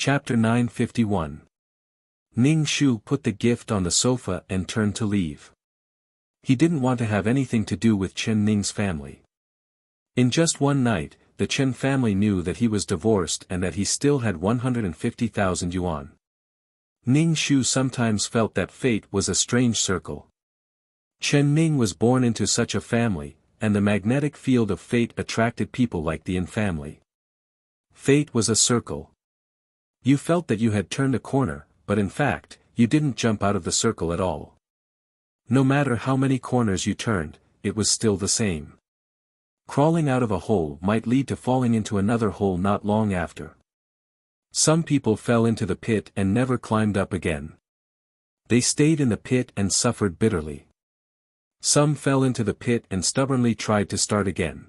Chapter 951. Ning Shu put the gift on the sofa and turned to leave. He didn't want to have anything to do with Chen Ning's family. In just one night, the Chen family knew that he was divorced and that he still had 150,000 yuan. Ning Shu sometimes felt that fate was a strange circle. Chen Ning was born into such a family, and the magnetic field of fate attracted people like the Yin family. Fate was a circle. You felt that you had turned a corner, but in fact, you didn't jump out of the circle at all. No matter how many corners you turned, it was still the same. Crawling out of a hole might lead to falling into another hole not long after. Some people fell into the pit and never climbed up again. They stayed in the pit and suffered bitterly. Some fell into the pit and stubbornly tried to start again.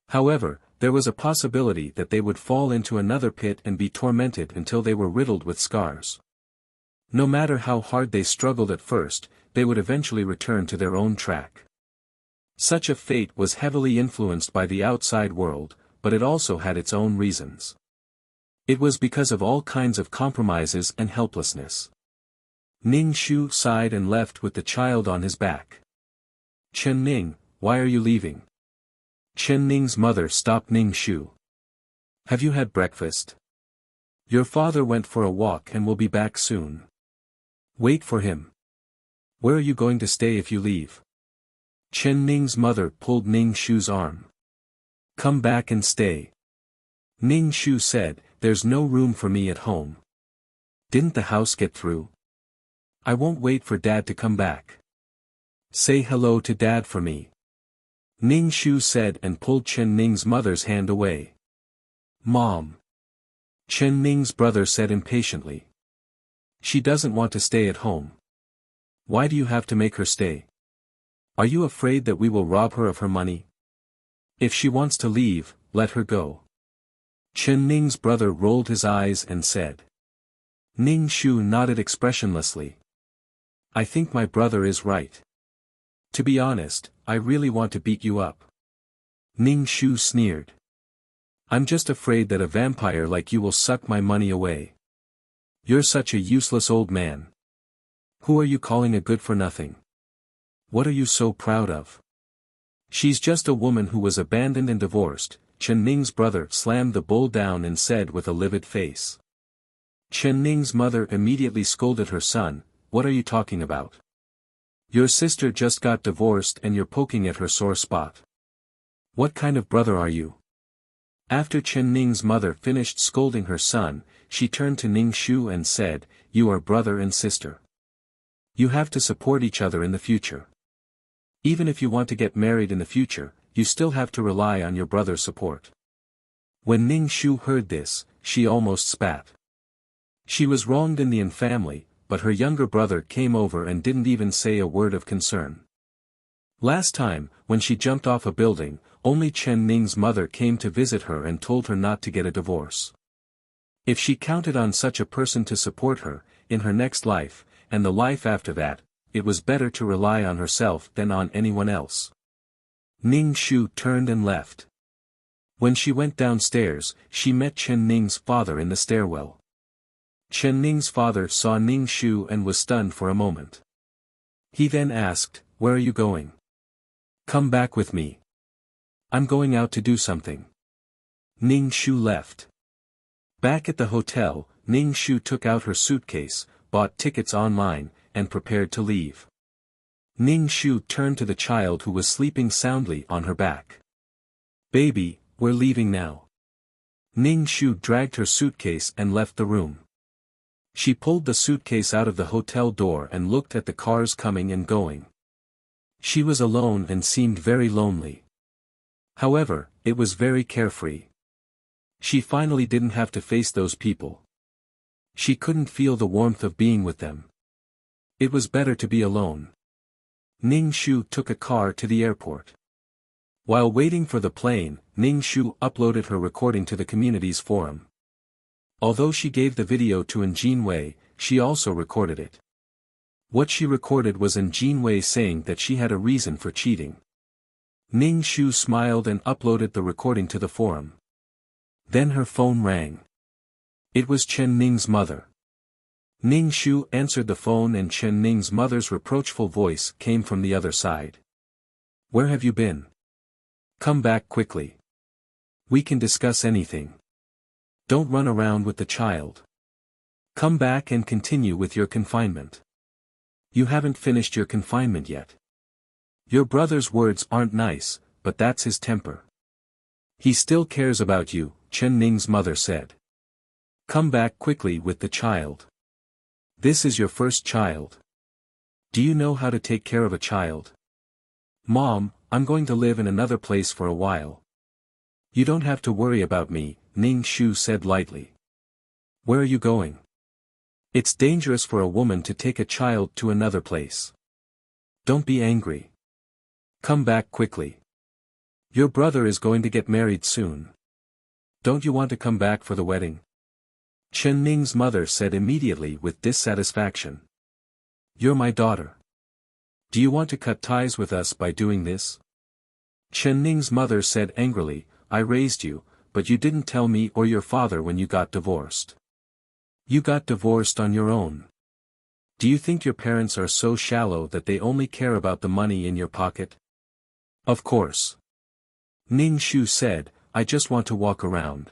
However, there was a possibility that they would fall into another pit and be tormented until they were riddled with scars. No matter how hard they struggled at first, they would eventually return to their own track. Such a fate was heavily influenced by the outside world, but it also had its own reasons. It was because of all kinds of compromises and helplessness. Ning Shu sighed and left with the child on his back. "Chen Ning, why are you leaving?" Chen Ning's mother stopped Ning Shu. "Have you had breakfast? Your father went for a walk and will be back soon. Wait for him. Where are you going to stay if you leave?" Chen Ning's mother pulled Ning Shu's arm. "Come back and stay." Ning Shu said, "There's no room for me at home. Didn't the house get through? I won't wait for Dad to come back. Say hello to Dad for me." Ning Shu said and pulled Chen Ning's mother's hand away. "Mom." Chen Ning's brother said impatiently. "She doesn't want to stay at home. Why do you have to make her stay? Are you afraid that we will rob her of her money? If she wants to leave, let her go." Chen Ning's brother rolled his eyes and said. Ning Shu nodded expressionlessly. "I think my brother is right. To be honest, I really want to beat you up." Ning Shu sneered. "I'm just afraid that a vampire like you will suck my money away. You're such a useless old man. Who are you calling a good-for-nothing? What are you so proud of? She's just a woman who was abandoned and divorced." Chen Ning's brother slammed the bowl down and said with a livid face. Chen Ning's mother immediately scolded her son, "What are you talking about? Your sister just got divorced and you're poking at her sore spot. What kind of brother are you?" After Chen Ning's mother finished scolding her son, she turned to Ning Shu and said, "You are brother and sister. You have to support each other in the future. Even if you want to get married in the future, you still have to rely on your brother's support." When Ning Shu heard this, she almost spat. She was wronged in the Yin family, but her younger brother came over and didn't even say a word of concern. Last time, when she jumped off a building, only Chen Ning's mother came to visit her and told her not to get a divorce. If she counted on such a person to support her, in her next life, and the life after that, it was better to rely on herself than on anyone else. Ning Shu turned and left. When she went downstairs, she met Chen Ning's father in the stairwell. Chen Ning's father saw Ning Shu and was stunned for a moment. He then asked, "Where are you going?" "Come back with me. I'm going out to do something." Ning Shu left. Back at the hotel, Ning Shu took out her suitcase, bought tickets online, and prepared to leave. Ning Shu turned to the child who was sleeping soundly on her back. "Baby, we're leaving now." Ning Shu dragged her suitcase and left the room. She pulled the suitcase out of the hotel door and looked at the cars coming and going. She was alone and seemed very lonely. However, it was very carefree. She finally didn't have to face those people. She couldn't feel the warmth of being with them. It was better to be alone. Ning Shu took a car to the airport. While waiting for the plane, Ning Shu uploaded her recording to the community's forum. Although she gave the video to Jin Wei, she also recorded it. What she recorded was Jin Wei saying that she had a reason for cheating. Ning Shu smiled and uploaded the recording to the forum. Then her phone rang. It was Chen Ning's mother. Ning Shu answered the phone and Chen Ning's mother's reproachful voice came from the other side. Where have you been? Come back quickly. We can discuss anything. Don't run around with the child. Come back and continue with your confinement. You haven't finished your confinement yet. Your brother's words aren't nice, but that's his temper. He still cares about you, Chen Ning's mother said. Come back quickly with the child. This is your first child. Do you know how to take care of a child? Mom, I'm going to live in another place for a while. You don't have to worry about me, Ning Shu said lightly. Where are you going? It's dangerous for a woman to take a child to another place. Don't be angry. Come back quickly. Your brother is going to get married soon. Don't you want to come back for the wedding? Chen Ning's mother said immediately with dissatisfaction. You're my daughter. Do you want to cut ties with us by doing this? Chen Ning's mother said angrily, I raised you, but you didn't tell me or your father when you got divorced. You got divorced on your own. Do you think your parents are so shallow that they only care about the money in your pocket? Of course. Ning Shu said, I just want to walk around.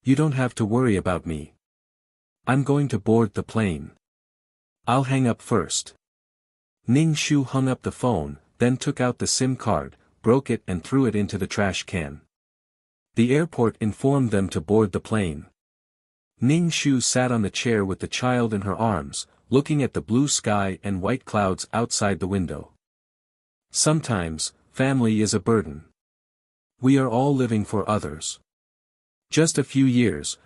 You don't have to worry about me. I'm going to board the plane. I'll hang up first. Ning Shu hung up the phone, then took out the SIM card, broke it and threw it into the trash can. The airport informed them to board the plane. Ning Shu sat on the chair with the child in her arms, looking at the blue sky and white clouds outside the window. Sometimes, family is a burden. We are all living for others. Just a few years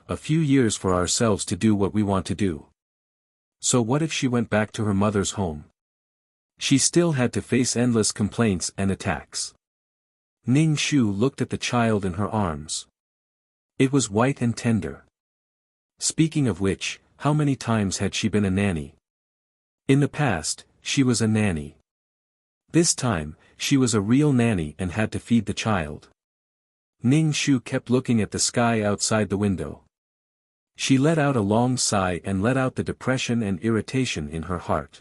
for ourselves to do what we want to do. So what if she went back to her mother's home? She still had to face endless complaints and attacks. Ning Shu looked at the child in her arms. It was white and tender. Speaking of which, how many times had she been a nanny? In the past, she was a nanny. This time, she was a real nanny and had to feed the child. Ning Shu kept looking at the sky outside the window. She let out a long sigh and let out the depression and irritation in her heart.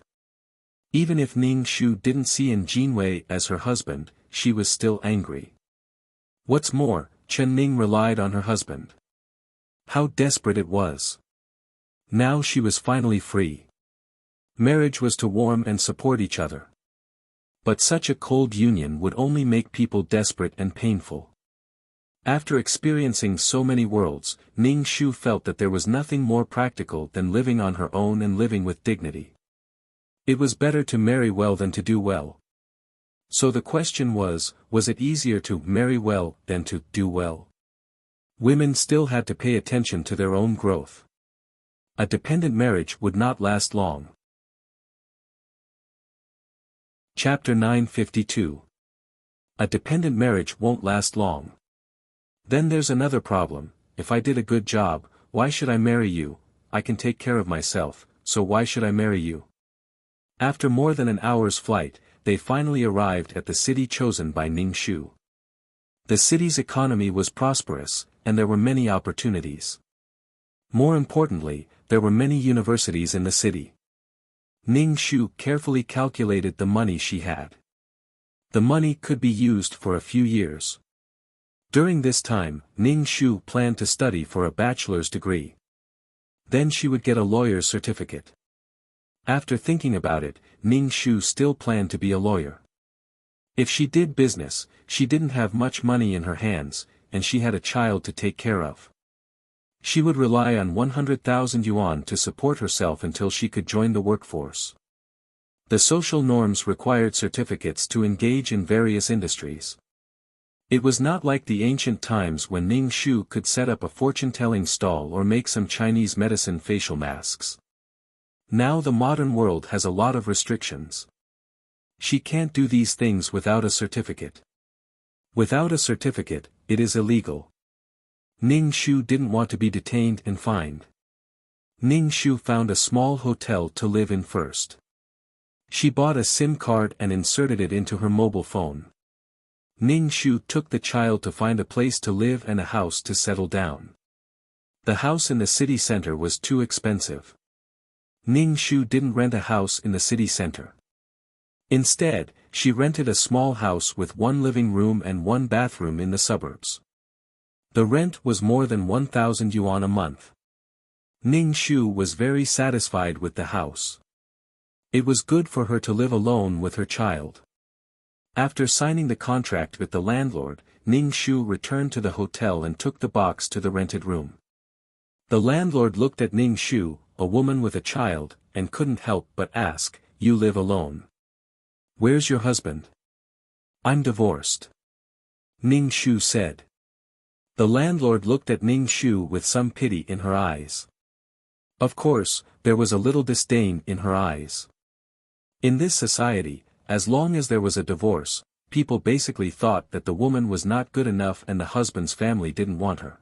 Even if Ning Shu didn't see in Jinwei as her husband, she was still angry. What's more, Chen Ning relied on her husband. How desperate it was. Now she was finally free. Marriage was to warm and support each other. But such a cold union would only make people desperate and painful. After experiencing so many worlds, Ning Shu felt that there was nothing more practical than living on her own and living with dignity. It was better to marry well than to do well. So the question was it easier to marry well than to do well? Women still had to pay attention to their own growth. A dependent marriage would not last long. Chapter 952. A dependent marriage won't last long. Then there's another problem. If I did a good job, why should I marry you? I can take care of myself, so why should I marry you? After more than an hour's flight, they finally arrived at the city chosen by Ning Shu. The city's economy was prosperous, and there were many opportunities. More importantly, there were many universities in the city. Ning Shu carefully calculated the money she had. The money could be used for a few years. During this time, Ning Shu planned to study for a bachelor's degree. Then she would get a lawyer's certificate. After thinking about it, Ning Shu still planned to be a lawyer. If she did business, she didn't have much money in her hands, and she had a child to take care of. She would rely on 100,000 yuan to support herself until she could join the workforce. The social norms required certificates to engage in various industries. It was not like the ancient times when Ning Shu could set up a fortune-telling stall or make some Chinese medicine facial masks. Now the modern world has a lot of restrictions. She can't do these things without a certificate. Without a certificate, it is illegal. Ning Shu didn't want to be detained and fined. Ning Shu found a small hotel to live in first. She bought a SIM card and inserted it into her mobile phone. Ning Shu took the child to find a place to live and a house to settle down. The house in the city center was too expensive. Ning Shu didn't rent a house in the city center. Instead, she rented a small house with one living room and one bathroom in the suburbs. The rent was more than 1,000 yuan a month. Ning Shu was very satisfied with the house. It was good for her to live alone with her child. After signing the contract with the landlord, Ning Shu returned to the hotel and took the box to the rented room. The landlord looked at Ning Shu, a woman with a child, and couldn't help but ask, "You live alone? Where's your husband?" "I'm divorced," Ning Shu said. The landlord looked at Ning Shu with some pity in her eyes. Of course, there was a little disdain in her eyes. In this society, as long as there was a divorce, people basically thought that the woman was not good enough and the husband's family didn't want her.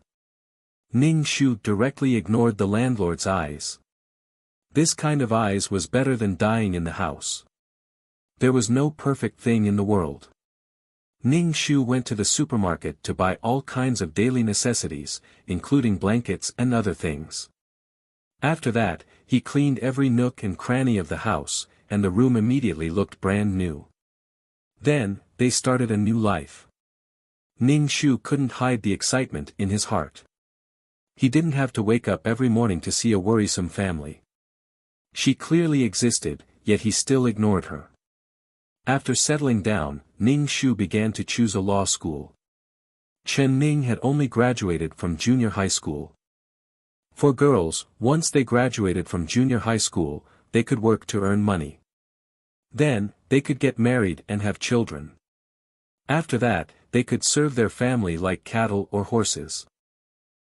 Ning Shu directly ignored the landlord's eyes. This kind of eyes was better than dying in the house. There was no perfect thing in the world. Ning Shu went to the supermarket to buy all kinds of daily necessities, including blankets and other things. After that, he cleaned every nook and cranny of the house, and the room immediately looked brand new. Then, they started a new life. Ning Shu couldn't hide the excitement in his heart. He didn't have to wake up every morning to see a worrisome family. She clearly existed, yet he still ignored her. After settling down, Ning Shu began to choose a law school. Chen Ning had only graduated from junior high school. For girls, once they graduated from junior high school, they could work to earn money. Then, they could get married and have children. After that, they could serve their family like cattle or horses.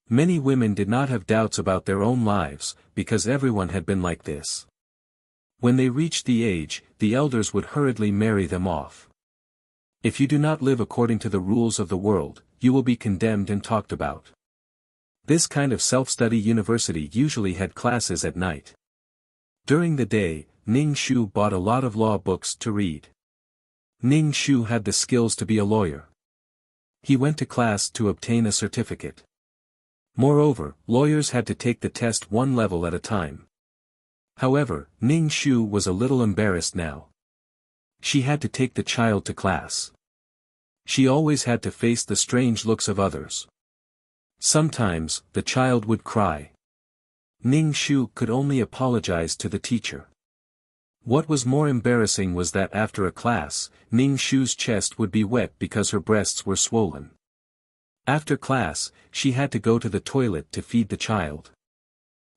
Many women did not have doubts about their own lives, because everyone had been like this. When they reached the age, the elders would hurriedly marry them off. If you do not live according to the rules of the world, you will be condemned and talked about. This kind of self-study university usually had classes at night. During the day, Ning Shu bought a lot of law books to read. Ning Shu had the skills to be a lawyer. He went to class to obtain a certificate. Moreover, lawyers had to take the test one level at a time. However, Ning Shu was a little embarrassed now. She had to take the child to class. She always had to face the strange looks of others. Sometimes, the child would cry. Ning Shu could only apologize to the teacher. What was more embarrassing was that after a class, Ning Shu's chest would be wet because her breasts were swollen. After class, she had to go to the toilet to feed the child.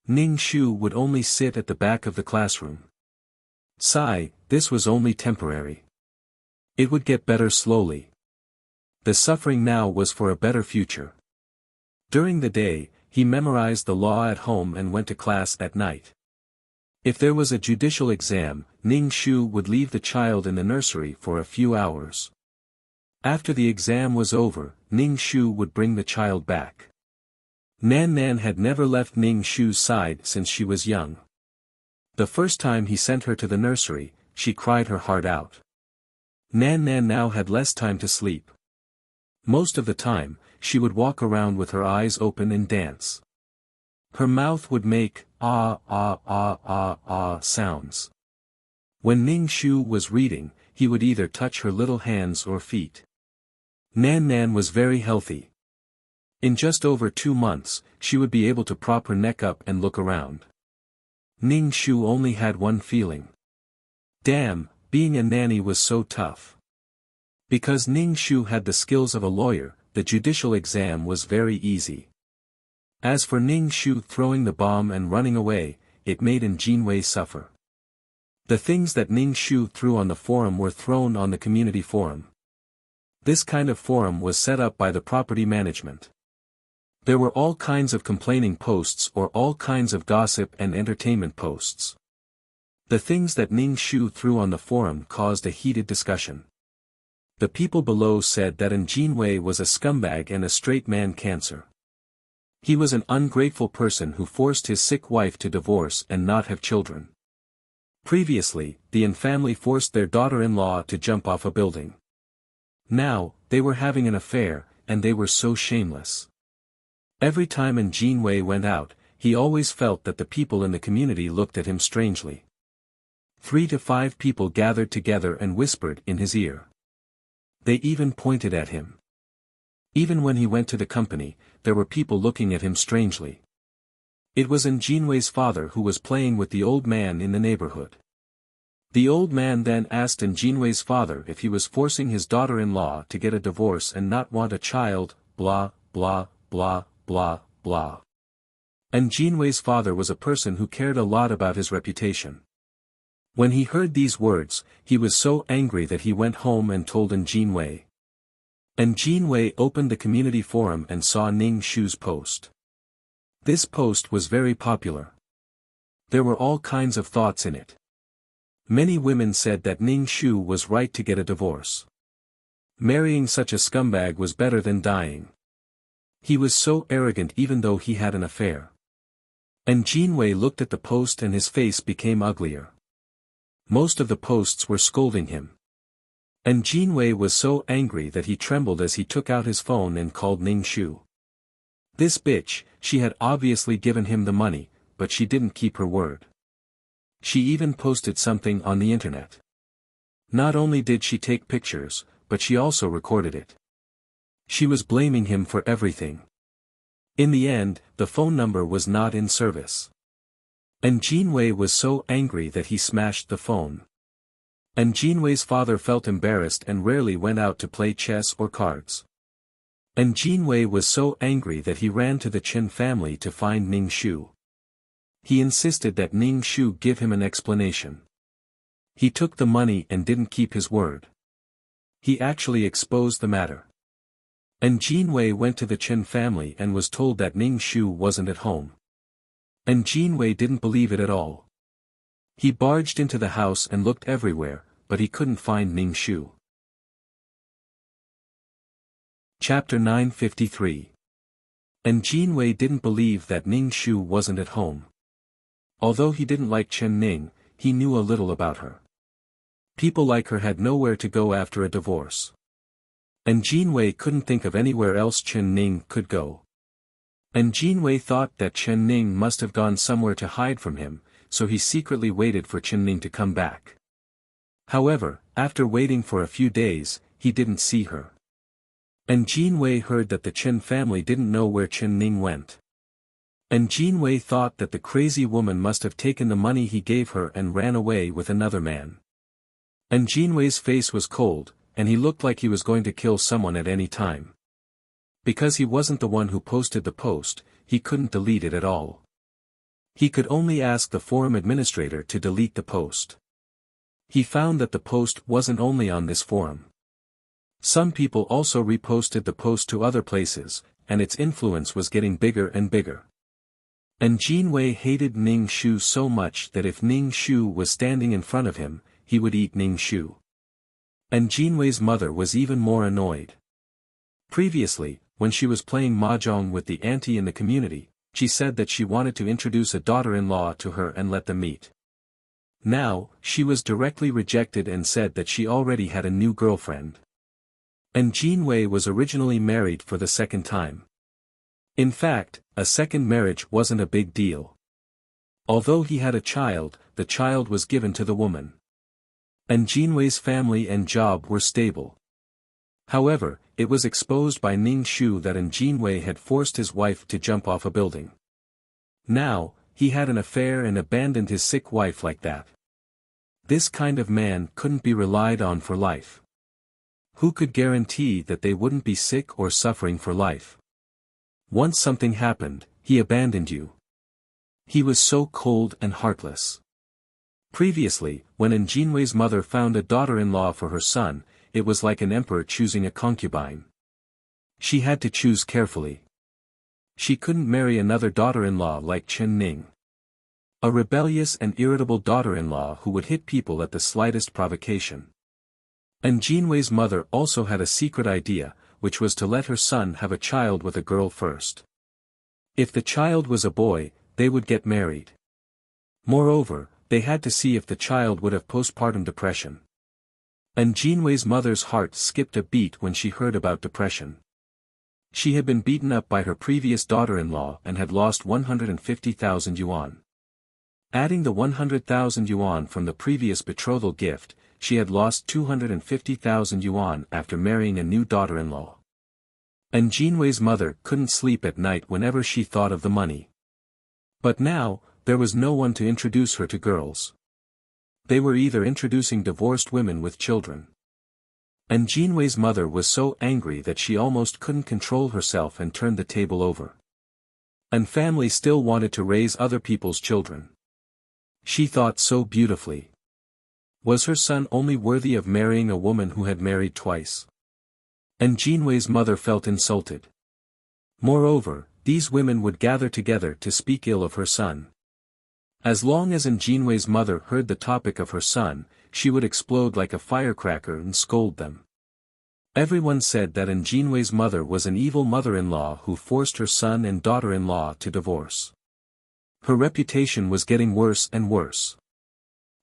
Ning Shu would only sit at the back of the classroom. Sigh, this was only temporary. It would get better slowly. The suffering now was for a better future. During the day, he memorized the law at home and went to class at night. If there was a judicial exam, Ning Shu would leave the child in the nursery for a few hours. After the exam was over, Ning Shu would bring the child back. Nan Nan had never left Ning Shu's side since she was young. The first time he sent her to the nursery, she cried her heart out. Nan Nan now had less time to sleep. Most of the time, she would walk around with her eyes open and dance. Her mouth would make ah ah ah ah ah sounds. When Ning Shu was reading, he would either touch her little hands or feet. Nan Nan was very healthy. In just over 2 months, she would be able to prop her neck up and look around. Ning Shu only had one feeling. Damn, being a nanny was so tough. Because Ning Shu had the skills of a lawyer, the judicial exam was very easy. As for Ning Shu throwing the bomb and running away, it made Jinwei suffer. The things that Ning Shu threw on the forum were thrown on the community forum. This kind of forum was set up by the property management. There were all kinds of complaining posts or all kinds of gossip and entertainment posts. The things that Ning Shu threw on the forum caused a heated discussion. The people below said that Jinwei was a scumbag and a straight man cancer. He was an ungrateful person who forced his sick wife to divorce and not have children. Previously, the Yin family forced their daughter-in-law to jump off a building. Now, they were having an affair, and they were so shameless. Every time Jinwei went out, he always felt that the people in the community looked at him strangely. 3 to 5 people gathered together and whispered in his ear. They even pointed at him. Even when he went to the company, there were people looking at him strangely. It was Jinwei's father who was playing with the old man in the neighborhood. The old man then asked Jinwei's father if he was forcing his daughter-in-law to get a divorce and not want a child, blah, blah, blah, blah, blah. Jinwei's father was a person who cared a lot about his reputation. When he heard these words, he was so angry that he went home and told Jinwei. Jinwei opened the community forum and saw Ning Shu's post. This post was very popular. There were all kinds of thoughts in it. Many women said that Ning Shu was right to get a divorce. Marrying such a scumbag was better than dying. He was so arrogant even though he had an affair. Jinwei looked at the post and his face became uglier. Most of the posts were scolding him. Jinwei was so angry that he trembled as he took out his phone and called Ning Shu. This bitch, she had obviously given him the money, but she didn't keep her word. She even posted something on the internet. Not only did she take pictures, but she also recorded it. She was blaming him for everything. In the end, the phone number was not in service. Jinwei was so angry that he smashed the phone. Jinwei's father felt embarrassed and rarely went out to play chess or cards. Jinwei was so angry that he ran to the Chen family to find Ning Shu. He insisted that Ning Shu give him an explanation. He took the money and didn't keep his word. He actually exposed the matter. Jinwei went to the Chen family and was told that Ning Shu wasn't at home. Jinwei didn't believe it at all. He barged into the house and looked everywhere, but he couldn't find Ning Shu. Chapter 953. Jinwei didn't believe that Ning Shu wasn't at home. Although he didn't like Chen Ning, he knew a little about her. People like her had nowhere to go after a divorce. Jinwei couldn't think of anywhere else Chen Ning could go. Jinwei thought that Chen Ning must have gone somewhere to hide from him, so he secretly waited for Chen Ning to come back. However, after waiting for a few days, he didn't see her. Jinwei heard that the Chen family didn't know where Chen Ning went. Jinwei thought that the crazy woman must have taken the money he gave her and ran away with another man. Jinwei's face was cold, and he looked like he was going to kill someone at any time. Because he wasn't the one who posted the post, he couldn't delete it at all. He could only ask the forum administrator to delete the post. He found that the post wasn't only on this forum. Some people also reposted the post to other places, and its influence was getting bigger and bigger. Jinwei hated Ning Shu so much that if Ning Shu was standing in front of him, he would eat Ning Shu. Jinwei's mother was even more annoyed. Previously, when she was playing mahjong with the auntie in the community, she said that she wanted to introduce a daughter-in-law to her and let them meet. Now, she was directly rejected and said that she already had a new girlfriend. Jinwei was originally married for the second time. In fact, a second marriage wasn't a big deal. Although he had a child, the child was given to the woman. Jinwei's family and job were stable. However, it was exposed by Ning Shu that Jinwei had forced his wife to jump off a building. Now, he had an affair and abandoned his sick wife like that. This kind of man couldn't be relied on for life. Who could guarantee that they wouldn't be sick or suffering for life? Once something happened, he abandoned you. He was so cold and heartless. Previously, when Jinwei's mother found a daughter-in-law for her son, it was like an emperor choosing a concubine. She had to choose carefully. She couldn't marry another daughter-in-law like Chen Ning. A rebellious and irritable daughter-in-law who would hit people at the slightest provocation. Jinwei's mother also had a secret idea, which was to let her son have a child with a girl first. If the child was a boy, they would get married. Moreover, they had to see if the child would have postpartum depression. Jinwei's mother's heart skipped a beat when she heard about depression. She had been beaten up by her previous daughter-in-law and had lost 150,000 yuan. Adding the 100,000 yuan from the previous betrothal gift, she had lost 250,000 yuan after marrying a new daughter-in-law. And Jinwei's mother couldn't sleep at night whenever she thought of the money. But now, there was no one to introduce her to girls. They were either introducing divorced women with children. And Jinwei's mother was so angry that she almost couldn't control herself and turned the table over. And family still wanted to raise other people's children. She thought so beautifully. Was her son only worthy of marrying a woman who had married twice? And Jinwei's mother felt insulted. Moreover, these women would gather together to speak ill of her son. As long as Jinwei's mother heard the topic of her son, she would explode like a firecracker and scold them. Everyone said that Jinwei's mother was an evil mother-in-law who forced her son and daughter-in-law to divorce. Her reputation was getting worse and worse.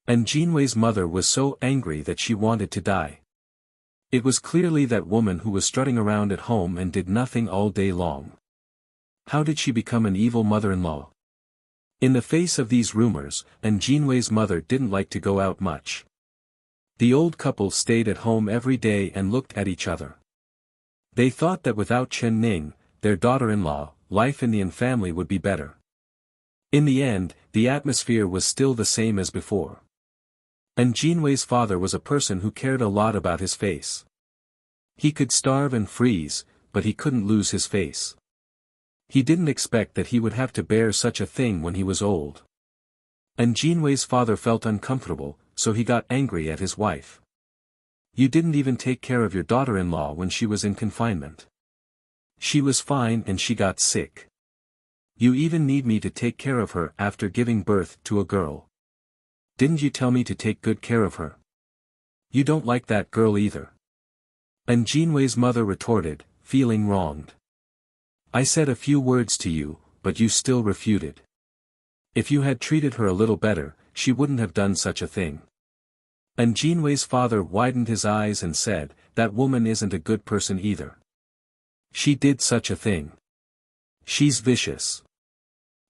And Jinwei's mother was so angry that she wanted to die. It was clearly that woman who was strutting around at home and did nothing all day long. How did she become an evil mother-in-law? In the face of these rumors, Jinwei's mother didn't like to go out much. The old couple stayed at home every day and looked at each other. They thought that without Chen Ning, their daughter-in-law, life in the family would be better. In the end, the atmosphere was still the same as before. And Jinwei's father was a person who cared a lot about his face. He could starve and freeze, but he couldn't lose his face. He didn't expect that he would have to bear such a thing when he was old. And Jinwei's father felt uncomfortable, so he got angry at his wife. You didn't even take care of your daughter-in-law when she was in confinement. She was fine and she got sick. You even need me to take care of her after giving birth to a girl. Didn't you tell me to take good care of her? You don't like that girl either. And Jinwei's mother retorted, feeling wronged. I said a few words to you, but you still refuted. If you had treated her a little better, she wouldn't have done such a thing. And Jinwei's father widened his eyes and said, that woman isn't a good person either. She did such a thing. She's vicious.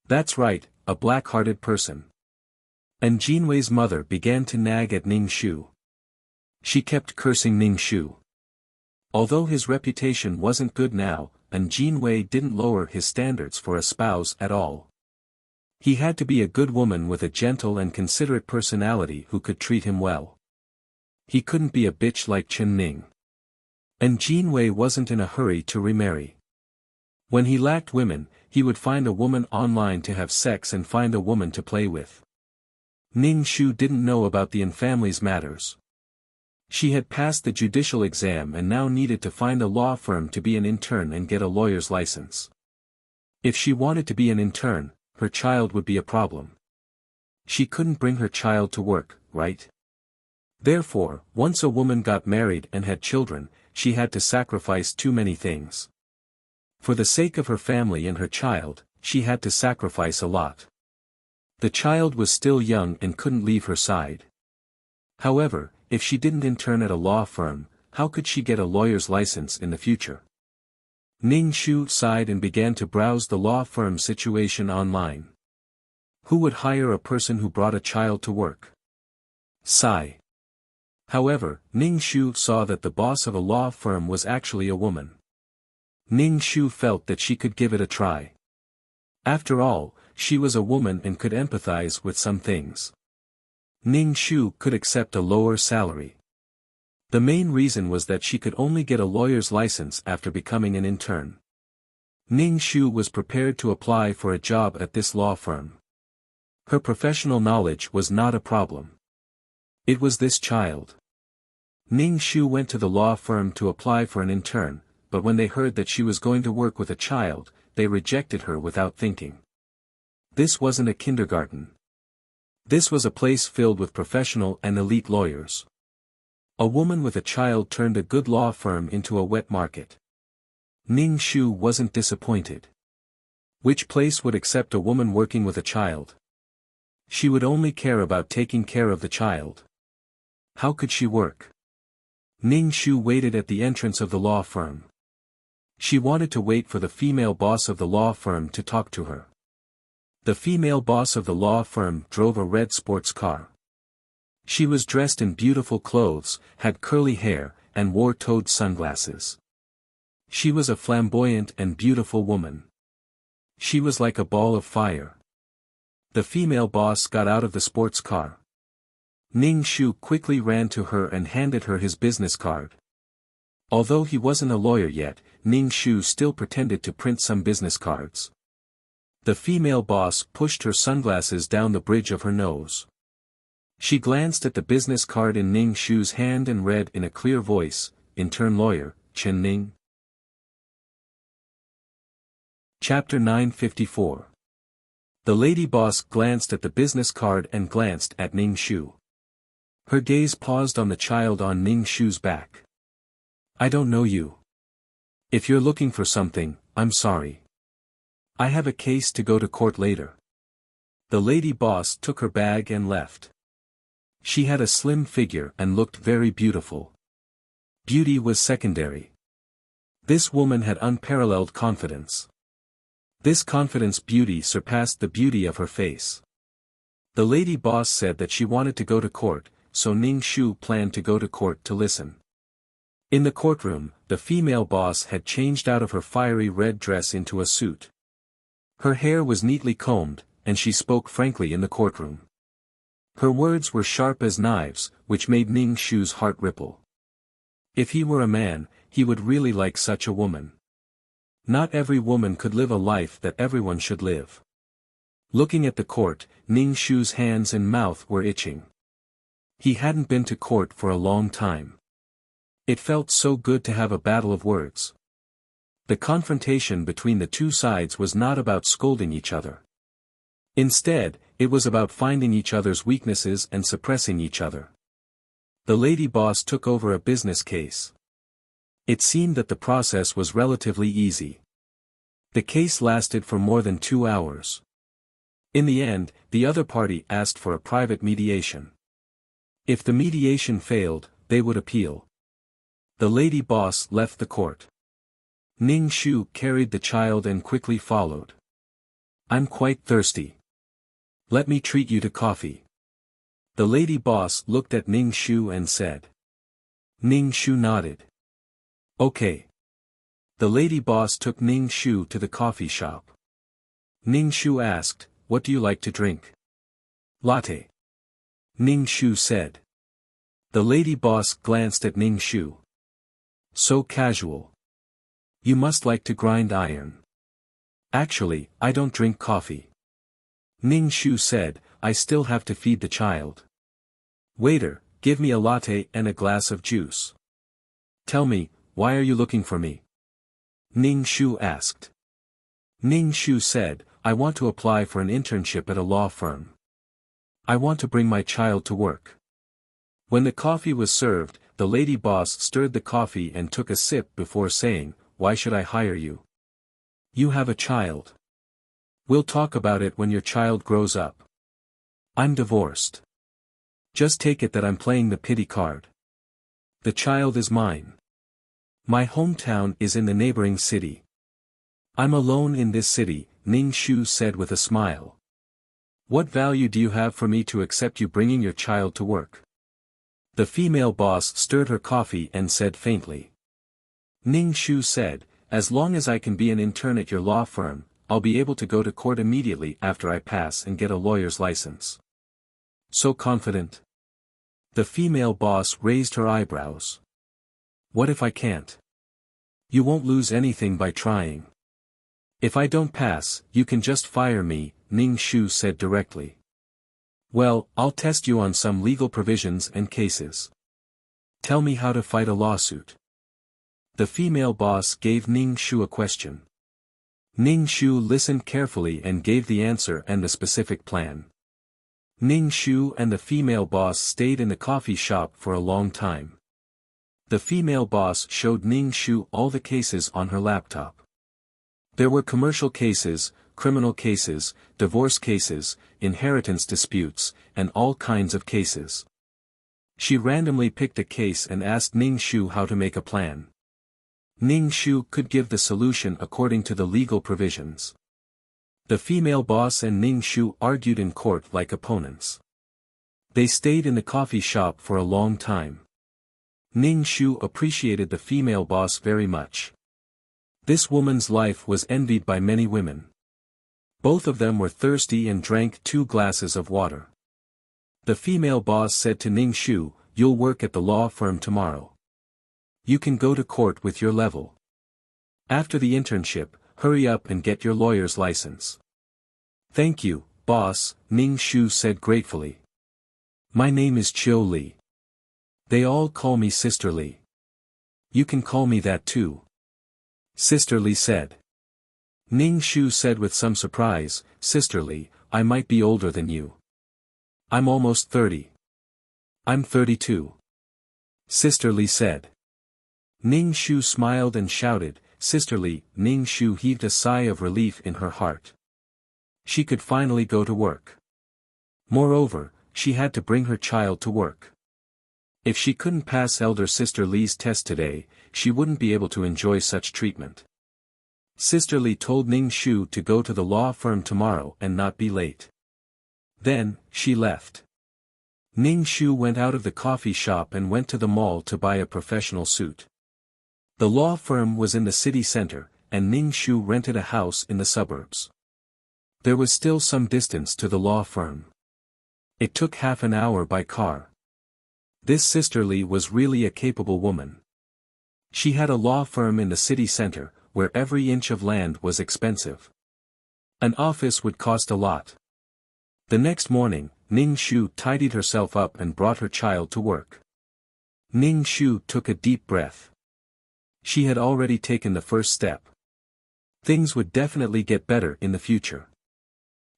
That's right, a black-hearted person. And Jinwei's mother began to nag at Ning Shu. She kept cursing Ning Shu. Although his reputation wasn't good now, and Jinwei didn't lower his standards for a spouse at all. He had to be a good woman with a gentle and considerate personality who could treat him well. He couldn't be a bitch like Chen Ning. And Jinwei wasn't in a hurry to remarry. When he lacked women, he would find a woman online to have sex and find a woman to play with. Ning Shu didn't know about the family's matters. She had passed the judicial exam and now needed to find a law firm to be an intern and get a lawyer's license. If she wanted to be an intern, her child would be a problem. She couldn't bring her child to work, right? Therefore, once a woman got married and had children, she had to sacrifice too many things. For the sake of her family and her child, she had to sacrifice a lot. The child was still young and couldn't leave her side. However, if she didn't intern at a law firm, how could she get a lawyer's license in the future? Ning Shu sighed and began to browse the law firm situation online. Who would hire a person who brought a child to work? Sigh. However, Ning Shu saw that the boss of a law firm was actually a woman. Ning Shu felt that she could give it a try. After all, she was a woman and could empathize with some things. Ning Shu could accept a lower salary. The main reason was that she could only get a lawyer's license after becoming an intern. Ning Shu was prepared to apply for a job at this law firm. Her professional knowledge was not a problem. It was this child. Ning Shu went to the law firm to apply for an intern, but when they heard that she was going to work with a child, they rejected her without thinking. This wasn't a kindergarten. This was a place filled with professional and elite lawyers. A woman with a child turned a good law firm into a wet market. Ning Shu wasn't disappointed. Which place would accept a woman working with a child? She would only care about taking care of the child. How could she work? Ning Shu waited at the entrance of the law firm. She wanted to wait for the female boss of the law firm to talk to her. The female boss of the law firm drove a red sports car. She was dressed in beautiful clothes, had curly hair, and wore toed sunglasses. She was a flamboyant and beautiful woman. She was like a ball of fire. The female boss got out of the sports car. Ning Shu quickly ran to her and handed her his business card. Although he wasn't a lawyer yet, Ning Shu still pretended to print some business cards. The female boss pushed her sunglasses down the bridge of her nose. She glanced at the business card in Ning Shu's hand and read in a clear voice, "Intern lawyer, Chen Ning." Chapter 954. The lady boss glanced at the business card and glanced at Ning Shu. Her gaze paused on the child on Ning Shu's back. "I don't know you. If you're looking for something, I'm sorry. I have a case to go to court later." The lady boss took her bag and left. She had a slim figure and looked very beautiful. Beauty was secondary. This woman had unparalleled confidence. This confidence beauty surpassed the beauty of her face. The lady boss said that she wanted to go to court, so Ning Shu planned to go to court to listen. In the courtroom, the female boss had changed out of her fiery red dress into a suit. Her hair was neatly combed, and she spoke frankly in the courtroom. Her words were sharp as knives, which made Ning Shu's heart ripple. If he were a man, he would really like such a woman. Not every woman could live a life that everyone should live. Looking at the court, Ning Shu's hands and mouth were itching. He hadn't been to court for a long time. It felt so good to have a battle of words. The confrontation between the two sides was not about scolding each other. Instead, it was about finding each other's weaknesses and suppressing each other. The lady boss took over a business case. It seemed that the process was relatively easy. The case lasted for more than 2 hours. In the end, the other party asked for a private mediation. If the mediation failed, they would appeal. The lady boss left the court. Ning Shu carried the child and quickly followed. "I'm quite thirsty. Let me treat you to coffee." The lady boss looked at Ning Shu and said. Ning Shu nodded. "Okay." The lady boss took Ning Shu to the coffee shop. Ning Shu asked, "What do you like to drink?" "Latte." Ning Shu said. The lady boss glanced at Ning Shu. "So casual. You must like to grind iron." "Actually, I don't drink coffee." Ning Shu said, "I still have to feed the child." "Waiter, give me a latte and a glass of juice." "Tell me, why are you looking for me?" Ning Shu asked. Ning Shu said, "I want to apply for an internship at a law firm. I want to bring my child to work." When the coffee was served, the lady boss stirred the coffee and took a sip before saying, "Why should I hire you? You have a child. We'll talk about it when your child grows up. I'm divorced. Just take it that I'm playing the pity card. The child is mine. My hometown is in the neighboring city. I'm alone in this city," Ning Shu said with a smile. "What value do you have for me to accept you bringing your child to work?" The female boss stirred her coffee and said faintly. Ning Shu said, "As long as I can be an intern at your law firm, I'll be able to go to court immediately after I pass and get a lawyer's license." "So confident?" The female boss raised her eyebrows. "What if I can't?" "You won't lose anything by trying. If I don't pass, you can just fire me," Ning Shu said directly. "Well, I'll test you on some legal provisions and cases. Tell me how to fight a lawsuit." The female boss gave Ning Shu a question. Ning Shu listened carefully and gave the answer and the specific plan. Ning Shu and the female boss stayed in the coffee shop for a long time. The female boss showed Ning Shu all the cases on her laptop. There were commercial cases, criminal cases, divorce cases, inheritance disputes, and all kinds of cases. She randomly picked a case and asked Ning Shu how to make a plan. Ning Shu could give the solution according to the legal provisions. The female boss and Ning Shu argued in court like opponents. They stayed in the coffee shop for a long time. Ning Shu appreciated the female boss very much. This woman's life was envied by many women. Both of them were thirsty and drank 2 glasses of water. The female boss said to Ning Shu, "You'll work at the law firm tomorrow. You can go to court with your level. After the internship, hurry up and get your lawyer's license." "Thank you, boss," Ning Shu said gratefully. "My name is Chiu Li. They all call me Sister Li. You can call me that too," Sister Li said. Ning Shu said with some surprise, "Sister Li, I might be older than you. I'm almost 30. I'm 32. Sister Li said. Ning Shu smiled and shouted, "Sister Li." Ning Shu heaved a sigh of relief in her heart. She could finally go to work. Moreover, she had to bring her child to work. If she couldn't pass elder Sister Li's test today, she wouldn't be able to enjoy such treatment. Sister Li told Ning Shu to go to the law firm tomorrow and not be late. Then, she left. Ning Shu went out of the coffee shop and went to the mall to buy a professional suit. The law firm was in the city center, and Ning Shu rented a house in the suburbs. There was still some distance to the law firm. It took half an hour by car. This Sister Li was really a capable woman. She had a law firm in the city center, where every inch of land was expensive. An office would cost a lot. The next morning, Ning Shu tidied herself up and brought her child to work. Ning Shu took a deep breath. She had already taken the first step. Things would definitely get better in the future.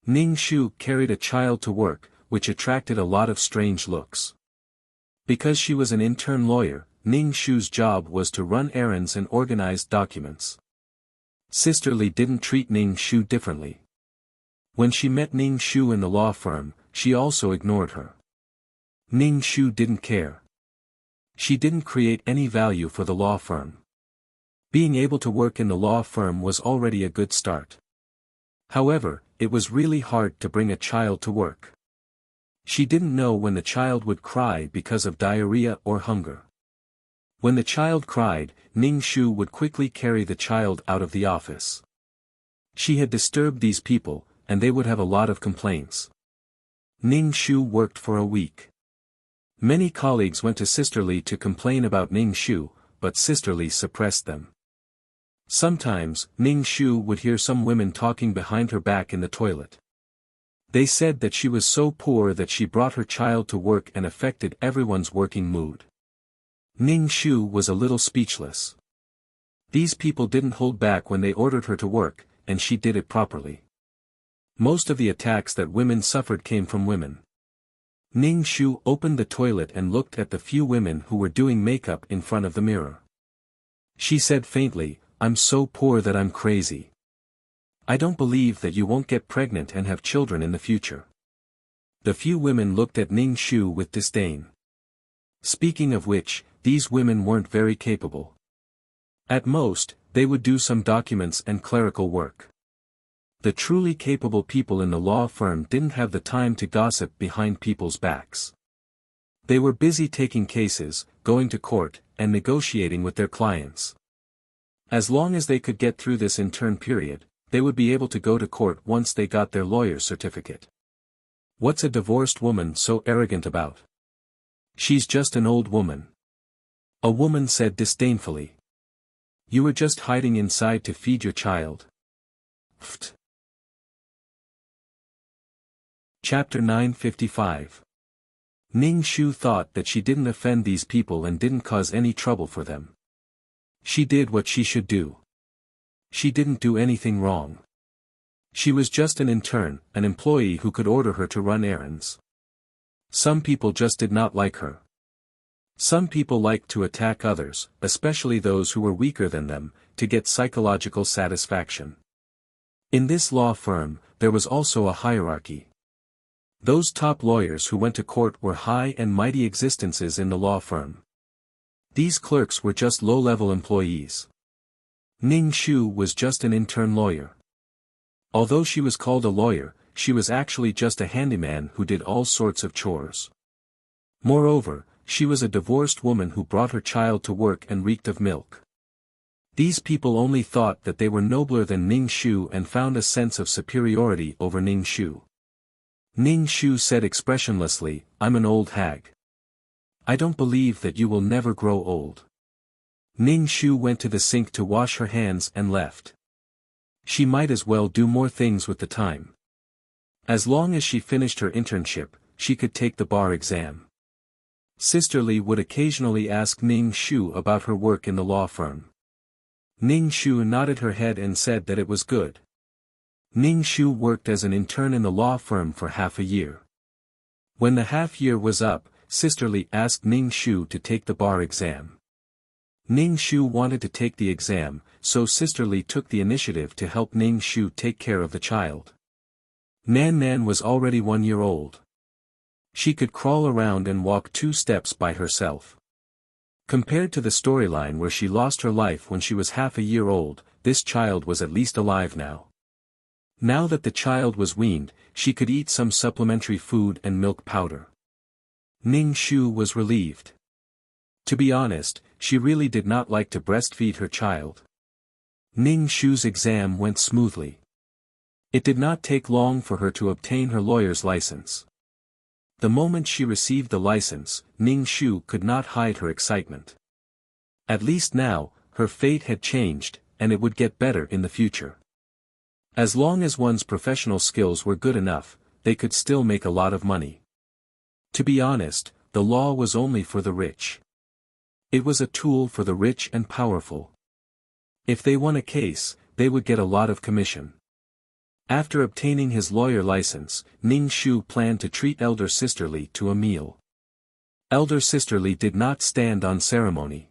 Ning Shu carried a child to work, which attracted a lot of strange looks. Because she was an intern lawyer, Ning Shu's job was to run errands and organize documents. Sister Li didn't treat Ning Shu differently. When she met Ning Shu in the law firm, she also ignored her. Ning Shu didn't care. She didn't create any value for the law firm. Being able to work in the law firm was already a good start. However, it was really hard to bring a child to work. She didn't know when the child would cry because of diarrhea or hunger. When the child cried, Ning Shu would quickly carry the child out of the office. She had disturbed these people, and they would have a lot of complaints. Ning Shu worked for a week. Many colleagues went to Sister Li to complain about Ning Shu, but Sister Li suppressed them. Sometimes, Ning Shu would hear some women talking behind her back in the toilet. They said that she was so poor that she brought her child to work and affected everyone's working mood. Ning Shu was a little speechless. These people didn't hold back when they ordered her to work, and she did it properly. Most of the attacks that women suffered came from women. Ning Shu opened the toilet and looked at the few women who were doing makeup in front of the mirror. She said faintly, "I'm so poor that I'm crazy. I don't believe that you won't get pregnant and have children in the future." The few women looked at Ning Shu with disdain. Speaking of which, these women weren't very capable. At most, they would do some documents and clerical work. The truly capable people in the law firm didn't have the time to gossip behind people's backs. They were busy taking cases, going to court, and negotiating with their clients. As long as they could get through this intern period, they would be able to go to court once they got their lawyer's certificate. What's a divorced woman so arrogant about? She's just an old woman. A woman said disdainfully. You were just hiding inside to feed your child. Pfft. Chapter 955. Ning Shu thought that she didn't offend these people and didn't cause any trouble for them. She did what she should do. She didn't do anything wrong. She was just an intern, an employee who could order her to run errands. Some people just did not like her. Some people liked to attack others, especially those who were weaker than them, to get psychological satisfaction. In this law firm, there was also a hierarchy. Those top lawyers who went to court were high and mighty existences in the law firm. These clerks were just low-level employees. Ning Shu was just an intern lawyer. Although she was called a lawyer, she was actually just a handyman who did all sorts of chores. Moreover, she was a divorced woman who brought her child to work and reeked of milk. These people only thought that they were nobler than Ning Shu and found a sense of superiority over Ning Shu. Ning Shu said expressionlessly, "I'm an old hag. I don't believe that you will never grow old." Ning Shu went to the sink to wash her hands and left. She might as well do more things with the time. As long as she finished her internship, she could take the bar exam. Sister Li would occasionally ask Ning Shu about her work in the law firm. Ning Shu nodded her head and said that it was good. Ning Shu worked as an intern in the law firm for half a year. When the half year was up, Sister Li asked Ning Shu to take the bar exam. Ning Shu wanted to take the exam, so Sister Li took the initiative to help Ning Shu take care of the child. Nan Nan was already 1 year old. She could crawl around and walk 2 steps by herself. Compared to the storyline where she lost her life when she was half a year old, this child was at least alive now. Now that the child was weaned, she could eat some supplementary food and milk powder. Ning Shu was relieved. To be honest, she really did not like to breastfeed her child. Ning Shu's exam went smoothly. It did not take long for her to obtain her lawyer's license. The moment she received the license, Ning Shu could not hide her excitement. At least now, her fate had changed, and it would get better in the future. As long as one's professional skills were good enough, they could still make a lot of money. To be honest, the law was only for the rich. It was a tool for the rich and powerful. If they won a case, they would get a lot of commission. After obtaining his lawyer license, Ning Shu planned to treat Elder Sister Li to a meal. Elder Sister Li did not stand on ceremony.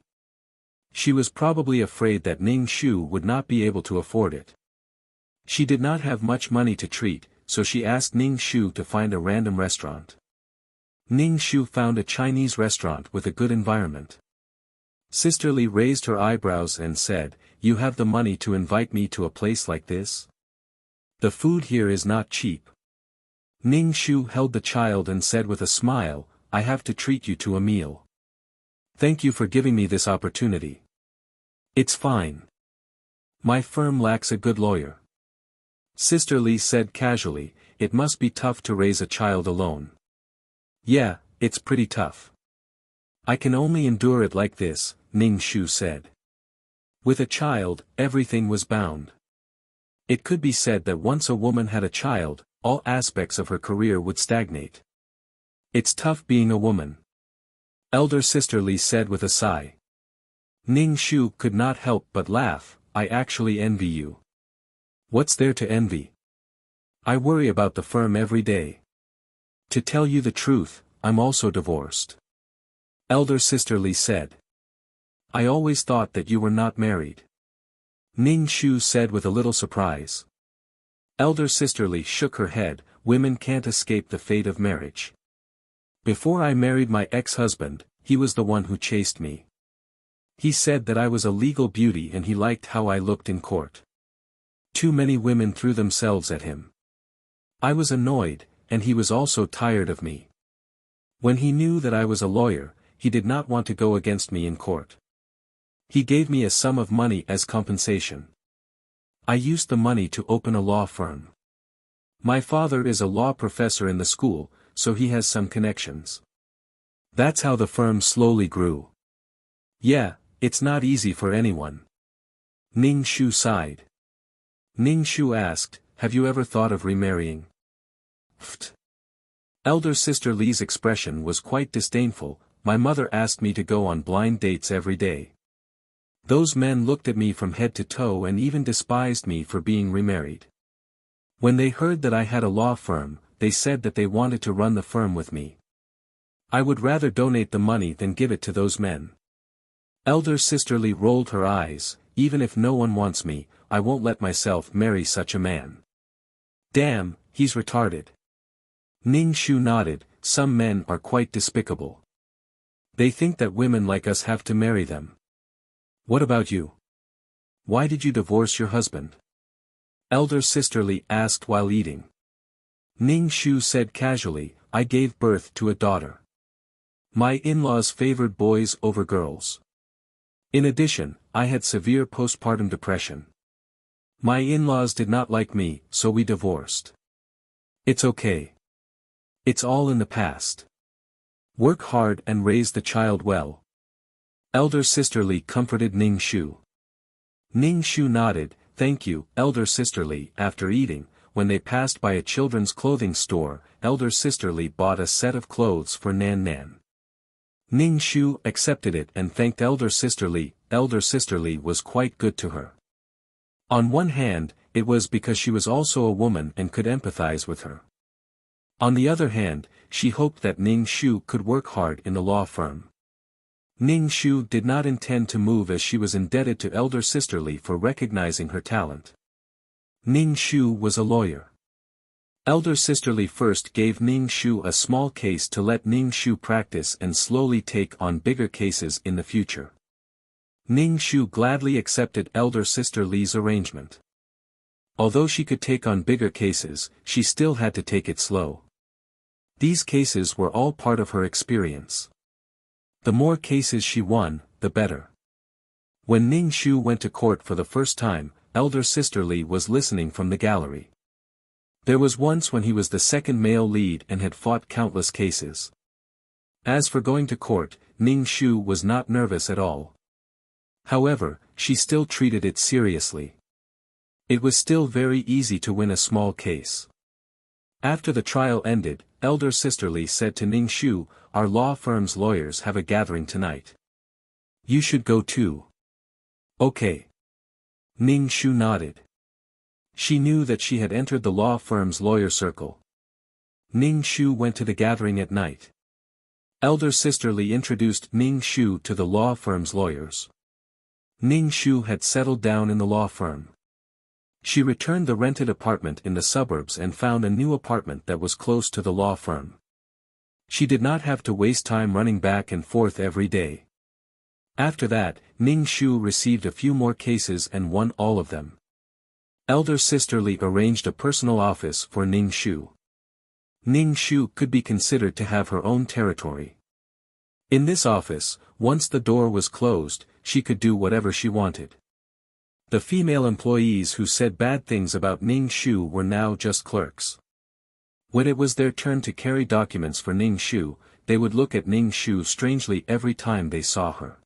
She was probably afraid that Ning Shu would not be able to afford it. She did not have much money to treat, so she asked Ning Shu to find a random restaurant. Ning Shu found a Chinese restaurant with a good environment. Sister Li raised her eyebrows and said, "You have the money to invite me to a place like this? The food here is not cheap." Ning Shu held the child and said with a smile, "I have to treat you to a meal. Thank you for giving me this opportunity. It's fine. My firm lacks a good lawyer." Sister Li said casually, "It must be tough to raise a child alone." "Yeah, it's pretty tough. I can only endure it like this," Ning Shu said. With a child, everything was bound. It could be said that once a woman had a child, all aspects of her career would stagnate. "It's tough being a woman," Elder Sister Li said with a sigh. Ning Shu could not help but laugh. "I actually envy you." "What's there to envy? I worry about the firm every day. To tell you the truth, I'm also divorced," Elder Sister Li said. "I always thought that you were not married," Ning Shu said with a little surprise. Elder Sister Li shook her head. "Women can't escape the fate of marriage. Before I married my ex-husband, he was the one who chased me. He said that I was a legal beauty and he liked how I looked in court. Too many women threw themselves at him. I was annoyed, and he was also tired of me. When he knew that I was a lawyer, he did not want to go against me in court. He gave me a sum of money as compensation. I used the money to open a law firm. My father is a law professor in the school, so he has some connections. That's how the firm slowly grew." "Yeah, it's not easy for anyone." Ning Shu sighed. Ning Shu asked, "Have you ever thought of remarrying?" "Pfft." Elder Sister Li's expression was quite disdainful. "My mother asked me to go on blind dates every day. Those men looked at me from head to toe and even despised me for being remarried. When they heard that I had a law firm, they said that they wanted to run the firm with me. I would rather donate the money than give it to those men." Elder Sister Li rolled her eyes. "Even if no one wants me, I won't let myself marry such a man. Damn, he's retarded." Ning Shu nodded. "Some men are quite despicable. They think that women like us have to marry them. What about you? Why did you divorce your husband? Elder sister Li asked while eating. Ning Shu said casually, I gave birth to a daughter. My in-laws favored boys over girls. In addition, I had severe postpartum depression. My in-laws did not like me, so we divorced. It's okay. It's all in the past. Work hard and raise the child well. Elder sister Li comforted Ning Shu. Ning Shu nodded, thank you, Elder sister Li. After eating, when they passed by a children's clothing store, Elder sister Li bought a set of clothes for Nan Nan. Ning Shu accepted it and thanked Elder sister Li. Elder sister Li was quite good to her. On one hand, it was because she was also a woman and could empathize with her. On the other hand, she hoped that Ning Shu could work hard in the law firm. Ning Shu did not intend to move as she was indebted to Elder sister Li for recognizing her talent. Ning Shu was a lawyer. Elder sister Li first gave Ning Shu a small case to let Ning Shu practice and slowly take on bigger cases in the future. Ning Shu gladly accepted Elder sister Li's arrangement. Although she could take on bigger cases, she still had to take it slow. These cases were all part of her experience. The more cases she won, the better. When Ning Shu went to court for the first time, Elder sister Li was listening from the gallery. There was once when he was the second male lead and had fought countless cases. As for going to court, Ning Shu was not nervous at all. However, she still treated it seriously. It was still very easy to win a small case. After the trial ended, Elder sister Li said to Ning Shu, our law firm's lawyers have a gathering tonight. You should go too. Okay. Ning Shu nodded. She knew that she had entered the law firm's lawyer circle. Ning Shu went to the gathering at night. Elder sister Li introduced Ning Shu to the law firm's lawyers. Ning Shu had settled down in the law firm. She returned the rented apartment in the suburbs and found a new apartment that was close to the law firm. She did not have to waste time running back and forth every day. After that, Ning Shu received a few more cases and won all of them. Elder sister Li arranged a personal office for Ning Shu. Ning Shu could be considered to have her own territory. In this office, once the door was closed, she could do whatever she wanted. The female employees who said bad things about Ning Shu were now just clerks. When it was their turn to carry documents for Ning Shu, they would look at Ning Shu strangely every time they saw her.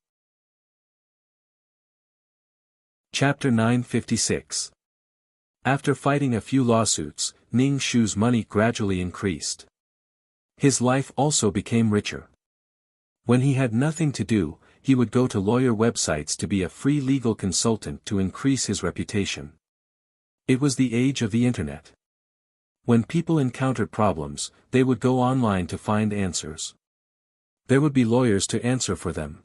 Chapter 956. After fighting a few lawsuits, Ning Shu's money gradually increased. His life also became richer. When he had nothing to do, he would go to lawyer websites to be a free legal consultant to increase his reputation. It was the age of the internet. When people encountered problems, they would go online to find answers. There would be lawyers to answer for them.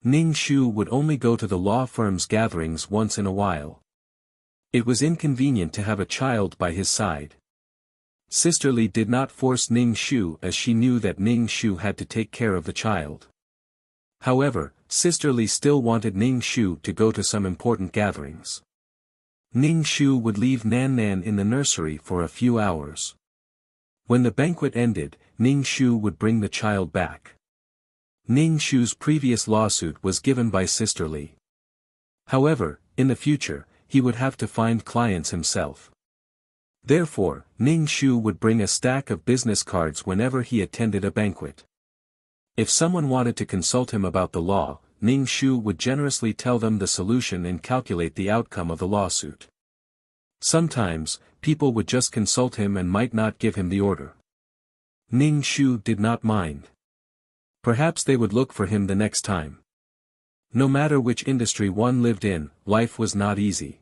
Ning Shu would only go to the law firm's gatherings once in a while. It was inconvenient to have a child by his side. Sister Li did not force Ning Shu as she knew that Ning Shu had to take care of the child. However, Sister Li still wanted Ning Shu to go to some important gatherings. Ning Shu would leave Nan Nan in the nursery for a few hours. When the banquet ended, Ning Shu would bring the child back. Ning Shu's previous lawsuit was given by Sister Li. However, in the future, he would have to find clients himself. Therefore, Ning Shu would bring a stack of business cards whenever he attended a banquet. If someone wanted to consult him about the law, Ning Shu would generously tell them the solution and calculate the outcome of the lawsuit. Sometimes, people would just consult him and might not give him the order. Ning Shu did not mind. Perhaps they would look for him the next time. No matter which industry one lived in, life was not easy.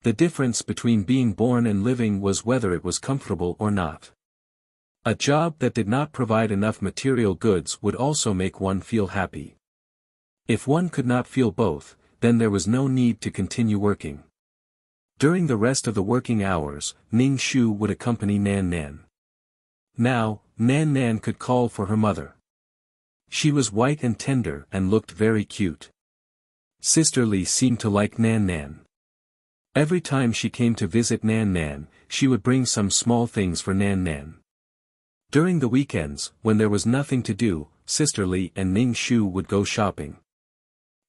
The difference between being born and living was whether it was comfortable or not. A job that did not provide enough material goods would also make one feel happy. If one could not feel both, then there was no need to continue working. During the rest of the working hours, Ning Shu would accompany Nan Nan. Now, Nan Nan could call for her mother. She was white and tender and looked very cute. Sister Li seemed to like Nan Nan. Every time she came to visit Nan Nan, she would bring some small things for Nan Nan. During the weekends, when there was nothing to do, Sister Li and Ning Shu would go shopping.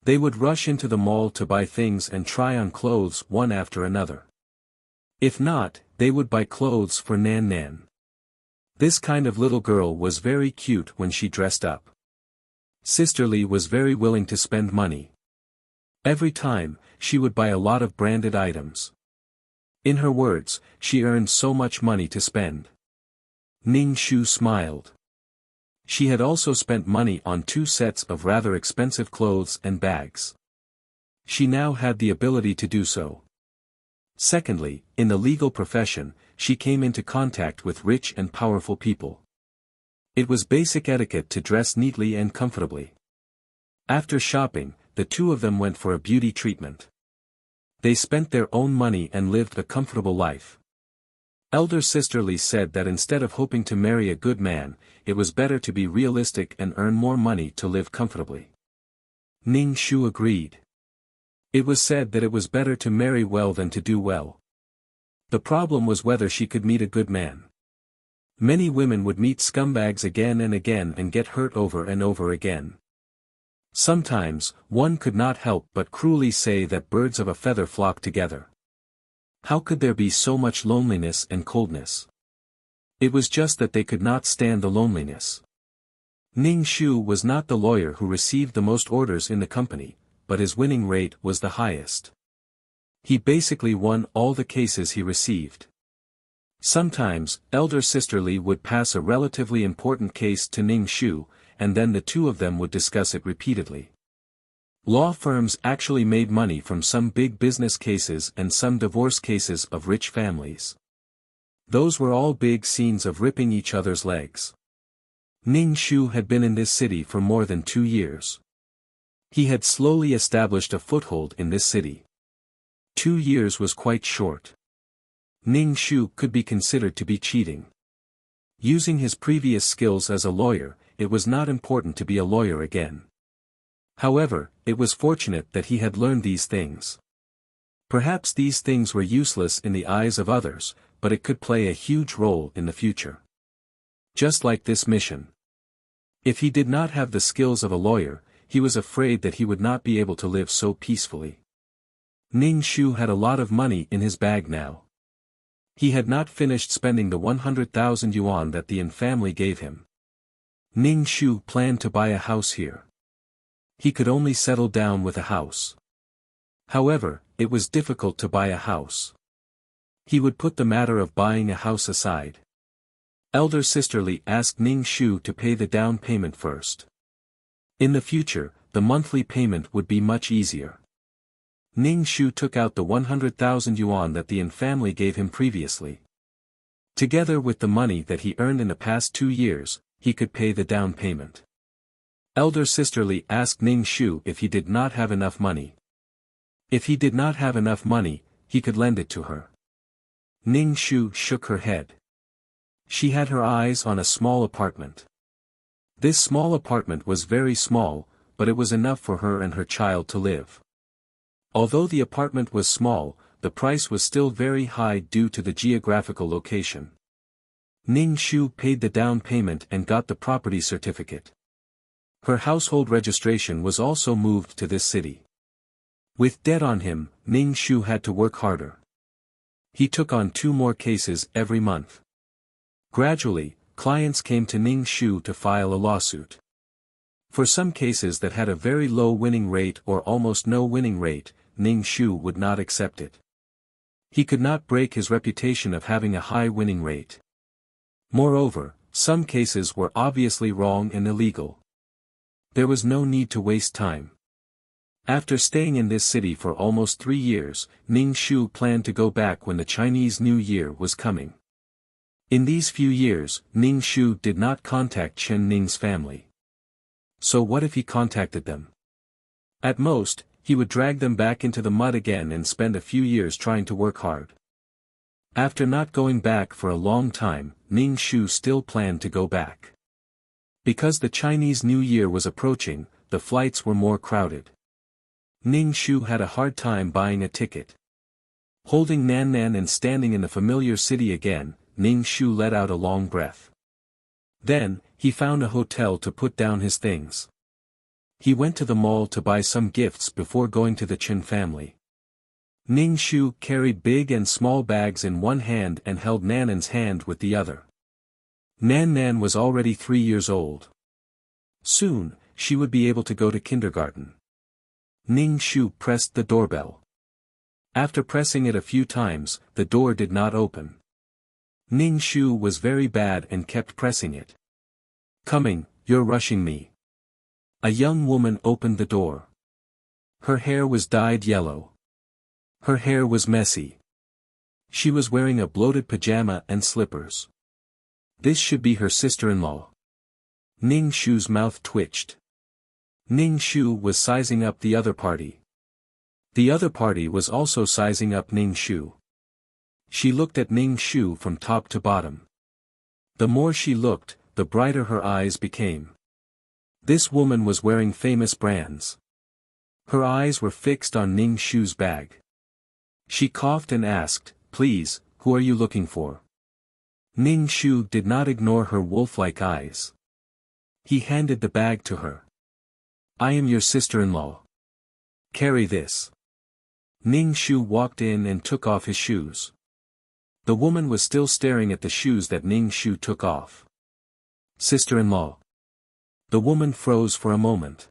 They would rush into the mall to buy things and try on clothes one after another. If not, they would buy clothes for Nan Nan. This kind of little girl was very cute when she dressed up. Sister Li was very willing to spend money. Every time, she would buy a lot of branded items. In her words, she earned so much money to spend. Ning Shu smiled. She had also spent money on 2 sets of rather expensive clothes and bags. She now had the ability to do so. Secondly, in the legal profession, she came into contact with rich and powerful people. It was basic etiquette to dress neatly and comfortably. After shopping, the two of them went for a beauty treatment. They spent their own money and lived a comfortable life. Elder Sister Li said that instead of hoping to marry a good man, it was better to be realistic and earn more money to live comfortably. Ning Shu agreed. It was said that it was better to marry well than to do well. The problem was whether she could meet a good man. Many women would meet scumbags again and get hurt over and over again. Sometimes, one could not help but cruelly say that birds of a feather flock together. How could there be so much loneliness and coldness? It was just that they could not stand the loneliness. Ning Shu was not the lawyer who received the most orders in the company, but his winning rate was the highest. He basically won all the cases he received. Sometimes, Elder Sister Li would pass a relatively important case to Ning Shu, and then the two of them would discuss it repeatedly. Law firms actually made money from some big business cases and some divorce cases of rich families. Those were all big scenes of ripping each other's legs. Ning Shu had been in this city for more than 2 years. He had slowly established a foothold in this city. 2 years was quite short. Ning Shu could be considered to be cheating. Using his previous skills as a lawyer, it was not important to be a lawyer again. However, it was fortunate that he had learned these things. Perhaps these things were useless in the eyes of others, but it could play a huge role in the future. Just like this mission. If he did not have the skills of a lawyer, he was afraid that he would not be able to live so peacefully. Ning Shu had a lot of money in his bag now. He had not finished spending the 100,000 yuan that the Yin family gave him. Ning Shu planned to buy a house here. He could only settle down with a house. However, it was difficult to buy a house. He would put the matter of buying a house aside. Elder Sister Li asked Ning Shu to pay the down payment first. In the future, the monthly payment would be much easier. Ning Shu took out the 100,000 yuan that the Yin family gave him previously. Together with the money that he earned in the past 2 years, he could pay the down payment. Elder Sister Li asked Ning Shu if he did not have enough money. If he did not have enough money, he could lend it to her. Ning Shu shook her head. She had her eyes on a small apartment. This small apartment was very small, but it was enough for her and her child to live. Although the apartment was small, the price was still very high due to the geographical location. Ning Shu paid the down payment and got the property certificate. Her household registration was also moved to this city. With debt on him, Ning Shu had to work harder. He took on 2 more cases every month. Gradually, clients came to Ning Shu to file a lawsuit. For some cases that had a very low winning rate or almost no winning rate, Ning Shu would not accept it. He could not break his reputation of having a high winning rate. Moreover, some cases were obviously wrong and illegal. There was no need to waste time. After staying in this city for almost 3 years, Ning Shu planned to go back when the Chinese New Year was coming. In these few years, Ning Shu did not contact Chen Ning's family. So what if he contacted them? At most, he would drag them back into the mud again and spend a few years trying to work hard. After not going back for a long time, Ning Shu still planned to go back. Because the Chinese New Year was approaching, the flights were more crowded. Ning Shu had a hard time buying a ticket. Holding Nan Nan and standing in the familiar city again, Ning Shu let out a long breath. Then, he found a hotel to put down his things. He went to the mall to buy some gifts before going to the Chen family. Ning Shu carried big and small bags in one hand and held Nan Nan's hand with the other. Nan Nan was already 3 years old. Soon, she would be able to go to kindergarten. Ning Shu pressed the doorbell. After pressing it a few times, the door did not open. Ning Shu was very bad and kept pressing it. "Coming, you're rushing me." A young woman opened the door. Her hair was dyed yellow. Her hair was messy. She was wearing a bloated pajama and slippers. This should be her sister-in-law. Ning Shu's mouth twitched. Ning Shu was sizing up the other party. The other party was also sizing up Ning Shu. She looked at Ning Shu from top to bottom. The more she looked, the brighter her eyes became. This woman was wearing famous brands. Her eyes were fixed on Ning Shu's bag. She coughed and asked, "Please, who are you looking for?" Ning Shu did not ignore her wolf-like eyes. He handed the bag to her. "I am your sister-in-law. Carry this." Ning Shu walked in and took off his shoes. The woman was still staring at the shoes that Ning Shu took off. "Sister-in-law." The woman froze for a moment.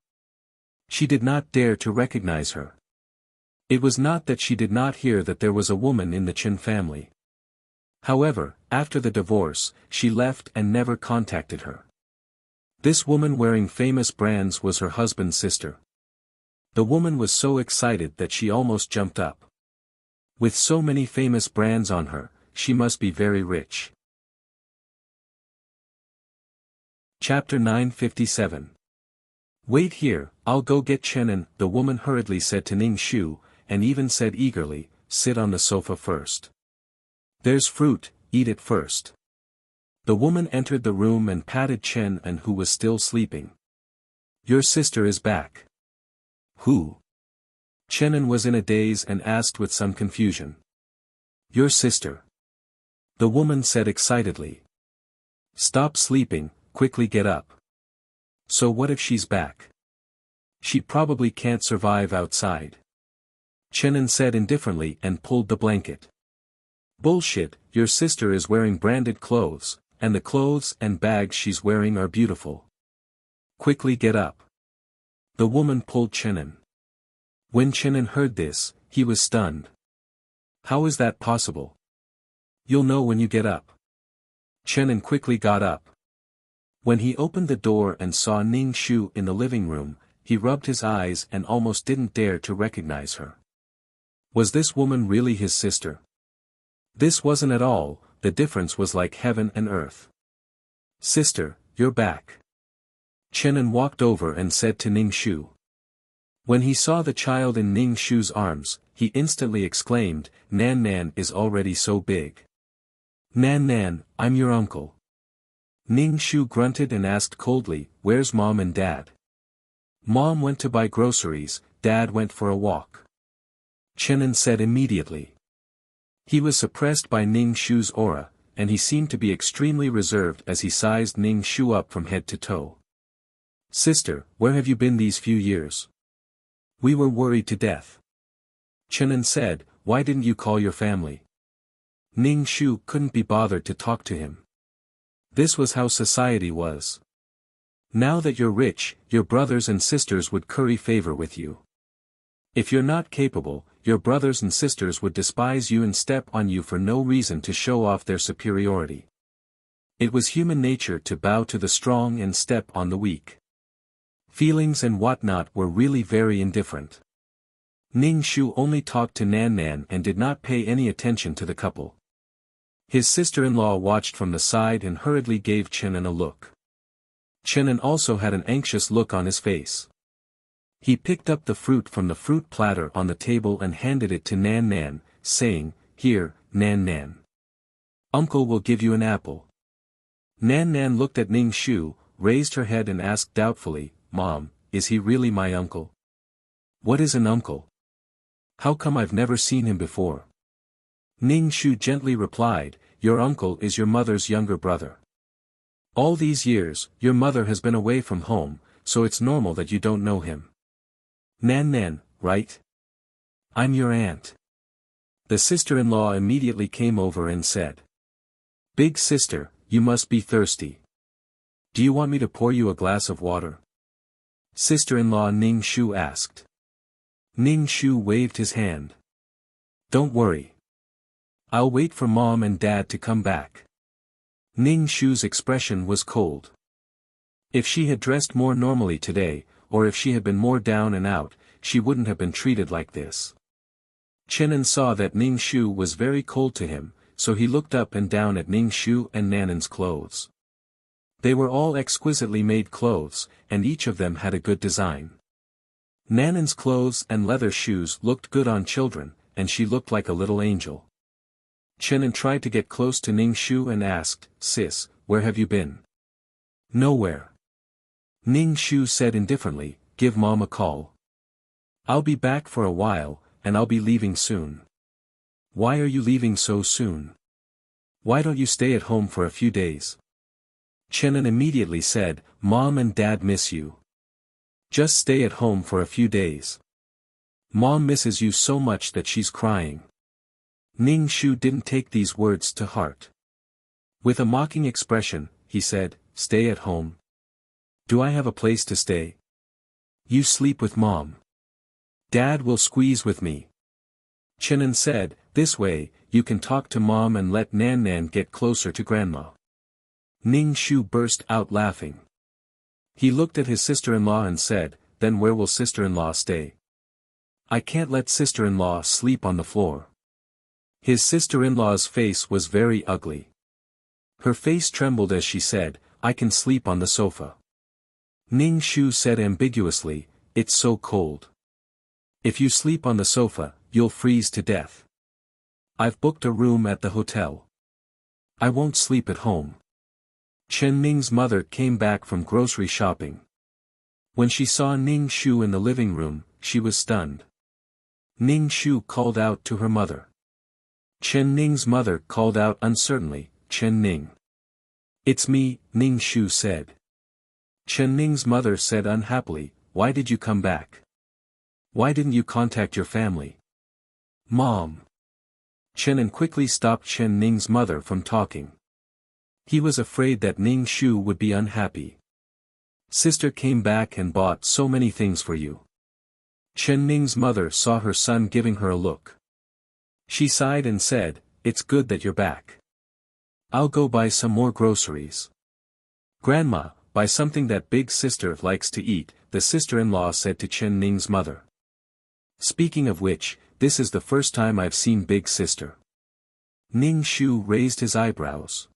She did not dare to recognize her. It was not that she did not hear that there was a woman in the Chen family. However, after the divorce, she left and never contacted her. This woman wearing famous brands was her husband's sister. The woman was so excited that she almost jumped up. With so many famous brands on her, she must be very rich. Chapter 957. "Wait here, I'll go get Chenin," the woman hurriedly said to Ning Shu, and even said eagerly, "Sit on the sofa first. There's fruit, eat it first." The woman entered the room and patted Chen and who was still sleeping. "Your sister is back." "Who?" Chenin was in a daze and asked with some confusion. "Your sister." The woman said excitedly. "Stop sleeping, quickly get up." "So what if she's back?" "She probably can't survive outside." Chenin said indifferently and pulled the blanket. "Bullshit, your sister is wearing branded clothes, and the clothes and bags she's wearing are beautiful. Quickly get up." The woman pulled Chenin. When Chenin heard this, he was stunned. "How is that possible?" "You'll know when you get up." Chenin quickly got up. When he opened the door and saw Ning Shu in the living room, he rubbed his eyes and almost didn't dare to recognize her. Was this woman really his sister? This wasn't at all, the difference was like heaven and earth. "Sister, you're back." Chenin walked over and said to Ning Shu. When he saw the child in Ning Shu's arms, he instantly exclaimed, "Nan Nan is already so big." "Nan Nan, I'm your uncle." Ning Shu grunted and asked coldly, "Where's Mom and Dad?" "Mom went to buy groceries, Dad went for a walk." Chenin said immediately. He was suppressed by Ning Shu's aura, and he seemed to be extremely reserved as he sized Ning Shu up from head to toe. "Sister, where have you been these few years? We were worried to death." Chenin said, "Why didn't you call your family?" Ning Shu couldn't be bothered to talk to him. This was how society was. Now that you're rich, your brothers and sisters would curry favor with you. If you're not capable, your brothers and sisters would despise you and step on you for no reason to show off their superiority. It was human nature to bow to the strong and step on the weak. Feelings and whatnot were really very indifferent. Ning Shu only talked to Nan Nan and did not pay any attention to the couple. His sister-in-law watched from the side and hurriedly gave Chenin a look. Chenin also had an anxious look on his face. He picked up the fruit from the fruit platter on the table and handed it to Nan Nan, saying, "Here, Nan Nan. Uncle will give you an apple." Nan Nan looked at Ning Shu, raised her head and asked doubtfully, "Mom, is he really my uncle?" What is an uncle? How come I've never seen him before? Ning Shu gently replied, your uncle is your mother's younger brother. All these years, your mother has been away from home, so it's normal that you don't know him. Nan, right? I'm your aunt. The sister-in-law immediately came over and said. Big sister, you must be thirsty. Do you want me to pour you a glass of water? Sister-in-law Ning Shu asked. Ning Shu waved his hand. Don't worry. I'll wait for Mom and Dad to come back. Ning Shu's expression was cold. If she had dressed more normally today, or if she had been more down and out, she wouldn't have been treated like this. Chenin saw that Ning Shu was very cold to him, so he looked up and down at Ning Shu and Nanin's clothes. They were all exquisitely made clothes, and each of them had a good design. Nanin's clothes and leather shoes looked good on children, and she looked like a little angel. Chenin tried to get close to Ning Shu and asked, Sis, where have you been? Nowhere. Ning Shu said indifferently, give Mom a call. I'll be back for a while, and I'll be leaving soon. Why are you leaving so soon? Why don't you stay at home for a few days? Chenin immediately said, Mom and Dad miss you. Just stay at home for a few days. Mom misses you so much that she's crying. Ning Shu didn't take these words to heart. With a mocking expression, he said, stay at home. Do I have a place to stay? You sleep with Mom. Dad will squeeze with me. Chenin said, this way, you can talk to Mom and let Nan get closer to Grandma. Ning Shu burst out laughing. He looked at his sister-in-law and said, then where will sister-in-law stay? I can't let sister-in-law sleep on the floor. His sister-in-law's face was very ugly. Her face trembled as she said, I can sleep on the sofa. Ning Shu said ambiguously, it's so cold. If you sleep on the sofa, you'll freeze to death. I've booked a room at the hotel. I won't sleep at home. Chen Ning's mother came back from grocery shopping. When she saw Ning Shu in the living room, she was stunned. Ning Shu called out to her mother. Chen Ning's mother called out uncertainly, Chen Ning. It's me, Ning Shu said. Chen Ning's mother said unhappily, why did you come back? Why didn't you contact your family? Mom. Chenin quickly stopped Chen Ning's mother from talking. He was afraid that Ning Shu would be unhappy. Sister came back and bought so many things for you. Chen Ning's mother saw her son giving her a look. She sighed and said, it's good that you're back. I'll go buy some more groceries. Grandma, buy something that big sister likes to eat, the sister-in-law said to Chen Ning's mother. Speaking of which, this is the first time I've seen big sister. Ning Shu raised his eyebrows.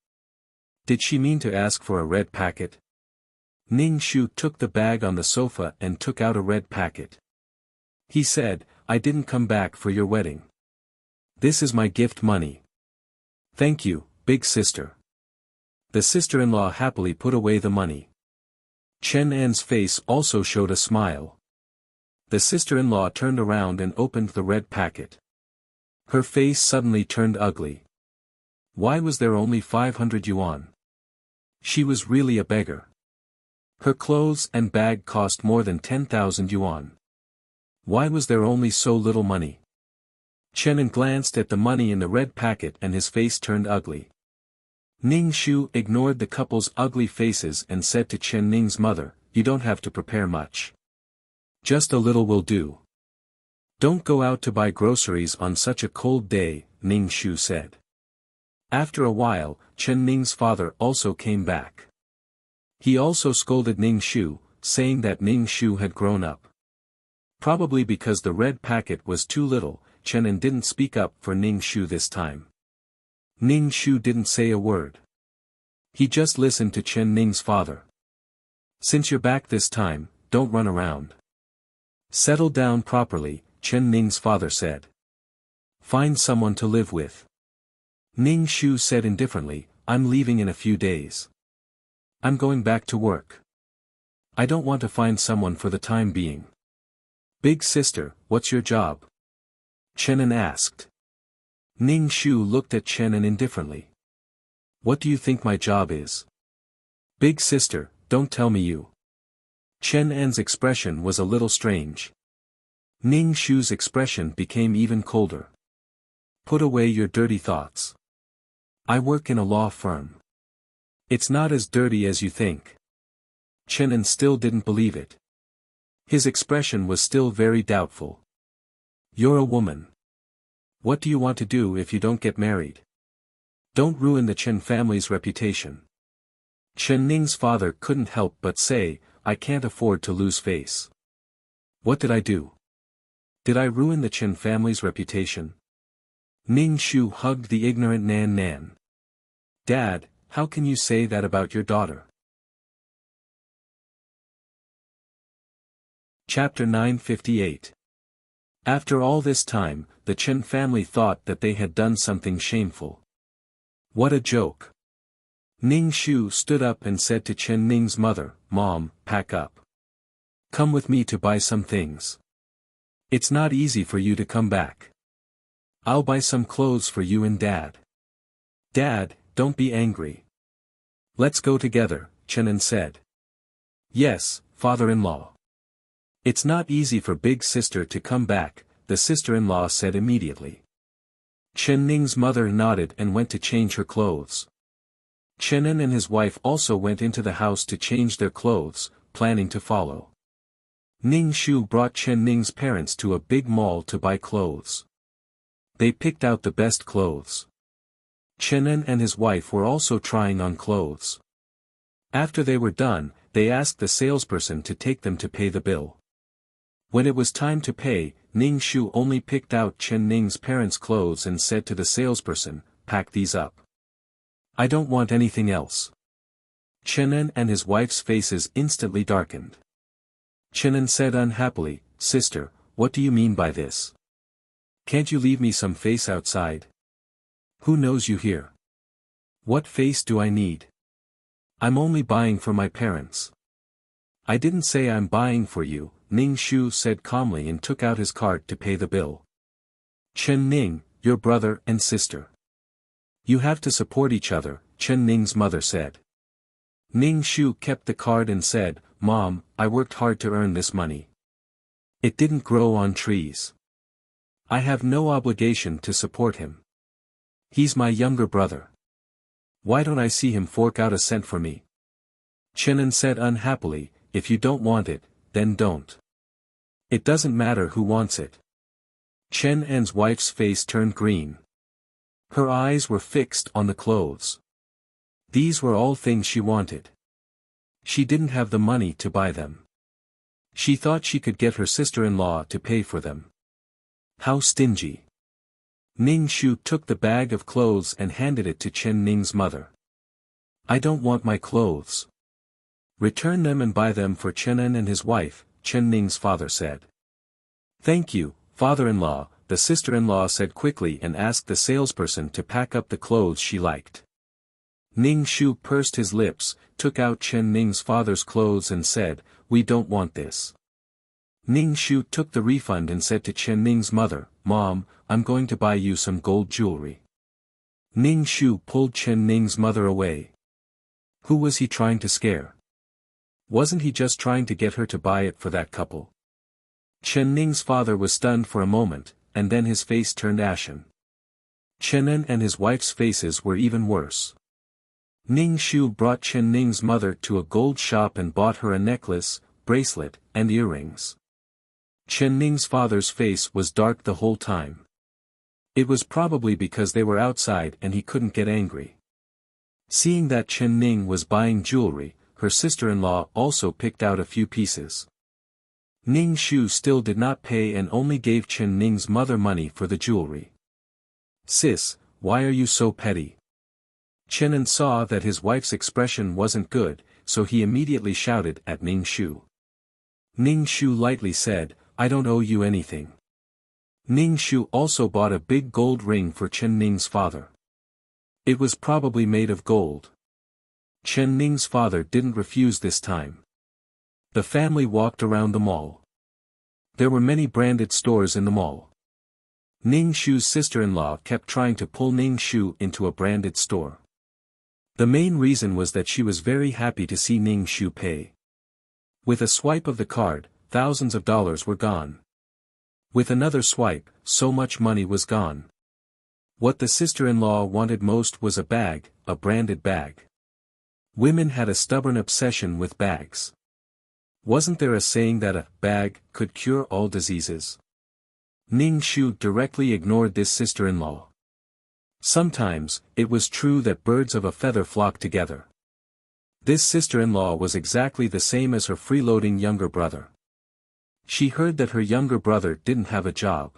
Did she mean to ask for a red packet? Ning Shu took the bag on the sofa and took out a red packet. He said, I didn't come back for your wedding. This is my gift money. Thank you, big sister. The sister-in-law happily put away the money. Chen An's face also showed a smile. The sister-in-law turned around and opened the red packet. Her face suddenly turned ugly. Why was there only 500 yuan? She was really a beggar. Her clothes and bag cost more than 10,000 yuan. Why was there only so little money? Chenin glanced at the money in the red packet and his face turned ugly. Ning Shu ignored the couple's ugly faces and said to Chen Ning's mother, you don't have to prepare much. Just a little will do. Don't go out to buy groceries on such a cold day, Ning Shu said. After a while, Chen Ning's father also came back. He also scolded Ning Shu, saying that Ning Shu had grown up. Probably because the red packet was too little, Chenin didn't speak up for Ning Shu this time. Ning Shu didn't say a word. He just listened to Chen Ning's father. Since you're back this time, don't run around. Settle down properly, Chen Ning's father said. Find someone to live with. Ning Shu said indifferently, I'm leaving in a few days. I'm going back to work. I don't want to find someone for the time being. Big sister, what's your job? Chen asked. Ning Shu looked at Chen indifferently. What do you think my job is? Big sister, don't tell me you. Chen expression was a little strange. Ning Shu's expression became even colder. Put away your dirty thoughts. I work in a law firm. It's not as dirty as you think. Chen still didn't believe it. His expression was still very doubtful. You're a woman. What do you want to do if you don't get married? Don't ruin the Chen family's reputation. Chen Ning's father couldn't help but say, I can't afford to lose face. What did I do? Did I ruin the Chen family's reputation? Ning Shu hugged the ignorant Nan. Dad, how can you say that about your daughter? Chapter 958. After all this time, the Chen family thought that they had done something shameful. What a joke. Ning Shu stood up and said to Chen Ning's mother, Mom, pack up. Come with me to buy some things. It's not easy for you to come back. I'll buy some clothes for you and Dad. Dad, don't be angry. Let's go together, Chen said. Yes, father-in-law. It's not easy for big sister to come back, the sister-in-law said immediately. Chen Ning's mother nodded and went to change her clothes. Chen and his wife also went into the house to change their clothes, planning to follow. Ning Shu brought Chen Ning's parents to a big mall to buy clothes. They picked out the best clothes. Chen and his wife were also trying on clothes. After they were done, they asked the salesperson to take them to pay the bill. When it was time to pay, Ning Shu only picked out Chen Ning's parents' clothes and said to the salesperson, pack these up. I don't want anything else. Chen and his wife's faces instantly darkened. Chen said unhappily, Sister, what do you mean by this? Can't you leave me some face outside? Who knows you here? What face do I need? I'm only buying for my parents. I didn't say I'm buying for you, Ning Shu said calmly and took out his card to pay the bill. Chen Ning, your brother and sister. You have to support each other, Chen Ning's mother said. Ning Shu kept the card and said, Mom, I worked hard to earn this money. It didn't grow on trees. I have no obligation to support him. He's my younger brother. Why don't I see him fork out a cent for me? Chen said unhappily, if you don't want it, then don't. It doesn't matter who wants it. Chen's wife's face turned green. Her eyes were fixed on the clothes. These were all things she wanted. She didn't have the money to buy them. She thought she could get her sister-in-law to pay for them. How stingy. Ning Shu took the bag of clothes and handed it to Chen Ning's mother. I don't want my clothes. Return them and buy them for Chen and his wife, Chen Ning's father said. Thank you, father-in-law, the sister-in-law said quickly and asked the salesperson to pack up the clothes she liked. Ning Shu pursed his lips, took out Chen Ning's father's clothes and said, we don't want this. Ning Shu took the refund and said to Chen Ning's mother, Mom, I'm going to buy you some gold jewelry. Ning Shu pulled Chen Ning's mother away. Who was he trying to scare? Wasn't he just trying to get her to buy it for that couple? Chen Ning's father was stunned for a moment, and then his face turned ashen. Chen and his wife's faces were even worse. Ning Shu brought Chen Ning's mother to a gold shop and bought her a necklace, bracelet, and earrings. Chen Ning's father's face was dark the whole time. It was probably because they were outside and he couldn't get angry. Seeing that Chen Ning was buying jewelry, her sister-in-law also picked out a few pieces. Ning Shu still did not pay and only gave Chen Ning's mother money for the jewelry. Sis, why are you so petty? Chen saw that his wife's expression wasn't good, so he immediately shouted at Ning Shu. Ning Shu lightly said, I don't owe you anything. Ning Shu also bought a big gold ring for Chen Ning's father. It was probably made of gold. Chen Ning's father didn't refuse this time. The family walked around the mall. There were many branded stores in the mall. Ning Shu's sister-in-law kept trying to pull Ning Shu into a branded store. The main reason was that she was very happy to see Ning Shu pay. With a swipe of the card, thousands of dollars were gone. With another swipe, so much money was gone. What the sister-in-law wanted most was a bag, a branded bag. Women had a stubborn obsession with bags. Wasn't there a saying that a bag could cure all diseases? Ning Shu directly ignored this sister-in-law. Sometimes, it was true that birds of a feather flock together. This sister-in-law was exactly the same as her freeloading younger brother. She heard that her younger brother didn't have a job.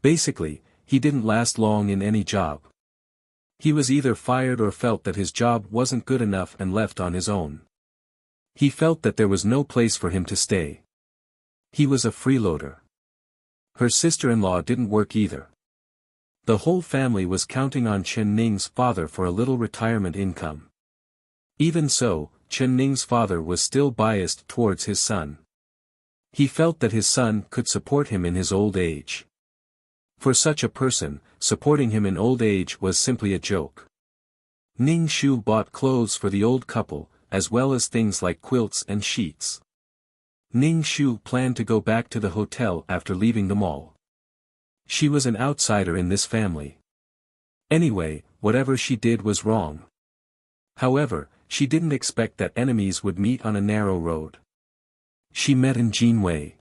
Basically, he didn't last long in any job. He was either fired or felt that his job wasn't good enough and left on his own. He felt that there was no place for him to stay. He was a freeloader. Her sister-in-law didn't work either. The whole family was counting on Chen Ning's father for a little retirement income. Even so, Chen Ning's father was still biased towards his son. He felt that his son could support him in his old age. For such a person, supporting him in old age was simply a joke. Ning Shu bought clothes for the old couple, as well as things like quilts and sheets. Ning Shu planned to go back to the hotel after leaving the mall. She was an outsider in this family. Anyway, whatever she did was wrong. However, she didn't expect that enemies would meet on a narrow road. She met in Jinwei.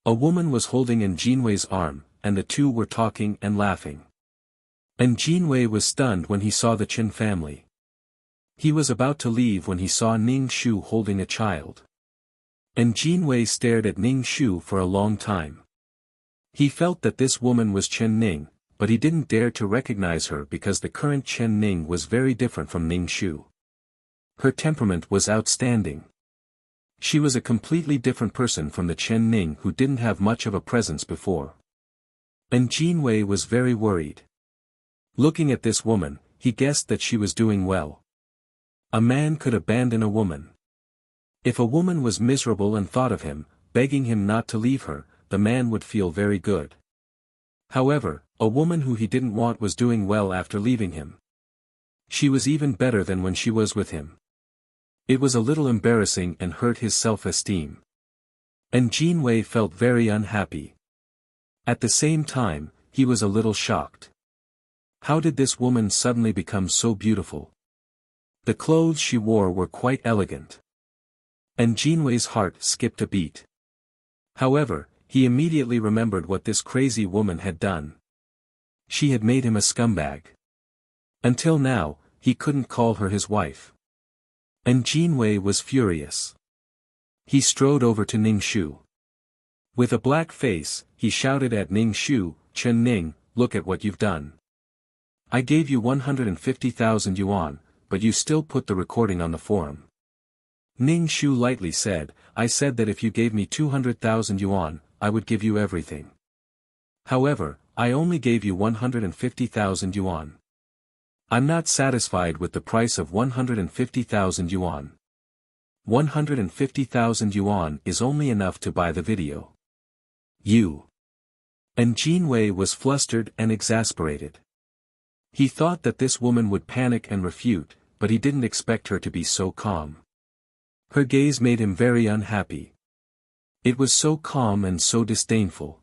A woman was holding in Jinwei's arm, and the two were talking and laughing. And Jinwei was stunned when he saw the Chen family. He was about to leave when he saw Ning Shu holding a child. And Jinwei stared at Ning Shu for a long time. He felt that this woman was Chen Ning, but he didn't dare to recognize her because the current Chen Ning was very different from Ning Shu. Her temperament was outstanding. She was a completely different person from the Chen Ning who didn't have much of a presence before. And Jinwei was very worried. Looking at this woman, he guessed that she was doing well. A man could abandon a woman. If a woman was miserable and thought of him, begging him not to leave her, the man would feel very good. However, a woman who he didn't want was doing well after leaving him. She was even better than when she was with him. It was a little embarrassing and hurt his self-esteem. And Jinwei felt very unhappy. At the same time, he was a little shocked. How did this woman suddenly become so beautiful? The clothes she wore were quite elegant. And Jinwei's heart skipped a beat. However, he immediately remembered what this crazy woman had done. She had made him a scumbag. Until now, he couldn't call her his wife. And Jinwei was furious. He strode over to Ning Shu. With a black face, he shouted at Ning Shu, "Chen Ning, look at what you've done. I gave you 150,000 yuan, but you still put the recording on the forum." Ning Shu lightly said, "I said that if you gave me 200,000 yuan, I would give you everything. However, I only gave you 150,000 yuan. I'm not satisfied with the price of 150,000 yuan. 150,000 yuan is only enough to buy the video. You." And Jinwei was flustered and exasperated. He thought that this woman would panic and refute, but he didn't expect her to be so calm. Her gaze made him very unhappy. It was so calm and so disdainful.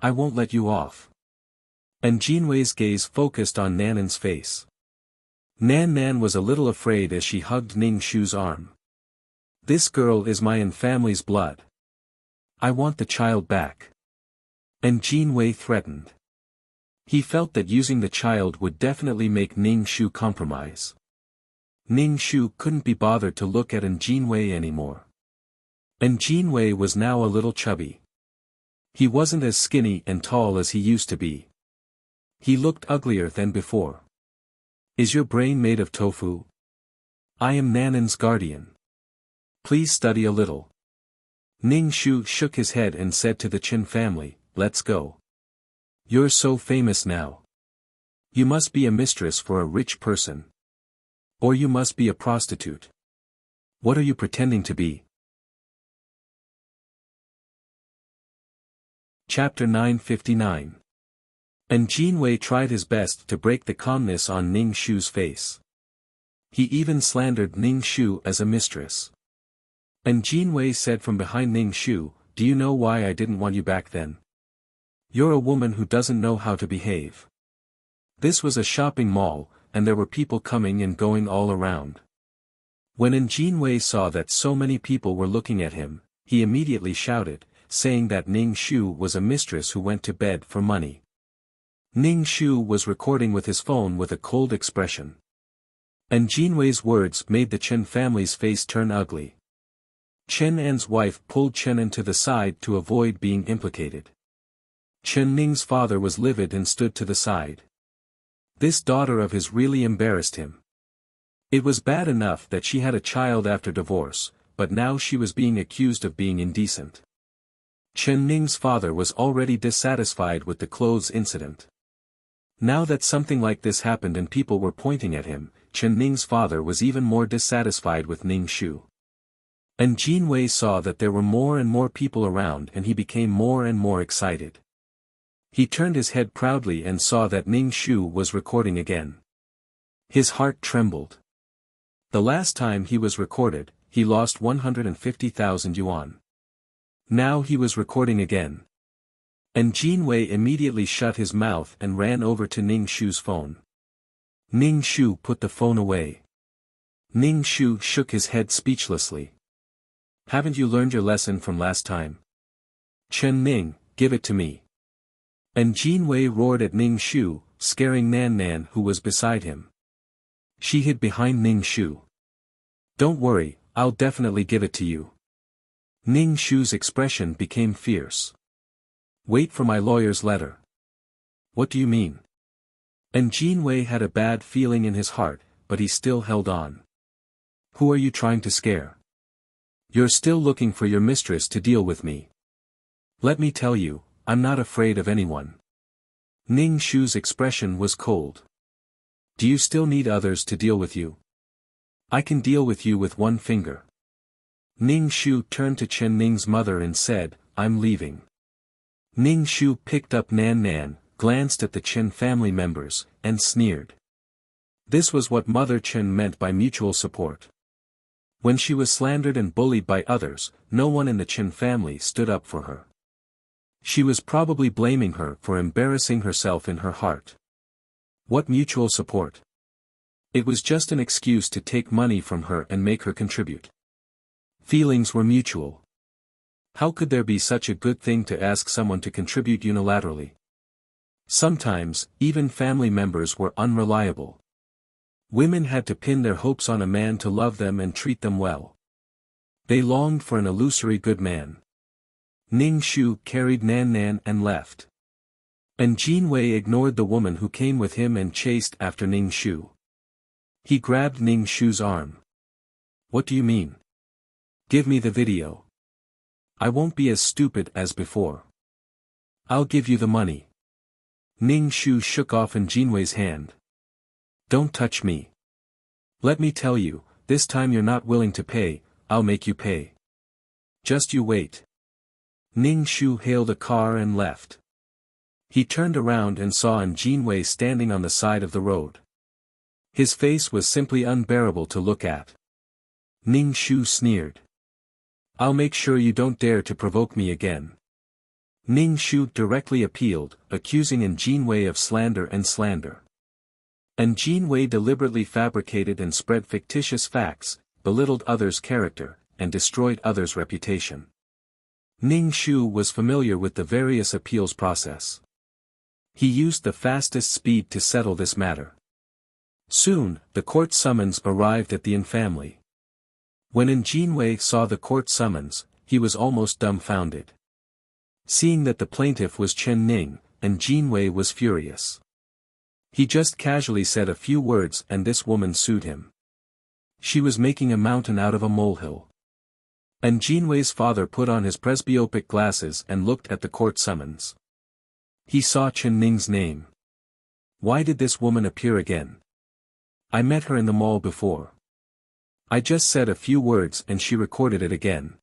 "I won't let you off." And Jinwei's gaze focused on Nanan's face. Nan was a little afraid as she hugged Ning Shu's arm. "This girl is my and family's blood. I want the child back." And Jinwei threatened. He felt that using the child would definitely make Ning Shu compromise. Ning Shu couldn't be bothered to look at Jinwei anymore. And Jinwei was now a little chubby. He wasn't as skinny and tall as he used to be. He looked uglier than before. "Is your brain made of tofu? I am Nanan's guardian. Please study a little." Ning Shu shook his head and said to the Chen family, "Let's go. You're so famous now. You must be a mistress for a rich person. Or you must be a prostitute. What are you pretending to be?" Chapter 959. And Jinwei tried his best to break the calmness on Ning Shu's face. He even slandered Ning Shu as a mistress. And Jinwei said from behind Ning Shu, "Do you know why I didn't want you back then? You're a woman who doesn't know how to behave." This was a shopping mall, and there were people coming and going all around. When Jinwei saw that so many people were looking at him, he immediately shouted, saying that Ning Shu was a mistress who went to bed for money. Ning Shu was recording with his phone with a cold expression. And Jinwei's words made the Chen family's face turn ugly. Chen An's wife pulled Chen An to the side to avoid being implicated. Chen Ning's father was livid and stood to the side. This daughter of his really embarrassed him. It was bad enough that she had a child after divorce, but now she was being accused of being indecent. Chen Ning's father was already dissatisfied with the clothes incident. Now that something like this happened and people were pointing at him, Chen Ning's father was even more dissatisfied with Ning Shu. And Jinwei saw that there were more and more people around and he became more and more excited. He turned his head proudly and saw that Ning Shu was recording again. His heart trembled. The last time he was recorded, he lost 150,000 yuan. Now he was recording again. And Jinwei immediately shut his mouth and ran over to Ning Shu's phone. Ning Shu put the phone away. Ning Shu shook his head speechlessly. "Haven't you learned your lesson from last time? Chen Ning, give it to me." And Jinwei roared at Ning Shu, scaring Nan Nan who was beside him. She hid behind Ning Shu. "Don't worry, I'll definitely give it to you." Ning Shu's expression became fierce. "Wait for my lawyer's letter." "What do you mean?" And Jinwei had a bad feeling in his heart, but he still held on. "Who are you trying to scare? You're still looking for your mistress to deal with me. Let me tell you, I'm not afraid of anyone." Ning Shu's expression was cold. "Do you still need others to deal with you? I can deal with you with one finger." Ning Shu turned to Chen Ning's mother and said, "I'm leaving." Ning Shu picked up Nan Nan, glanced at the Chen family members, and sneered. This was what Mother Chen meant by mutual support. When she was slandered and bullied by others, no one in the Chen family stood up for her. She was probably blaming her for embarrassing herself in her heart. What mutual support? It was just an excuse to take money from her and make her contribute. Feelings were mutual. How could there be such a good thing to ask someone to contribute unilaterally? Sometimes, even family members were unreliable. Women had to pin their hopes on a man to love them and treat them well. They longed for an illusory good man. Ning Shu carried Nan Nan and left. And Jinwei ignored the woman who came with him and chased after Ning Shu. He grabbed Ning Shu's arm. "What do you mean? Give me the video. I won't be as stupid as before. I'll give you the money." Ning Shu shook off Jinwei's hand. "Don't touch me. Let me tell you, this time you're not willing to pay, I'll make you pay. Just you wait." Ning Shu hailed a car and left. He turned around and saw Jinwei standing on the side of the road. His face was simply unbearable to look at. Ning Shu sneered. "I'll make sure you don't dare to provoke me again." Ning Shu directly appealed, accusing Jinwei of slander. And Jinwei deliberately fabricated and spread fictitious facts, belittled others' character, and destroyed others' reputation. Ning Shu was familiar with the various appeals process. He used the fastest speed to settle this matter. Soon, the court summons arrived at the Yin family. When Jinwei saw the court summons, he was almost dumbfounded. Seeing that the plaintiff was Chen Ning, Jinwei was furious. He just casually said a few words and this woman sued him. She was making a mountain out of a molehill. Jinwei's father put on his presbyopic glasses and looked at the court summons. He saw Chen Ning's name. Why did this woman appear again? I met her in the mall before. I just said a few words and she recorded it again.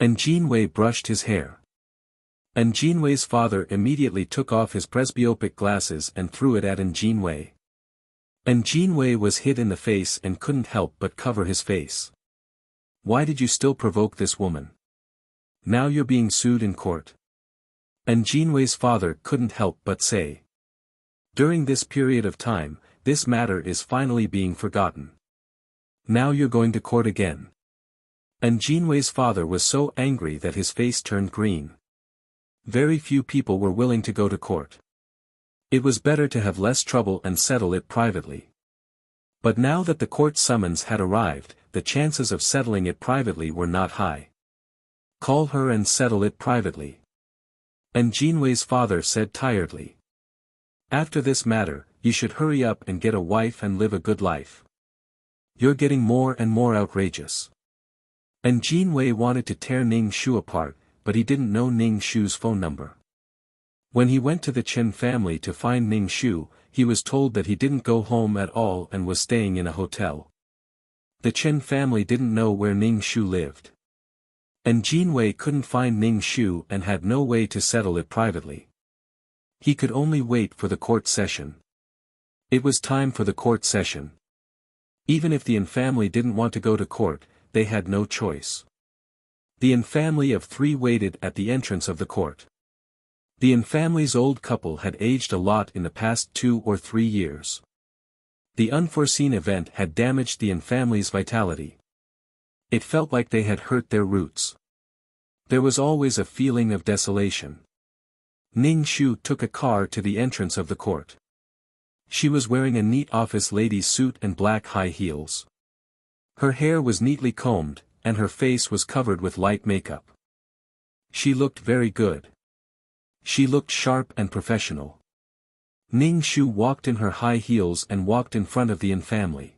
Jinwei brushed his hair. And Jinwei's father immediately took off his presbyopic glasses and threw it at Jinwei. And Jinwei was hit in the face and couldn't help but cover his face. Why did you still provoke this woman? Now you're being sued in court. And Jinwei's father couldn't help but say. During this period of time, this matter is finally being forgotten. Now you're going to court again. And Jinwei's father was so angry that his face turned green. Very few people were willing to go to court. It was better to have less trouble and settle it privately. But now that the court summons had arrived, the chances of settling it privately were not high. Call her and settle it privately. And Jinwei's father said tiredly. After this matter, you should hurry up and get a wife and live a good life. You're getting more and more outrageous. And Jinwei wanted to tear Ning Shu apart, but he didn't know Ning Shu's phone number. When he went to the Chen family to find Ning Shu, he was told that he didn't go home at all and was staying in a hotel. The Chen family didn't know where Ning Shu lived. And Jinwei couldn't find Ning Shu and had no way to settle it privately. He could only wait for the court session. It was time for the court session. Even if the Yin family didn't want to go to court, they had no choice. The Yin family of three waited at the entrance of the court. The Yin family's old couple had aged a lot in the past 2 or 3 years. The unforeseen event had damaged the Yin family's vitality. It felt like they had hurt their roots. There was always a feeling of desolation. Ning Shu took a car to the entrance of the court. She was wearing a neat office lady's suit and black high heels. Her hair was neatly combed, and her face was covered with light makeup. She looked very good. She looked sharp and professional. Ning Shu walked in her high heels and walked in front of the Yin family.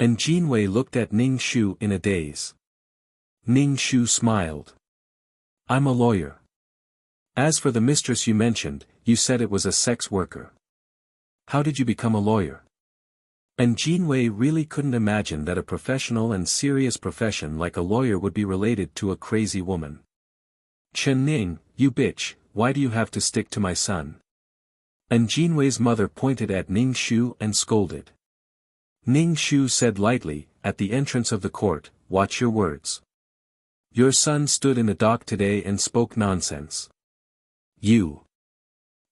And Jinwei looked at Ning Shu in a daze. Ning Shu smiled. I'm a lawyer. As for the mistress you mentioned, you said it was a sex worker. How did you become a lawyer? And Jinwei really couldn't imagine that a professional and serious profession like a lawyer would be related to a crazy woman. Chen Ning, you bitch, why do you have to stick to my son? And Jinwei's mother pointed at Ning Shu and scolded. Ning Shu said lightly, at the entrance of the court, watch your words. Your son stood in the dock today and spoke nonsense. You.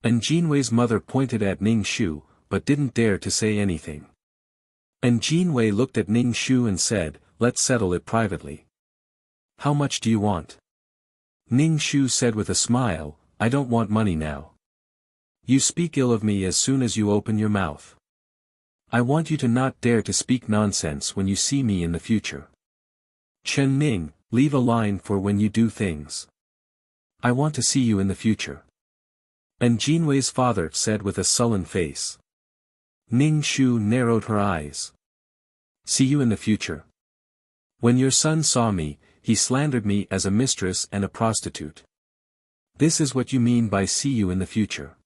And Jinwei's mother pointed at Ning Shu, but didn't dare to say anything. And Jinwei looked at Ning Shu and said, let's settle it privately. How much do you want? Ning Shu said with a smile, I don't want money now. You speak ill of me as soon as you open your mouth. I want you to not dare to speak nonsense when you see me in the future. Chen Ning, leave a line for when you do things. I want to see you in the future. And Jinwei's father said with a sullen face. Ning Shu narrowed her eyes. See you in the future. When your son saw me, he slandered me as a mistress and a prostitute. This is what you mean by see you in the future.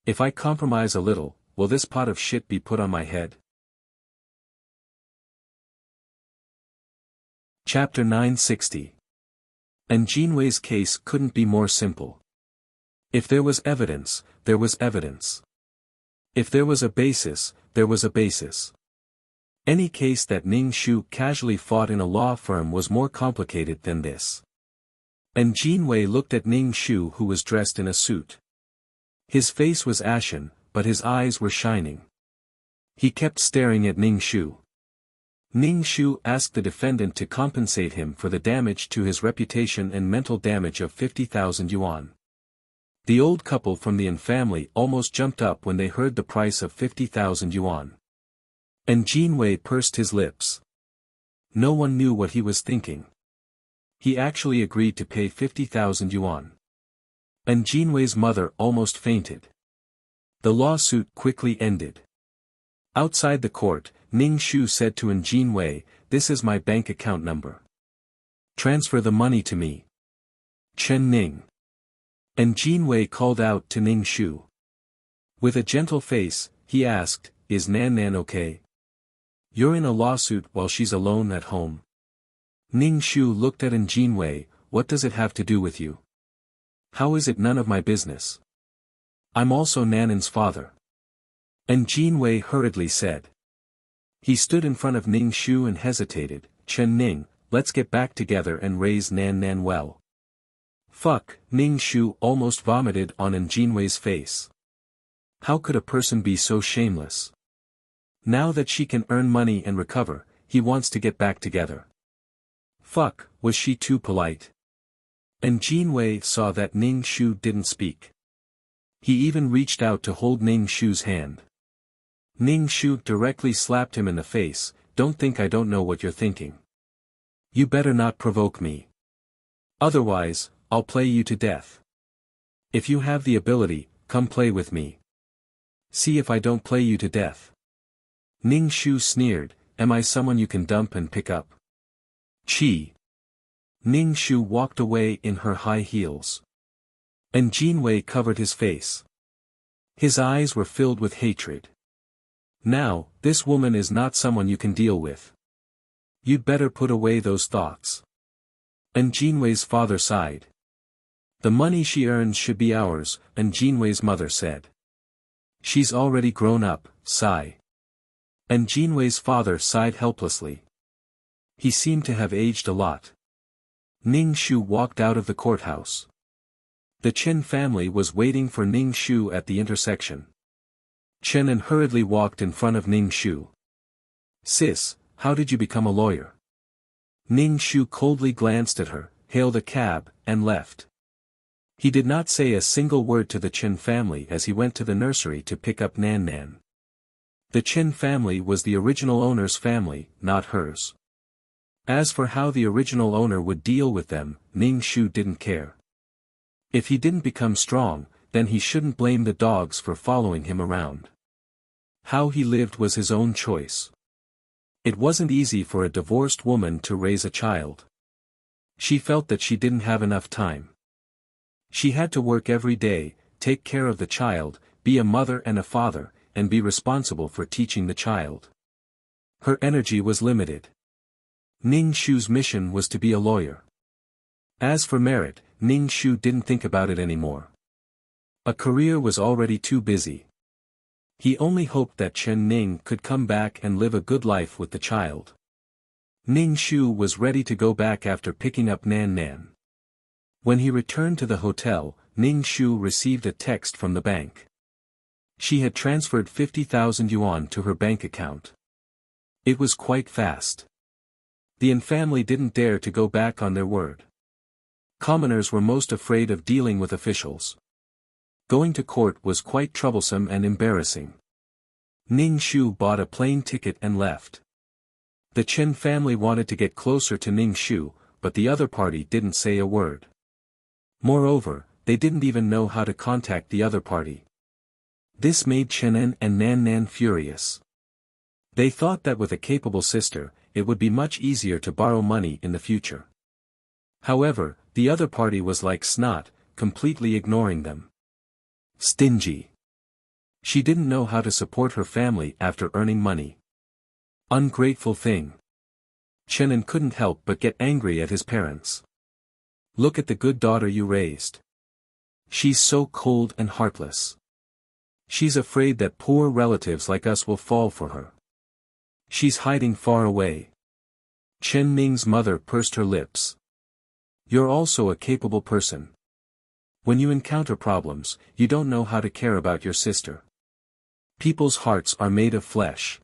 If I compromise a little, will this pot of shit be put on my head? Chapter 960. And Jinwei's case couldn't be more simple. If there was evidence, there was evidence. If there was a basis, there was a basis. Any case that Ning Shu casually fought in a law firm was more complicated than this. And Jinwei looked at Ning Shu, who was dressed in a suit. His face was ashen, but his eyes were shining. He kept staring at Ning Shu. Ning Shu asked the defendant to compensate him for the damage to his reputation and mental damage of 50,000 yuan. The old couple from the Yin family almost jumped up when they heard the price of 50,000 yuan. And Jinwei pursed his lips. No one knew what he was thinking. He actually agreed to pay 50,000 yuan. And Jinwei's mother almost fainted. The lawsuit quickly ended. Outside the court, Ning Shu said to Jinwei, this is my bank account number. Transfer the money to me. Chen Ning. And Jinwei called out to Ning Shu. With a gentle face, he asked, is Nan Nan okay? You're in a lawsuit while she's alone at home. Ning Shu looked at Jinwei, what does it have to do with you? How is it none of my business? I'm also Nanan's father. And Jin Wei hurriedly said. He stood in front of Ning Shu and hesitated. Chen Ning, let's get back together and raise Nan Nan well. Fuck, Ning Shu almost vomited on Jin Wei's face. How could a person be so shameless? Now that she can earn money and recover, he wants to get back together. Fuck, was she too polite? And Jin Wei saw that Ning Shu didn't speak. He even reached out to hold Ning Shu's hand. Ning Shu directly slapped him in the face. Don't think I don't know what you're thinking. You better not provoke me. Otherwise, I'll play you to death. If you have the ability, come play with me. See if I don't play you to death. Ning Shu sneered, am I someone you can dump and pick up? Chi. Ning Shu walked away in her high heels. And Jin Wei covered his face. His eyes were filled with hatred. Now, this woman is not someone you can deal with. You'd better put away those thoughts. And Jin Wei's father sighed. The money she earns should be ours, and Jin Wei's mother said. She's already grown up, sigh. And Jin Wei's father sighed helplessly. He seemed to have aged a lot. Ning Shu walked out of the courthouse. The Chen family was waiting for Ning Shu at the intersection. Chen An hurriedly walked in front of Ning Shu. Sis, how did you become a lawyer? Ning Shu coldly glanced at her, hailed a cab, and left. He did not say a single word to the Chen family as he went to the nursery to pick up Nan Nan. The Chen family was the original owner's family, not hers. As for how the original owner would deal with them, Ning Shu didn't care. If he didn't become strong, then he shouldn't blame the dogs for following him around. How he lived was his own choice. It wasn't easy for a divorced woman to raise a child. She felt that she didn't have enough time. She had to work every day, take care of the child, be a mother and a father, and be responsible for teaching the child. Her energy was limited. Ning Shu's mission was to be a lawyer. As for merit, Ning Shu didn't think about it anymore. A career was already too busy. He only hoped that Chen Ning could come back and live a good life with the child. Ning Shu was ready to go back after picking up Nan Nan. When he returned to the hotel, Ning Shu received a text from the bank. She had transferred 50,000 yuan to her bank account. It was quite fast. The An family didn't dare to go back on their word. Commoners were most afraid of dealing with officials. Going to court was quite troublesome and embarrassing. Ning Shu bought a plane ticket and left. The Chen family wanted to get closer to Ning Shu, but the other party didn't say a word. Moreover, they didn't even know how to contact the other party. This made Chen An and Nan Nan furious. They thought that with a capable sister, it would be much easier to borrow money in the future. However, the other party was like snot, completely ignoring them. Stingy. She didn't know how to support her family after earning money. Ungrateful thing. Chen An couldn't help but get angry at his parents. Look at the good daughter you raised. She's so cold and heartless. She's afraid that poor relatives like us will fall for her. She's hiding far away. Chen Ning's mother pursed her lips. You're also a capable person. When you encounter problems, you don't know how to care about your sister. People's hearts are made of flesh.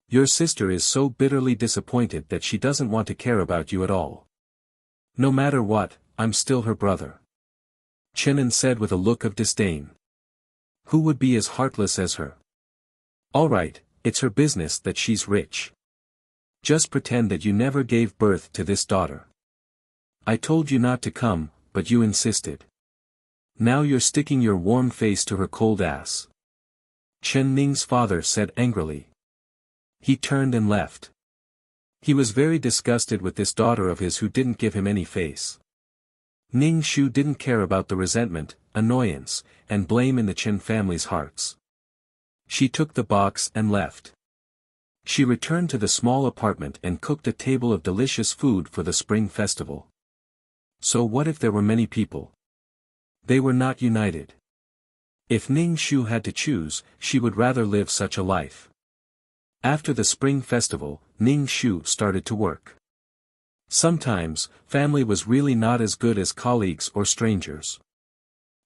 Your sister is so bitterly disappointed that she doesn't want to care about you at all. No matter what, I'm still her brother. Chen An said with a look of disdain. Who would be as heartless as her? Alright, it's her business that she's rich. Just pretend that you never gave birth to this daughter. I told you not to come, but you insisted. Now you're sticking your warm face to her cold ass. Chen Ning's father said angrily. He turned and left. He was very disgusted with this daughter of his who didn't give him any face. Ning Shu didn't care about the resentment, annoyance, and blame in the Chen family's hearts. She took the box and left. She returned to the small apartment and cooked a table of delicious food for the spring festival. So what if there were many people? They were not united. If Ning Shu had to choose, she would rather live such a life. After the Spring Festival, Ning Shu started to work. Sometimes, family was really not as good as colleagues or strangers.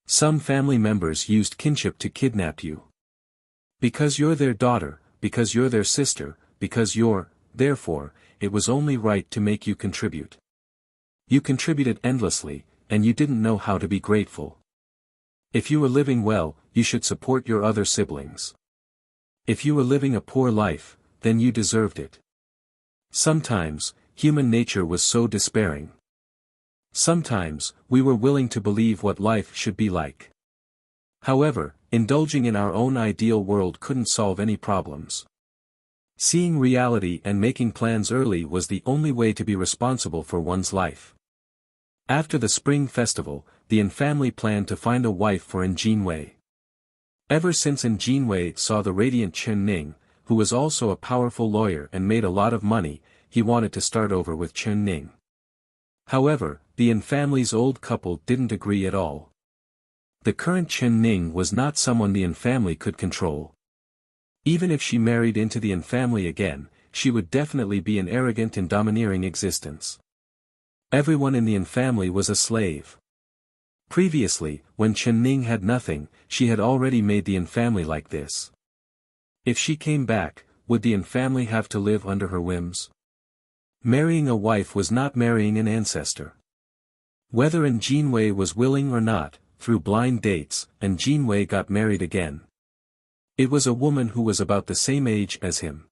Some family members used kinship to kidnap you. Because you're their daughter, because you're their sister, because you're, therefore, it was only right to make you contribute. You contributed endlessly, and you didn't know how to be grateful. If you were living well, you should support your other siblings. If you were living a poor life, then you deserved it. Sometimes, human nature was so despairing. Sometimes, we were willing to believe what life should be like. However, indulging in our own ideal world couldn't solve any problems. Seeing reality and making plans early was the only way to be responsible for one's life. After the Spring Festival, the An family planned to find a wife for An Jinwei. Ever since An Jinwei saw the radiant Chen Ning, who was also a powerful lawyer and made a lot of money, he wanted to start over with Chen Ning. However, the An family's old couple didn't agree at all. The current Chen Ning was not someone the An family could control. Even if she married into the An family again, she would definitely be an arrogant and domineering existence. Everyone in the An family was a slave. Previously, when Chen Ning had nothing, she had already made the An family like this. If she came back, would the An family have to live under her whims? Marrying a wife was not marrying an ancestor. Whether An Jinwei was willing or not, through blind dates, An Jinwei got married again. It was a woman who was about the same age as him.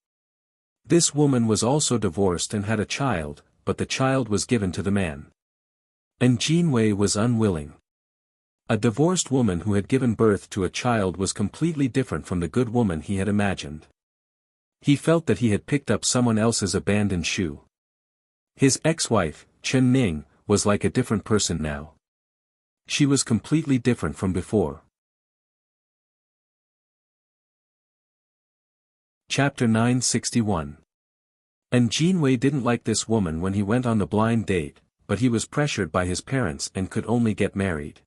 This woman was also divorced and had a child, but the child was given to the man. An Jinwei was unwilling. A divorced woman who had given birth to a child was completely different from the good woman he had imagined. He felt that he had picked up someone else's abandoned shoe. His ex-wife, Chen Ning, was like a different person now. She was completely different from before. Chapter 961. An Jinwei didn't like this woman when he went on the blind date, but he was pressured by his parents and could only get married.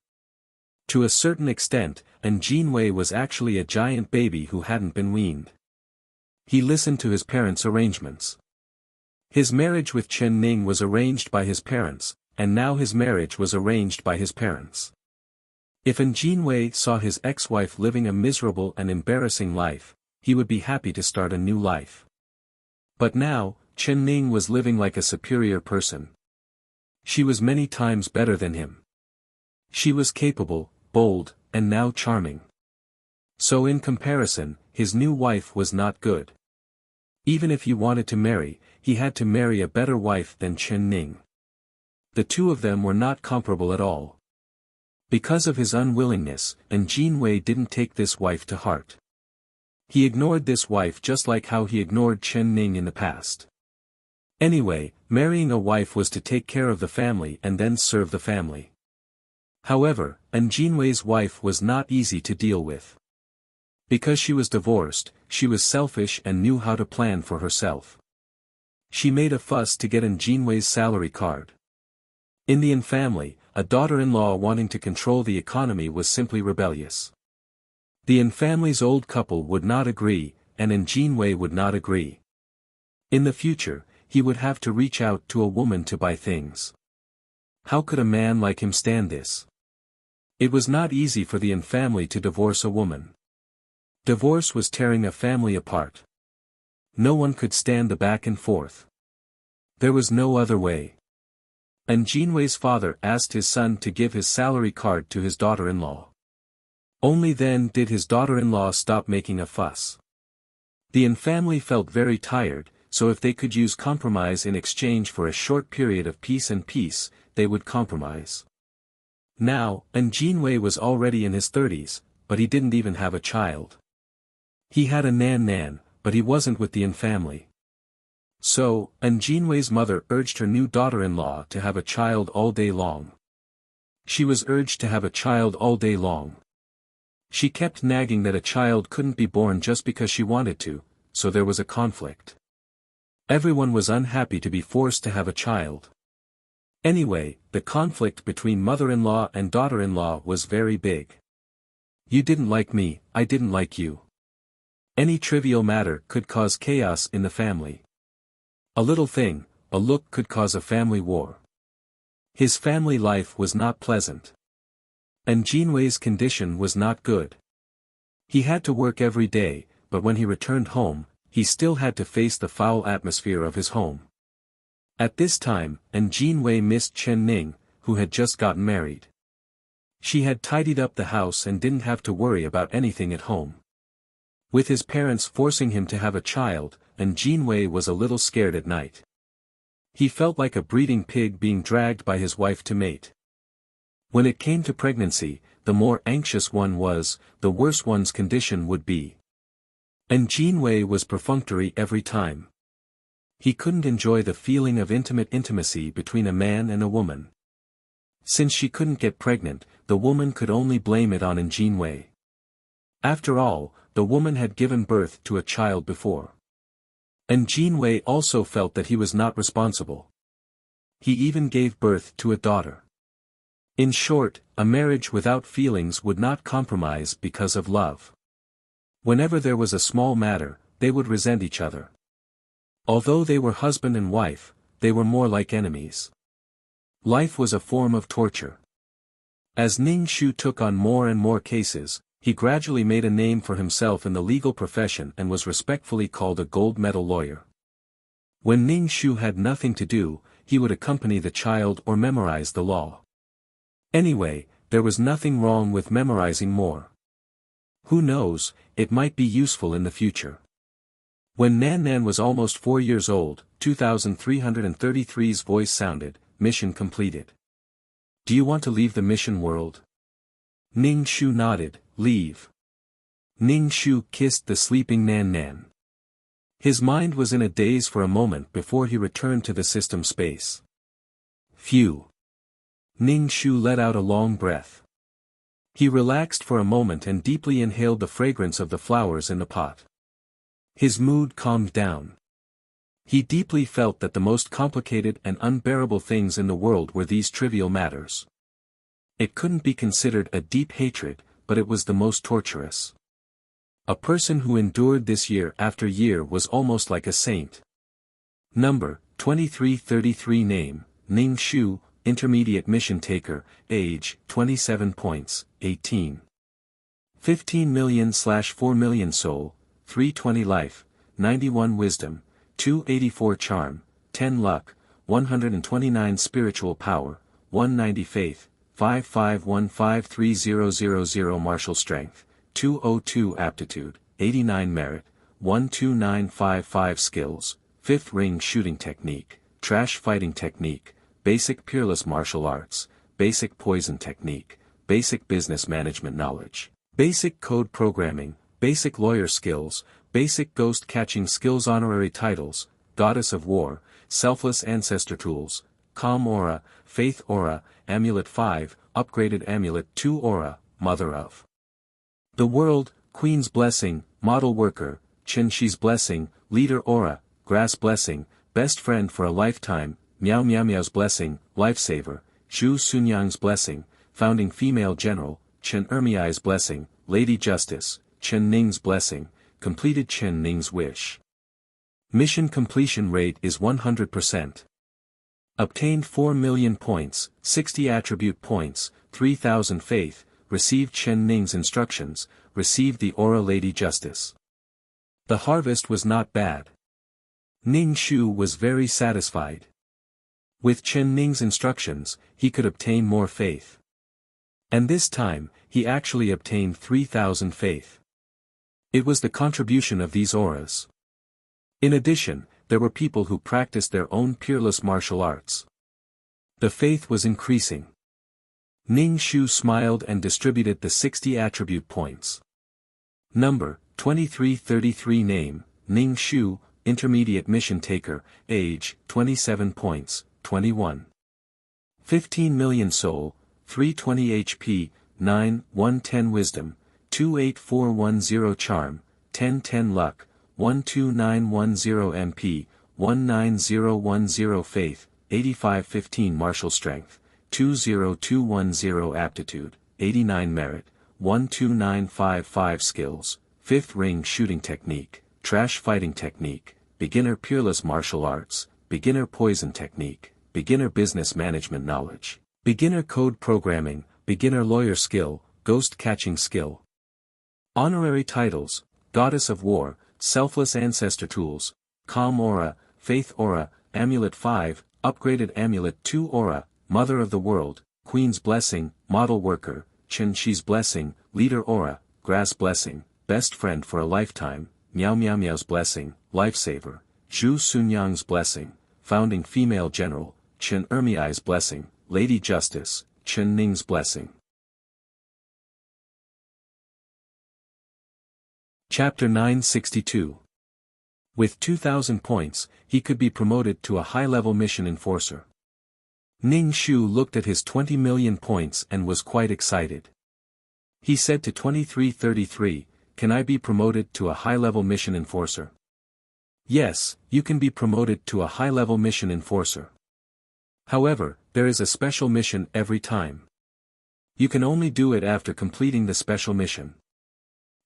To a certain extent, An Jinwei was actually a giant baby who hadn't been weaned. He listened to his parents' arrangements. His marriage with Chen Ning was arranged by his parents, and now his marriage was arranged by his parents. If An Jinwei saw his ex-wife living a miserable and embarrassing life, he would be happy to start a new life. But now, Chen Ning was living like a superior person. She was many times better than him. She was capable, bold, and now charming. So in comparison, his new wife was not good. Even if he wanted to marry, he had to marry a better wife than Chen Ning. The two of them were not comparable at all. Because of his unwillingness, An Jinwei didn't take this wife to heart. He ignored this wife just like how he ignored Chen Ning in the past. Anyway, marrying a wife was to take care of the family and then serve the family. However, An Jinwei's wife was not easy to deal with. Because she was divorced, she was selfish and knew how to plan for herself. She made a fuss to get An Jinwei's salary card. In the An family, a daughter-in-law wanting to control the economy was simply rebellious. The An family's old couple would not agree, and An Jinwei would not agree. In the future, he would have to reach out to a woman to buy things. How could a man like him stand this? It was not easy for the An family to divorce a woman. Divorce was tearing a family apart. No one could stand the back and forth. There was no other way. An Jinwei's father asked his son to give his salary card to his daughter-in-law. Only then did his daughter-in-law stop making a fuss. The An family felt very tired, so if they could use compromise in exchange for a short period of peace, they would compromise. Now, An Jinwei was already in his 30s, but he didn't even have a child. He had a nan, but he wasn't with the An family. So, An Jinwei's mother urged her new daughter-in-law to have a child all day long. She was urged to have a child all day long. She kept nagging that a child couldn't be born just because she wanted to, so there was a conflict. Everyone was unhappy to be forced to have a child. Anyway, the conflict between mother-in-law and daughter-in-law was very big. You didn't like me, I didn't like you. Any trivial matter could cause chaos in the family. A little thing, a look could cause a family war. His family life was not pleasant. And Jinwei's condition was not good. He had to work every day, but when he returned home, he still had to face the foul atmosphere of his home. At this time, Jinwei missed Chen Ning, who had just gotten married. She had tidied up the house and didn't have to worry about anything at home. With his parents forcing him to have a child, Jinwei was a little scared at night. He felt like a breeding pig being dragged by his wife to mate. When it came to pregnancy, the more anxious one was, the worse one's condition would be. Jinwei was perfunctory every time. He couldn't enjoy the feeling of intimacy between a man and a woman. Since she couldn't get pregnant, the woman could only blame it on Jinwei. After all, the woman had given birth to a child before. Jinwei also felt that he was not responsible. He even gave birth to a daughter. In short, a marriage without feelings would not compromise because of love. Whenever there was a small matter, they would resent each other. Although they were husband and wife, they were more like enemies. Life was a form of torture. As Ning Shu took on more and more cases, he gradually made a name for himself in the legal profession and was respectfully called a gold medal lawyer. When Ning Shu had nothing to do, he would accompany the child or memorize the law. Anyway, there was nothing wrong with memorizing more. Who knows, it might be useful in the future. When Nan Nan was almost 4 years old, 2333's voice sounded, "Mission completed. Do you want to leave the mission world?" Ning Shu nodded, "Leave." Ning Shu kissed the sleeping Nan Nan. His mind was in a daze for a moment before he returned to the system space. Phew. Ning Shu let out a long breath. He relaxed for a moment and deeply inhaled the fragrance of the flowers in the pot. His mood calmed down. He deeply felt that the most complicated and unbearable things in the world were these trivial matters. It couldn't be considered a deep hatred, but it was the most torturous. A person who endured this year after year was almost like a saint. Number, 2333 Name, Ning Shu, Intermediate Mission Taker, Age, 27 points, 18. 15 million/4 million Soul, 320 Life, 91 Wisdom, 284 Charm, 10 Luck, 129 Spiritual Power, 190 Faith, 55153000 Martial Strength, 202 Aptitude, 89 Merit, 12955 Skills, 5th Ring Shooting Technique, Trash Fighting Technique, Basic Peerless Martial Arts, Basic Poison Technique, Basic Business Management Knowledge, Basic Code Programming, Basic Lawyer Skills, Basic Ghost Catching Skills Honorary Titles, Goddess of War, Selfless Ancestor Tools, Calm Aura, Faith Aura, Amulet 5, Upgraded Amulet 2 Aura, Mother of the World, Queen's Blessing, Model Worker, Chen Shi's Blessing, Leader Aura, Grass Blessing, Best Friend for a Lifetime, Miao Miao Miao's Blessing, Lifesaver, Zhu Sunyang's Blessing, Founding Female General, Chen Ermiai's Blessing, Lady Justice, Chen Ning's Blessing, Completed Chen Ning's Wish. Mission completion rate is 100%. Obtained 4 million points, 60 attribute points, 3000 faith, received Chen Ning's instructions, received the Aura Lady Justice. The harvest was not bad. Ning Shu was very satisfied. With Chen Ning's instructions, he could obtain more faith. And this time, he actually obtained 3000 faith. It was the contribution of these auras. In addition, there were people who practiced their own peerless martial arts. The faith was increasing. Ning Shu smiled and distributed the 60 attribute points. Number, 2333 Name, Ning Shu, Intermediate Mission Taker, Age, 27 points, 21. 15 million Soul, 320 HP, 9, 110 Wisdom, 28410 Charm, 1010 Luck, 12910 MP, 19010 Faith, 85-15 martial strength, 20210 aptitude, 89 merit, 12955 skills, 5th ring shooting technique, trash fighting technique, beginner peerless martial arts, beginner poison technique, beginner business management knowledge, beginner code programming, beginner lawyer skill, ghost catching skill. Honorary titles: Goddess of War, Selfless Ancestor Tools, Calm Aura, Faith Aura, Amulet 5, Upgraded Amulet 2 Aura, Mother of the World, Queen's Blessing, Model Worker, Chen Shi's Blessing, Leader Aura, Grass Blessing, Best Friend for a Lifetime, Miao Miao Miao's Blessing, Lifesaver, Zhu Sunyang's Blessing, Founding Female General, Chen Ermiai's Blessing, Lady Justice, Chen Ning's Blessing. Chapter 962. With 2,000 points, he could be promoted to a high-level mission enforcer. Ning Shu looked at his 20 million points and was quite excited. He said to 2333, "Can I be promoted to a high-level mission enforcer?" "Yes, you can be promoted to a high-level mission enforcer. However, there is a special mission every time. You can only do it after completing the special mission."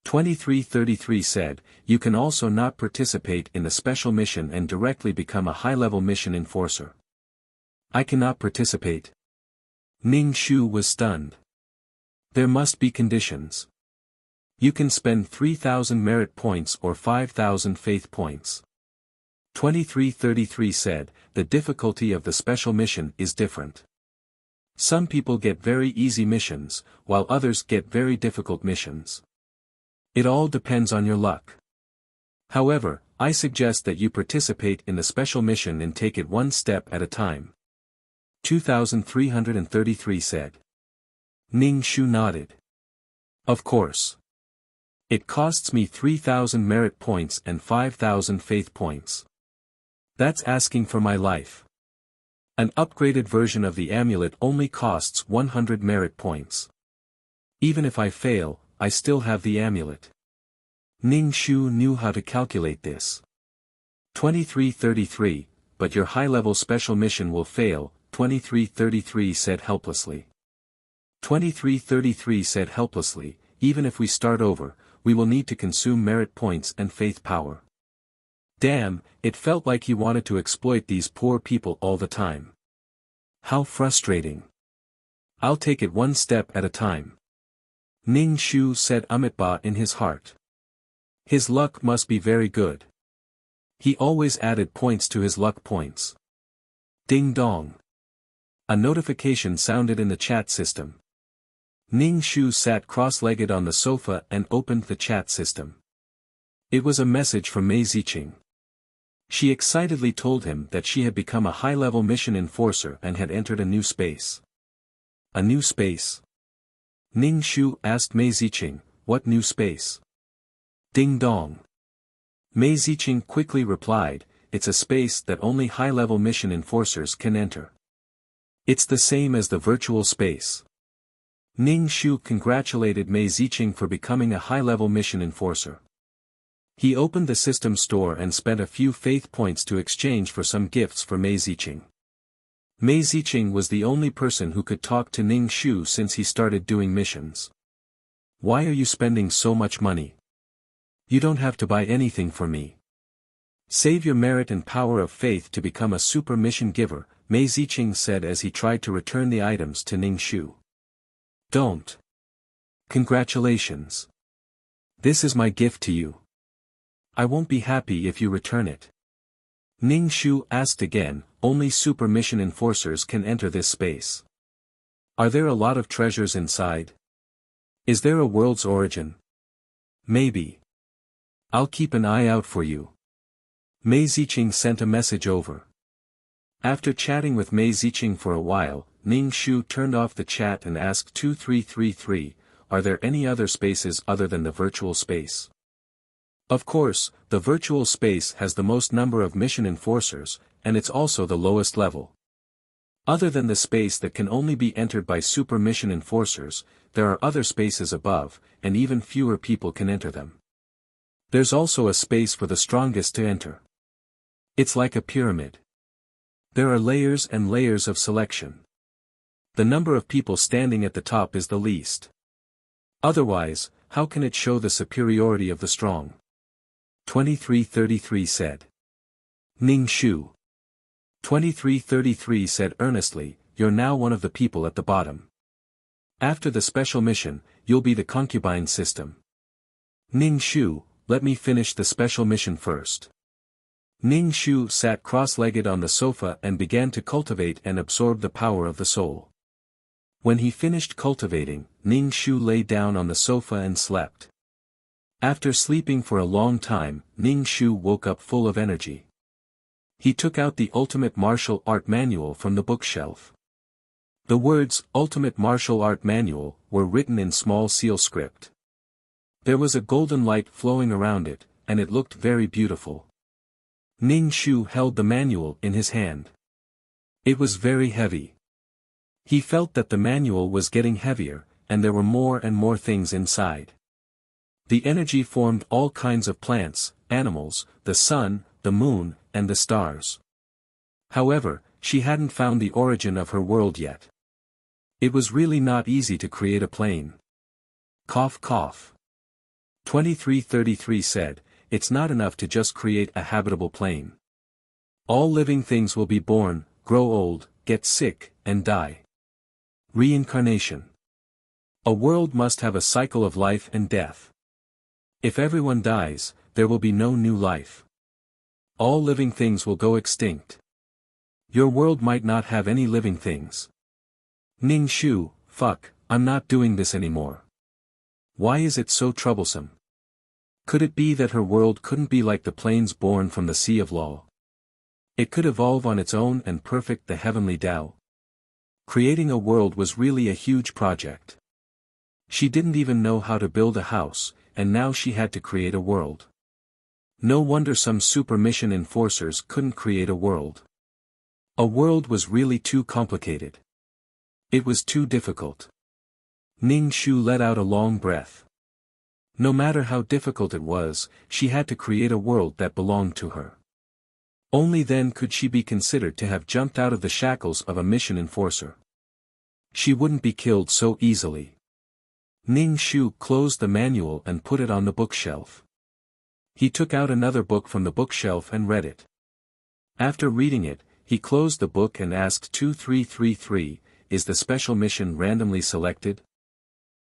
2333 said, "You can also not participate in the special mission and directly become a high-level mission enforcer." "I cannot participate." Ning Shu was stunned. "There must be conditions. You can spend 3,000 merit points or 5,000 faith points." 2333 said, "The difficulty of the special mission is different. Some people get very easy missions, while others get very difficult missions. It all depends on your luck. However, I suggest that you participate in the special mission and take it one step at a time." 2333 said. Ning Shu nodded. "Of course. It costs me 3,000 merit points and 5,000 faith points. That's asking for my life. An upgraded version of the amulet only costs 100 merit points. Even if I fail, I still have the amulet." Ning Shu knew how to calculate this. 2333, "But your high-level special mission will fail," 2333 said helplessly. 2333 said helplessly, "Even if we start over, we will need to consume merit points and faith power." Damn, it felt like he wanted to exploit these poor people all the time. How frustrating. "I'll take it one step at a time." Ning Shu said Amitabha in his heart. His luck must be very good. He always added points to his luck points. Ding dong. A notification sounded in the chat system. Ning Shu sat cross-legged on the sofa and opened the chat system. It was a message from Mei Ziqing. She excitedly told him that she had become a high-level mission enforcer and had entered a new space. A new space? Ning Shu asked Mei Ziqing, "What new space?" Ding dong. Mei Ziqing quickly replied, "It's a space that only high-level mission enforcers can enter. It's the same as the virtual space." Ning Shu congratulated Mei Ziqing for becoming a high-level mission enforcer. He opened the system store and spent a few faith points to exchange for some gifts for Mei Ziqing. Mei Ziqing was the only person who could talk to Ning Shu since he started doing missions. "Why are you spending so much money? You don't have to buy anything for me. Save your merit and power of faith to become a super mission giver," Mei Ziqing said as he tried to return the items to Ning Shu. "Don't. Congratulations. This is my gift to you. I won't be happy if you return it." Ning Shu asked again, "Only super mission enforcers can enter this space. Are there a lot of treasures inside? Is there a world's origin? Maybe. I'll keep an eye out for you." Mei Ziqing sent a message over. After chatting with Mei Ziqing for a while, Ning Shu turned off the chat and asked 2333, "Are there any other spaces other than the virtual space?" Of course, the virtual space has the most number of mission enforcers, and it's also the lowest level. Other than the space that can only be entered by super mission enforcers, there are other spaces above, and even fewer people can enter them. There's also a space for the strongest to enter. It's like a pyramid. There are layers and layers of selection. The number of people standing at the top is the least. Otherwise, how can it show the superiority of the strong? 2333 said. Ning Shu. 2333 said earnestly, you're now one of the people at the bottom. After the special mission, you'll be the concubine system. Ning Shu, let me finish the special mission first. Ning Shu sat cross-legged on the sofa and began to cultivate and absorb the power of the soul. When he finished cultivating, Ning Shu lay down on the sofa and slept. After sleeping for a long time, Ning Shu woke up full of energy. He took out the Ultimate Martial Art Manual from the bookshelf. The words, Ultimate Martial Art Manual, were written in small seal script. There was a golden light flowing around it, and it looked very beautiful. Ning Shu held the manual in his hand. It was very heavy. He felt that the manual was getting heavier, and there were more and more things inside. The energy formed all kinds of plants, animals, the sun, the moon, and the stars. However, she hadn't found the origin of her world yet. It was really not easy to create a plane. Cough cough. 2333 said, it's not enough to just create a habitable plane. All living things will be born, grow old, get sick, and die. Reincarnation. A world must have a cycle of life and death. If everyone dies, there will be no new life. All living things will go extinct. Your world might not have any living things. Ning Shu, fuck, I'm not doing this anymore. Why is it so troublesome? Could it be that her world couldn't be like the planes born from the Sea of Law? It could evolve on its own and perfect the heavenly Tao. Creating a world was really a huge project. She didn't even know how to build a house, and now she had to create a world. No wonder some super mission enforcers couldn't create a world. A world was really too complicated. It was too difficult. Ning Shu let out a long breath. No matter how difficult it was, she had to create a world that belonged to her. Only then could she be considered to have jumped out of the shackles of a mission enforcer. She wouldn't be killed so easily. Ning Shu closed the manual and put it on the bookshelf. He took out another book from the bookshelf and read it. After reading it, he closed the book and asked 2333, is the special mission randomly selected?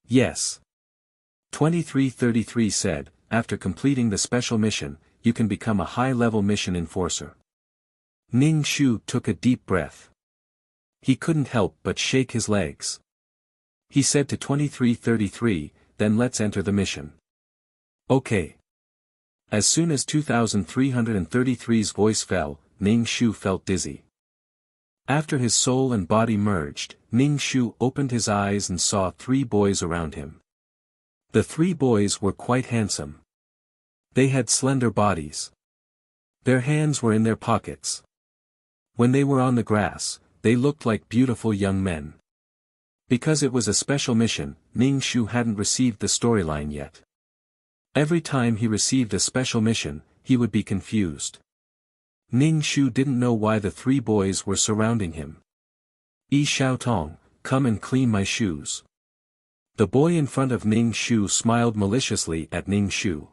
Yes. 2333 said, after completing the special mission, you can become a high-level mission enforcer. Ning Shu took a deep breath. He couldn't help but shake his legs. He said to 2333, then let's enter the mission. Okay. As soon as 2333's voice fell, Ning Shu felt dizzy. After his soul and body merged, Ning Shu opened his eyes and saw 3 boys around him. The 3 boys were quite handsome. They had slender bodies. Their hands were in their pockets. When they were on the grass, they looked like beautiful young men. Because it was a special mission, Ning Shu hadn't received the storyline yet. Every time he received a special mission, he would be confused. Ning Shu didn't know why the 3 boys were surrounding him. Yi Xiaotong, come and clean my shoes. The boy in front of Ning Shu smiled maliciously at Ning Shu.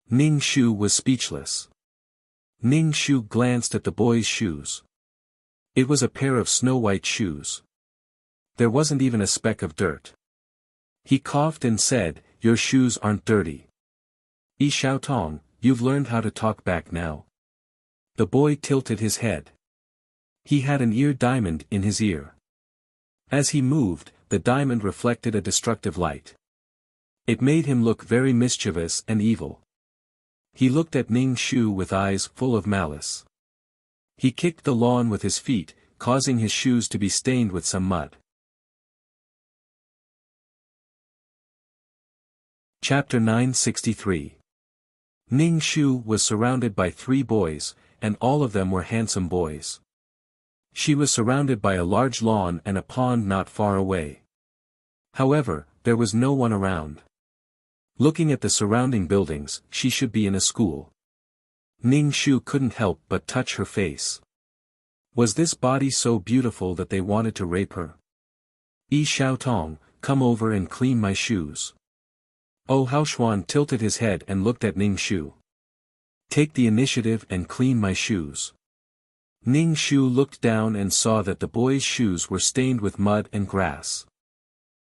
Ning Shu was speechless. Ning Shu glanced at the boy's shoes. It was a pair of snow-white shoes. There wasn't even a speck of dirt. He coughed and said, your shoes aren't dirty. Yi Xiaotong, you've learned how to talk back now. The boy tilted his head. He had an ear diamond in his ear. As he moved, the diamond reflected a destructive light. It made him look very mischievous and evil. He looked at Ning Shu with eyes full of malice. He kicked the lawn with his feet, causing his shoes to be stained with some mud. Chapter 963. Ning Shu was surrounded by 3 boys, and all of them were handsome boys. She was surrounded by a large lawn and a pond not far away. However, there was no one around. Looking at the surrounding buildings, she should be in a school. Ning Shu couldn't help but touch her face. Was this body so beautiful that they wanted to rape her? Yi Xiaotong, come over and clean my shoes. Oh, Haoshuan tilted his head and looked at Ning Shu. Take the initiative and clean my shoes. Ning Shu looked down and saw that the boy's shoes were stained with mud and grass.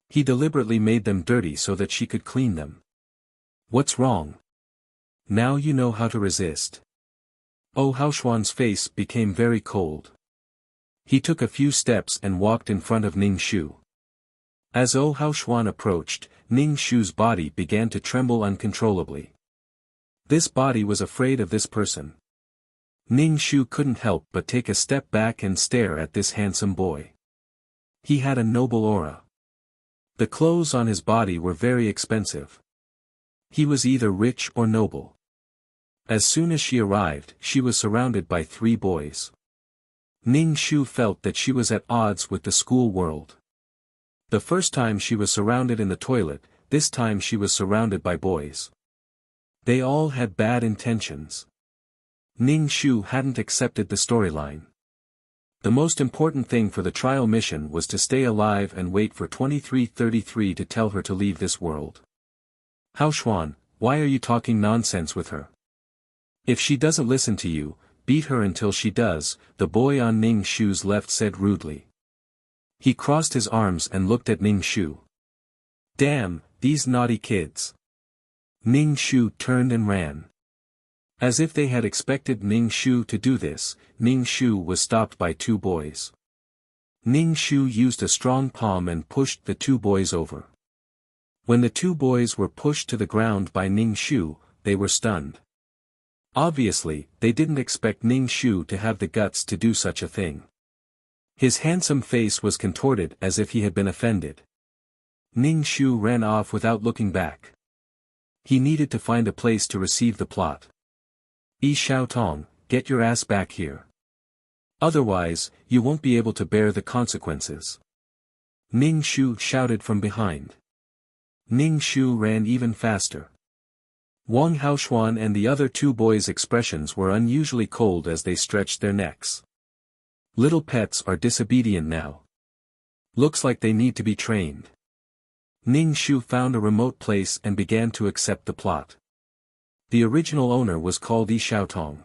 He deliberately made them dirty so that she could clean them. What's wrong? Now you know how to resist. Oh, Haoshuan's face became very cold. He took a few steps and walked in front of Ning Shu. As Oh Haoshuan approached, Ning Shu's body began to tremble uncontrollably. This body was afraid of this person. Ning Shu couldn't help but take a step back and stare at this handsome boy. He had a noble aura. The clothes on his body were very expensive. He was either rich or noble. As soon as she arrived, she was surrounded by 3 boys. Ning Shu felt that she was at odds with the school world. The first time she was surrounded in the toilet, this time she was surrounded by boys. They all had bad intentions. Ning Shu hadn't accepted the storyline. The most important thing for the trial mission was to stay alive and wait for 2333 to tell her to leave this world. Haoshuan, why are you talking nonsense with her? If she doesn't listen to you, beat her until she does, the boy on Ning Shu's left said rudely. He crossed his arms and looked at Ning Shu. Damn, these naughty kids. Ning Shu turned and ran. As if they had expected Ning Shu to do this, Ning Shu was stopped by 2 boys. Ning Shu used a strong palm and pushed the 2 boys over. When the 2 boys were pushed to the ground by Ning Shu, they were stunned. Obviously, they didn't expect Ning Shu to have the guts to do such a thing. His handsome face was contorted as if he had been offended. Ning Shu ran off without looking back. He needed to find a place to receive the plot. Yi Xiaotong, get your ass back here. Otherwise, you won't be able to bear the consequences. Ning Shu shouted from behind. Ning Shu ran even faster. Wang Haoshuan and the other 2 boys' expressions were unusually cold as they stretched their necks. Little pets are disobedient now. Looks like they need to be trained. Ning Shu found a remote place and began to accept the plot. The original owner was called Yi Xiaotong.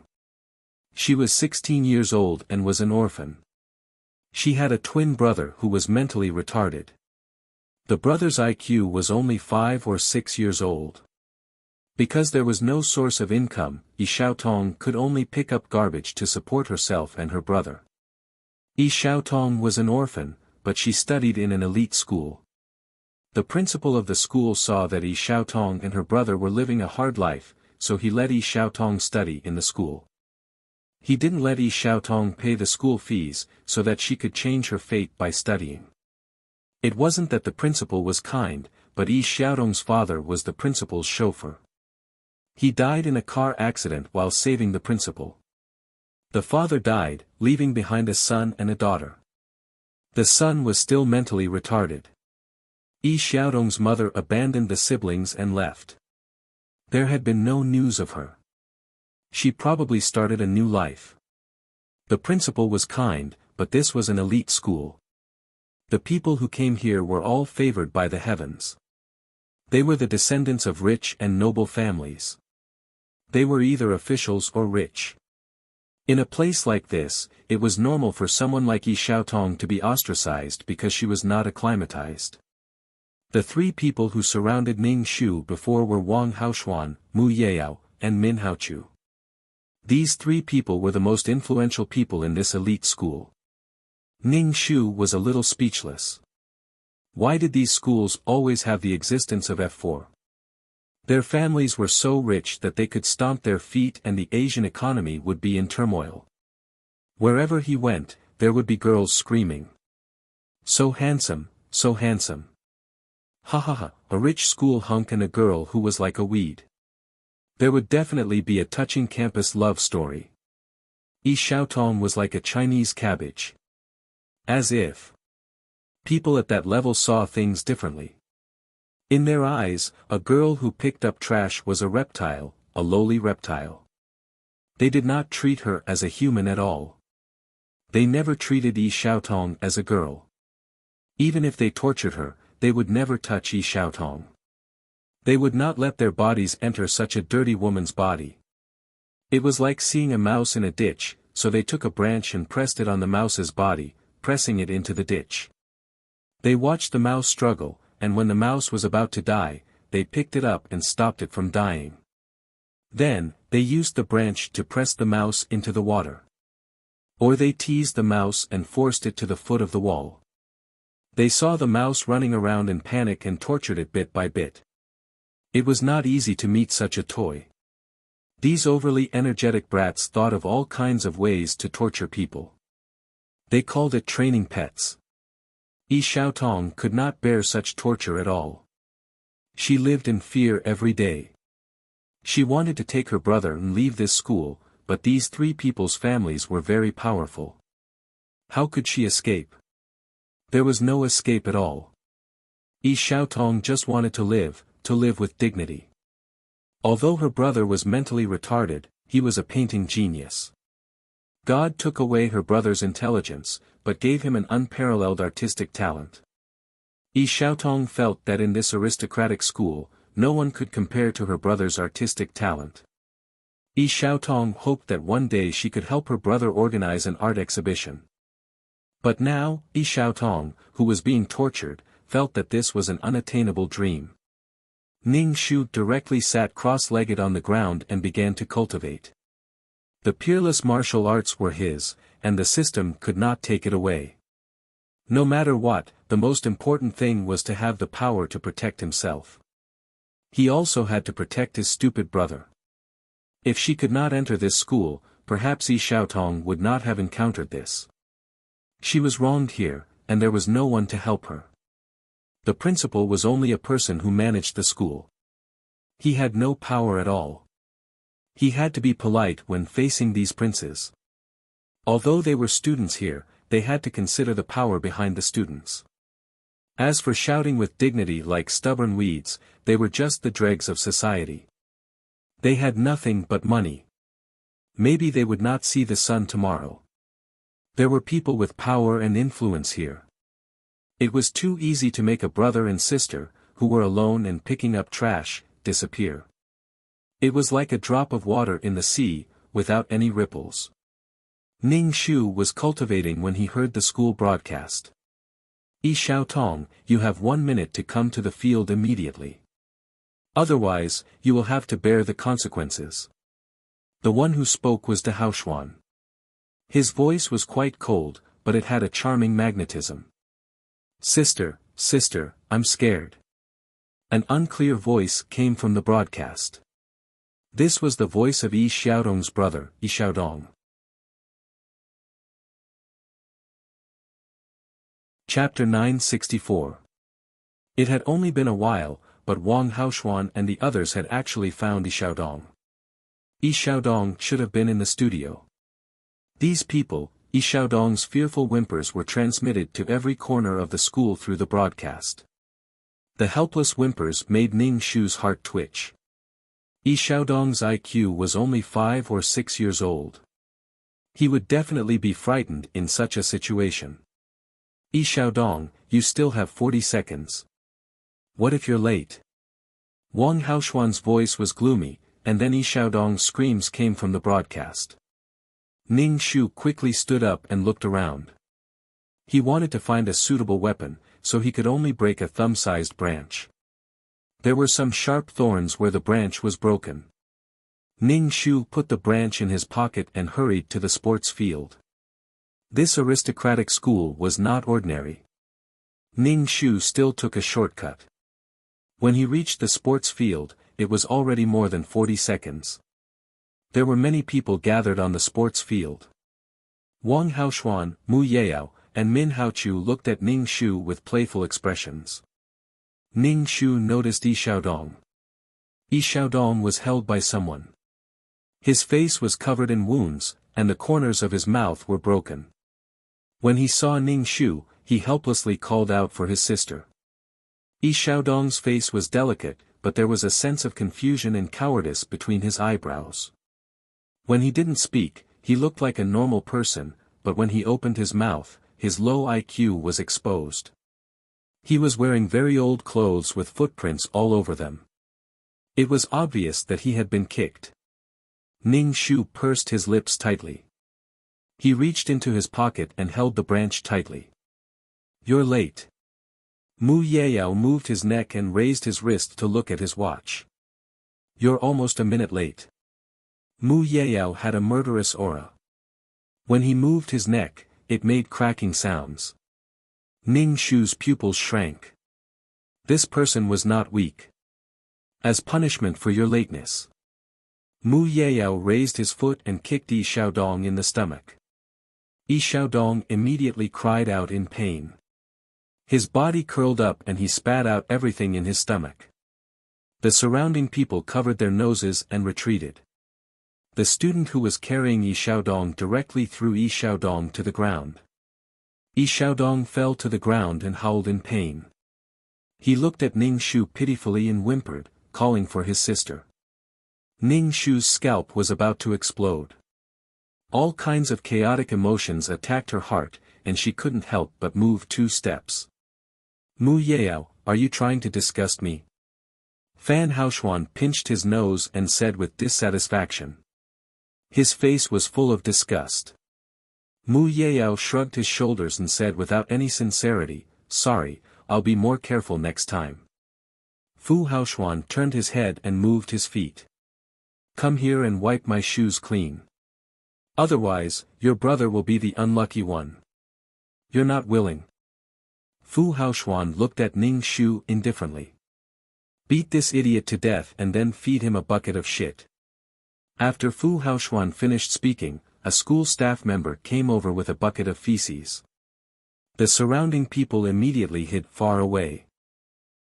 She was 16 years old and was an orphan. She had a twin brother who was mentally retarded. The brother's IQ was only 5 or 6 years old. Because there was no source of income, Yi Xiaotong could only pick up garbage to support herself and her brother. Yi Xiaotong was an orphan, but she studied in an elite school. The principal of the school saw that Yi Xiaotong and her brother were living a hard life, so he let Yi Xiaotong study in the school. He didn't let Yi Xiaotong pay the school fees, so that she could change her fate by studying. It wasn't that the principal was kind, but Yi Xiaotong's father was the principal's chauffeur. He died in a car accident while saving the principal. The father died, leaving behind a son and a daughter. The son was still mentally retarded. Yi Xiaotong's mother abandoned the siblings and left. There had been no news of her. She probably started a new life. The principal was kind, but this was an elite school. The people who came here were all favored by the heavens. They were the descendants of rich and noble families. They were either officials or rich. In a place like this, it was normal for someone like Yi Xiaotong to be ostracized because she was not acclimatized. The 3 people who surrounded Ning Shu before were Wang Haoshuan, Mu Yeyao, and Min Haochu. These 3 people were the most influential people in this elite school. Ning Shu was a little speechless. Why did these schools always have the existence of F4? Their families were so rich that they could stomp their feet and the Asian economy would be in turmoil. Wherever he went, there would be girls screaming. So handsome, so handsome. Ha ha ha, a rich school hunk and a girl who was like a weed. There would definitely be a touching campus love story. Yi Xiaotong was like a Chinese cabbage. As if people at that level saw things differently. In their eyes, a girl who picked up trash was a reptile, a lowly reptile. They did not treat her as a human at all. They never treated Yi Xiaotong as a girl. Even if they tortured her, they would never touch Yi Xiaotong. They would not let their bodies enter such a dirty woman's body. It was like seeing a mouse in a ditch, so they took a branch and pressed it on the mouse's body, pressing it into the ditch. They watched the mouse struggle, and when the mouse was about to die, they picked it up and stopped it from dying. Then, they used the branch to press the mouse into the water. Or they teased the mouse and forced it to the foot of the wall. They saw the mouse running around in panic and tortured it bit by bit. It was not easy to meet such a toy. These overly energetic brats thought of all kinds of ways to torture people. They called it training pets. Yi Xiaotong could not bear such torture at all. She lived in fear every day. She wanted to take her brother and leave this school, but these three people's families were very powerful. How could she escape? There was no escape at all. Yi Xiaotong just wanted to live with dignity. Although her brother was mentally retarded, he was a painting genius. God took away her brother's intelligence, but gave him an unparalleled artistic talent. Yi Xiaotong felt that in this aristocratic school, no one could compare to her brother's artistic talent. Yi Xiaotong hoped that one day she could help her brother organize an art exhibition. But now, Yi Xiaotong, who was being tortured, felt that this was an unattainable dream. Ning Shu directly sat cross-legged on the ground and began to cultivate. The peerless martial arts were his, and the system could not take it away. No matter what, the most important thing was to have the power to protect himself. He also had to protect his stupid brother. If she could not enter this school, perhaps Yi Xiaotong would not have encountered this. She was wronged here, and there was no one to help her. The principal was only a person who managed the school. He had no power at all. He had to be polite when facing these princes. Although they were students here, they had to consider the power behind the students. As for shouting with dignity like stubborn weeds, they were just the dregs of society. They had nothing but money. Maybe they would not see the sun tomorrow. There were people with power and influence here. It was too easy to make a brother and sister, who were alone and picking up trash, disappear. It was like a drop of water in the sea, without any ripples. Ning Shu was cultivating when he heard the school broadcast. Yi Xiaotong, you have 1 minute to come to the field immediately. Otherwise, you will have to bear the consequences. The one who spoke was De Haoshuan. His voice was quite cold, but it had a charming magnetism. Sister, I'm scared. An unclear voice came from the broadcast. This was the voice of Yi Xiaotong's brother, Yi Xiaodong. Chapter 964. It had only been a while, but Wang Haoshuan and the others had actually found Yi Xiaodong. Yi Xiaodong should have been in the studio. These people, Yi Xiaodong's fearful whimpers were transmitted to every corner of the school through the broadcast. The helpless whimpers made Ning Shu's heart twitch. Yi Xiaodong's IQ was only 5 or 6 years old. He would definitely be frightened in such a situation. Yi Xiaodong, you still have 40 seconds. What if you're late? Wang Haoshuan's voice was gloomy, and then Yi Xiaodong's screams came from the broadcast. Ning Shu quickly stood up and looked around. He wanted to find a suitable weapon, so he could only break a thumb-sized branch. There were some sharp thorns where the branch was broken. Ning Shu put the branch in his pocket and hurried to the sports field. This aristocratic school was not ordinary. Ning Shu still took a shortcut. When he reached the sports field, it was already more than 40 seconds. There were many people gathered on the sports field. Wang Haoshuan, Mu Yao, and Min Haochu looked at Ning Shu with playful expressions. Ning Shu noticed Yi Xiaodong. Yi Xiaodong was held by someone. His face was covered in wounds, and the corners of his mouth were broken. When he saw Ning Shu, he helplessly called out for his sister. Yi Xiaodong's face was delicate, but there was a sense of confusion and cowardice between his eyebrows. When he didn't speak, he looked like a normal person, but when he opened his mouth, his low IQ was exposed. He was wearing very old clothes with footprints all over them. It was obvious that he had been kicked. Ning Shu pursed his lips tightly. He reached into his pocket and held the branch tightly. "You're late." Mu Yao moved his neck and raised his wrist to look at his watch. "You're almost a minute late." Mu Yao had a murderous aura. When he moved his neck, it made cracking sounds. Ning Shu's pupils shrank. This person was not weak. "As punishment for your lateness." Mu Yao raised his foot and kicked Yi Xiaodong in the stomach. Yi Xiaodong immediately cried out in pain. His body curled up and he spat out everything in his stomach. The surrounding people covered their noses and retreated. The student who was carrying Yi Xiaodong directly threw Yi Xiaodong to the ground. Yi Xiaodong fell to the ground and howled in pain. He looked at Ning Shu pitifully and whimpered, calling for his sister. Ning Shu's scalp was about to explode. All kinds of chaotic emotions attacked her heart, and she couldn't help but move 2 steps. "Mu Yao, are you trying to disgust me?" Fan Haoshuan pinched his nose and said with dissatisfaction. His face was full of disgust. Mu Yao shrugged his shoulders and said without any sincerity, "Sorry, I'll be more careful next time." Fu Haoshuan turned his head and moved his feet. "Come here and wipe my shoes clean. Otherwise, your brother will be the unlucky one." "You're not willing." Fu Haoshuan looked at Ning Shu indifferently. "Beat this idiot to death and then feed him a bucket of shit." After Fu Haoshuan finished speaking, a school staff member came over with a bucket of feces. The surrounding people immediately hid far away.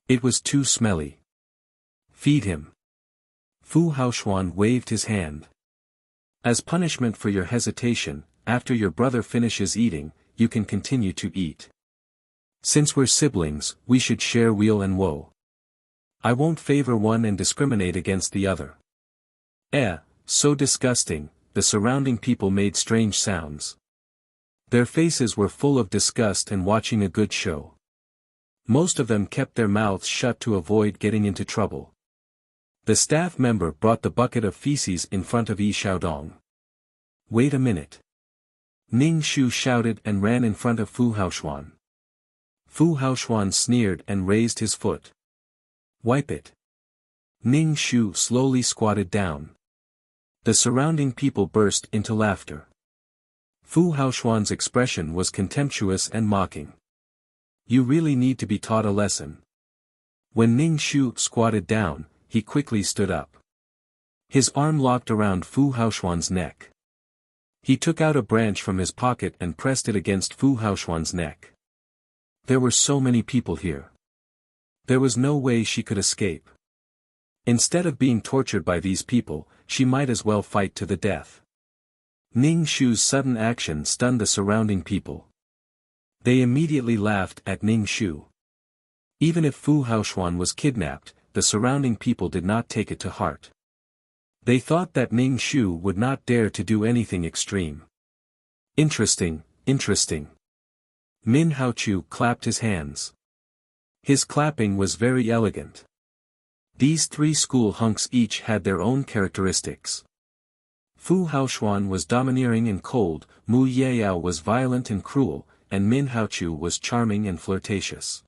It was too smelly. "Feed him." Fu Haoshuan waved his hand. "As punishment for your hesitation, after your brother finishes eating, you can continue to eat. Since we're siblings, we should share weal and woe. I won't favor one and discriminate against the other." So disgusting, the surrounding people made strange sounds. Their faces were full of disgust and watching a good show. Most of them kept their mouths shut to avoid getting into trouble. The staff member brought the bucket of feces in front of Yi Xiaodong. "Wait a minute." Ning Shu shouted and ran in front of Fu Haoshuan. Fu Haoshuan sneered and raised his foot. "Wipe it." Ning Shu slowly squatted down. The surrounding people burst into laughter. Fu Haoshuan's expression was contemptuous and mocking. "You really need to be taught a lesson." When Ning Shu squatted down, he quickly stood up. His arm locked around Fu Haoshuan's neck. He took out a branch from his pocket and pressed it against Fu Haoshuan's neck. There were so many people here. There was no way she could escape. Instead of being tortured by these people, she might as well fight to the death. Ning Shu's sudden action stunned the surrounding people. They immediately laughed at Ning Shu. Even if Fu Haoshuan was kidnapped, the surrounding people did not take it to heart. They thought that Ning Shu would not dare to do anything extreme. Interesting. Min Haochu clapped his hands. His clapping was very elegant. These 3 school hunks each had their own characteristics. Fu Haoshuan was domineering and cold, Mu Yao was violent and cruel, and Min Haochu was charming and flirtatious.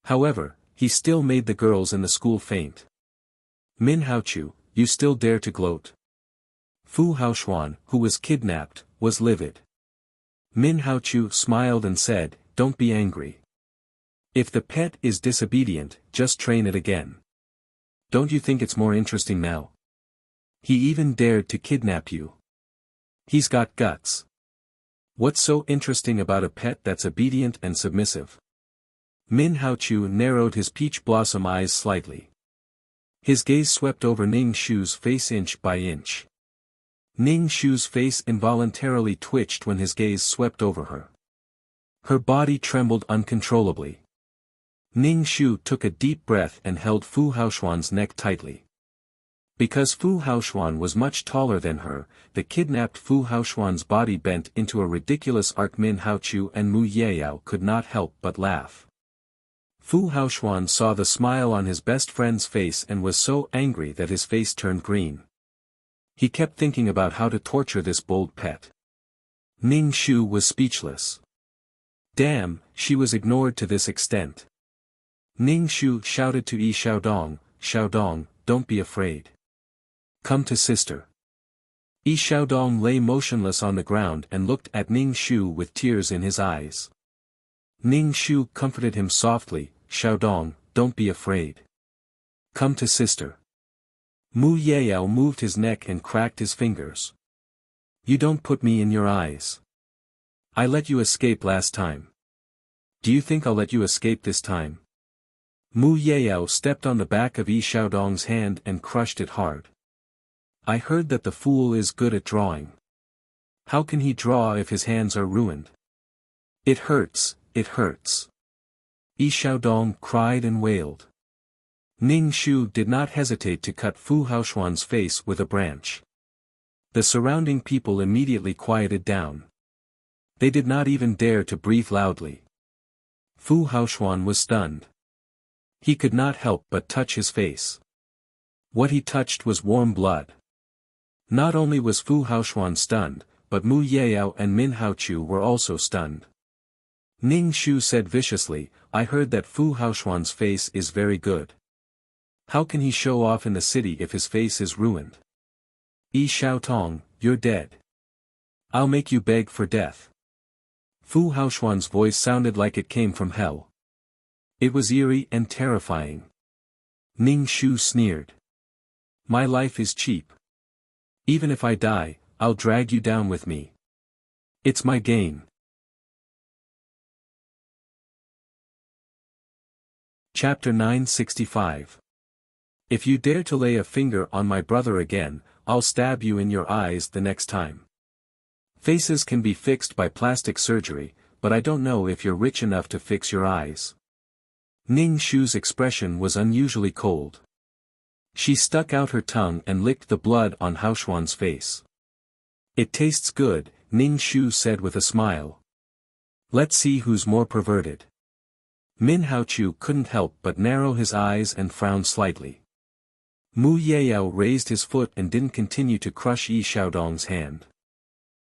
However, he still made the girls in the school faint. "Min Haochu, you still dare to gloat?" Fu Haoshuan, who was kidnapped, was livid. Min Haochu smiled and said, "Don't be angry. If the pet is disobedient, just train it again. Don't you think it's more interesting now? He even dared to kidnap you. He's got guts. What's so interesting about a pet that's obedient and submissive?" Min Haochu narrowed his peach blossom eyes slightly. His gaze swept over Ning Shu's face inch by inch. Ning Shu's face involuntarily twitched when his gaze swept over her. Her body trembled uncontrollably. Ning Shu took a deep breath and held Fu Haoshuan's neck tightly. Because Fu Haoshuan was much taller than her, the kidnapped Fu Haoshuan's body bent into a ridiculous arc. Min Haochu and Mu Yeyao could not help but laugh. Fu Haoshuan saw the smile on his best friend's face and was so angry that his face turned green. He kept thinking about how to torture this bold pet. Ning Shu was speechless. Damn, she was ignored to this extent. Ning Shu shouted to Yi Xiaodong, "Xiaodong, don't be afraid. Come to sister." Yi Xiaodong lay motionless on the ground and looked at Ning Shu with tears in his eyes. Ning Shu comforted him softly, "Xiaodong, don't be afraid. Come to sister." Mu Yeyao moved his neck and cracked his fingers. "You don't put me in your eyes. I let you escape last time. Do you think I'll let you escape this time?" Mu Yeyao stepped on the back of Yi Xiaodong's hand and crushed it hard. "I heard that the fool is good at drawing. How can he draw if his hands are ruined? It hurts, it hurts." Yi Xiaodong cried and wailed. Ning Shu did not hesitate to cut Fu Haoshuan's face with a branch. The surrounding people immediately quieted down. They did not even dare to breathe loudly. Fu Haoshuan was stunned. He could not help but touch his face. What he touched was warm blood. Not only was Fu Haoshuan stunned, but Mu Yeyao and Min Haochu were also stunned. Ning Shu said viciously, "I heard that Fu Haoshuan's face is very good. How can he show off in the city if his face is ruined? Yi Xiaotong, you're dead. I'll make you beg for death." Fu Haoshuan's voice sounded like it came from hell. It was eerie and terrifying. Ning Shu sneered. "My life is cheap. Even if I die, I'll drag you down with me. It's my gain." Chapter 965. If you dare to lay a finger on my brother again, I'll stab you in your eyes the next time. Faces can be fixed by plastic surgery, but I don't know if you're rich enough to fix your eyes. Ning Shu's expression was unusually cold. She stuck out her tongue and licked the blood on Haoshuan's face. "It tastes good," Ning Shu said with a smile. "Let's see who's more perverted." Min Haochu couldn't help but narrow his eyes and frown slightly. Mu Yeyao raised his foot and didn't continue to crush Yi Xiaodong's hand.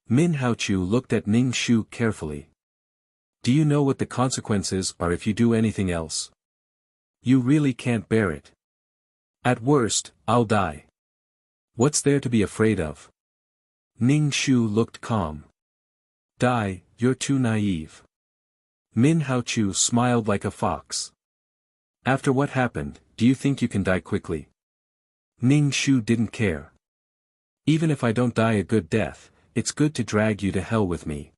Min Haochu looked at Ning Shu carefully. "Do you know what the consequences are if you do anything else? You really can't bear it. At worst, I'll die. What's there to be afraid of?" Ning Shu looked calm. "Die, you're too naive." Min Haochu smiled like a fox. "After what happened, do you think you can die quickly?" Ning Shu didn't care. "Even if I don't die a good death, it's good to drag you to hell with me,"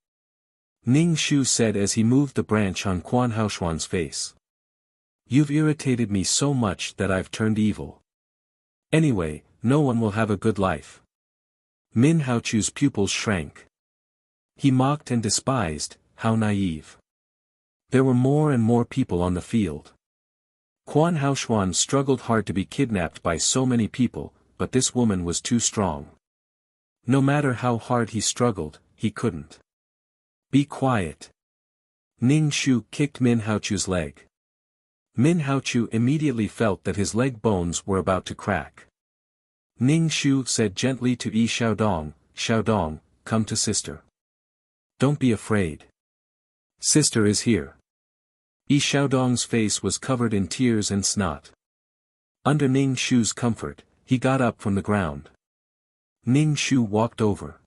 Ning Shu said as he moved the branch on Quan Haoshuan's face. "You've irritated me so much that I've turned evil. Anyway, no one will have a good life." Min Haochu's pupils shrank. He mocked and despised, how naive. There were more and more people on the field. Quan Haoshuan struggled hard to be kidnapped by so many people, but this woman was too strong. No matter how hard he struggled, he couldn't. "Be quiet." Ning Shu kicked Min Haochu's leg. Min Haochu immediately felt that his leg bones were about to crack. Ning Shu said gently to Yi Xiaodong, "Xiaodong, come to sister. Don't be afraid. Sister is here." Yi Xiaodong's face was covered in tears and snot. Under Ning Shu's comfort, he got up from the ground. Ning Shu walked over.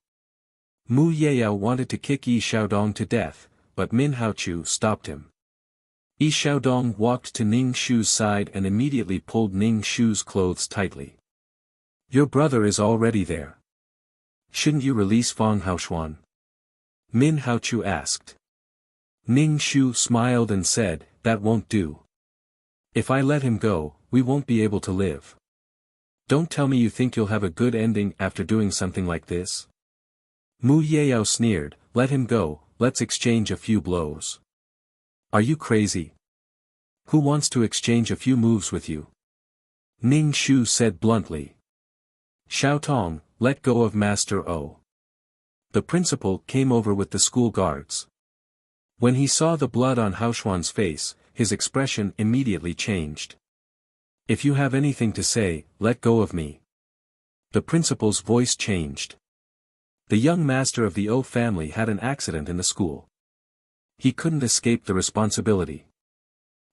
Mu Yeyao wanted to kick Yi Xiaodong to death, but Min Haochu stopped him. Yi Xiaodong walked to Ning Shu's side and immediately pulled Ning Shu's clothes tightly. "Your brother is already there. Shouldn't you release Fang Haoshuan?" Min Haochu asked. Ning Shu smiled and said, "That won't do. If I let him go, we won't be able to live. Don't tell me you think you'll have a good ending after doing something like this." Mu Yeyao sneered, "Let him go, let's exchange a few blows." "Are you crazy? Who wants to exchange a few moves with you?" Ning Shu said bluntly. Xiao Tong, let go of Master O. The principal came over with the school guards. When he saw the blood on Haoxuan's face, his expression immediately changed. If you have anything to say, let go of me. The principal's voice changed. The young master of the O family had an accident in the school. He couldn't escape the responsibility.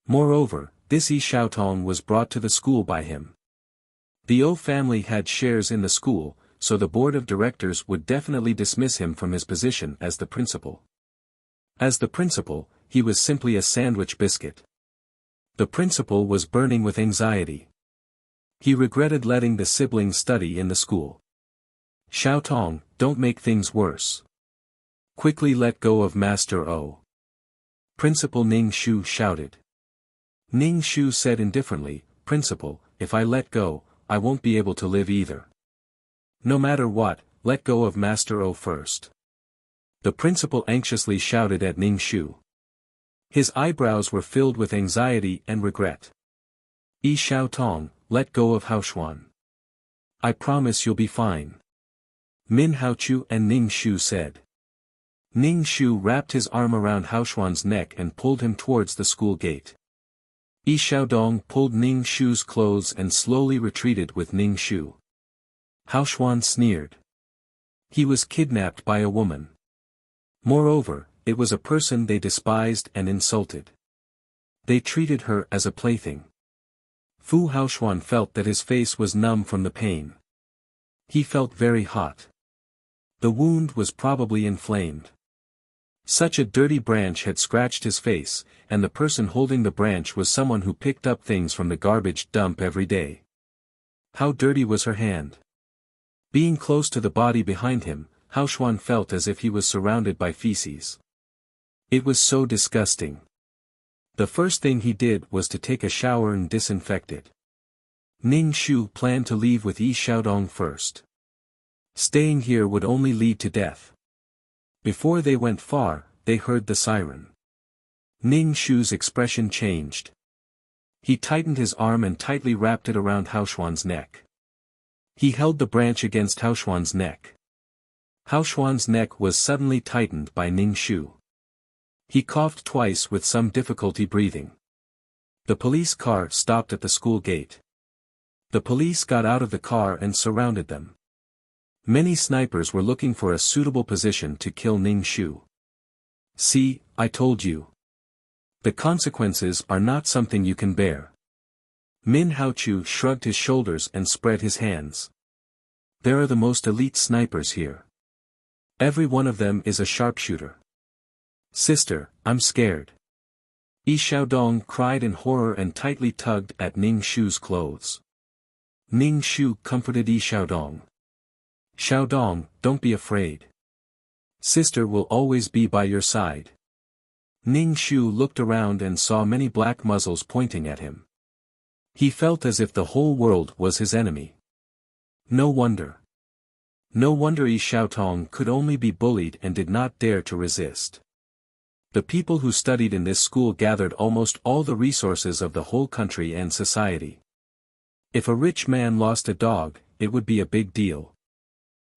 Moreover, this Yi Xiaotong was brought to the school by him. The O family had shares in the school, so the board of directors would definitely dismiss him from his position as the principal. As the principal, he was simply a sandwich biscuit. The principal was burning with anxiety. He regretted letting the siblings study in the school. Xiaotong, don't make things worse. Quickly let go of Master O. Principal Ning Shu shouted. Ning Shu said indifferently, Principal, if I let go, I won't be able to live either. No matter what, let go of Master O first. The principal anxiously shouted at Ning Shu. His eyebrows were filled with anxiety and regret. Yi Xiaotong, let go of Haoxuan. I promise you'll be fine. Min Haochu and Ning Shu said. Ning Shu wrapped his arm around Haoxuan's neck and pulled him towards the school gate. Yi Xiaodong pulled Ning Shu's clothes and slowly retreated with Ning Shu. Haoxuan sneered. He was kidnapped by a woman. Moreover, it was a person they despised and insulted. They treated her as a plaything. Fu Haoxuan felt that his face was numb from the pain. He felt very hot. The wound was probably inflamed. Such a dirty branch had scratched his face, and the person holding the branch was someone who picked up things from the garbage dump every day. How dirty was her hand? Being close to the body behind him, Haoxuan felt as if he was surrounded by feces. It was so disgusting. The first thing he did was to take a shower and disinfect it. Ning Shu planned to leave with Yi Xiaodong first. Staying here would only lead to death. Before they went far, they heard the siren. Ning Shu's expression changed. He tightened his arm and tightly wrapped it around Haoxuan's neck. He held the branch against Haoxuan's neck. Haoxuan's neck was suddenly tightened by Ning Shu. He coughed twice with some difficulty breathing. The police car stopped at the school gate. The police got out of the car and surrounded them. Many snipers were looking for a suitable position to kill Ning Shu. See, I told you. The consequences are not something you can bear. Min Haochu shrugged his shoulders and spread his hands. There are the most elite snipers here. Every one of them is a sharpshooter. Sister, I'm scared. Yi Xiaodong cried in horror and tightly tugged at Ning Shu's clothes. Ning Shu comforted Yi Xiaodong. Xiaodong, don't be afraid. Sister will always be by your side. Ning Shu looked around and saw many black muzzles pointing at him. He felt as if the whole world was his enemy. No wonder. No wonder Yi Xiaotong could only be bullied and did not dare to resist. The people who studied in this school gathered almost all the resources of the whole country and society. If a rich man lost a dog, it would be a big deal.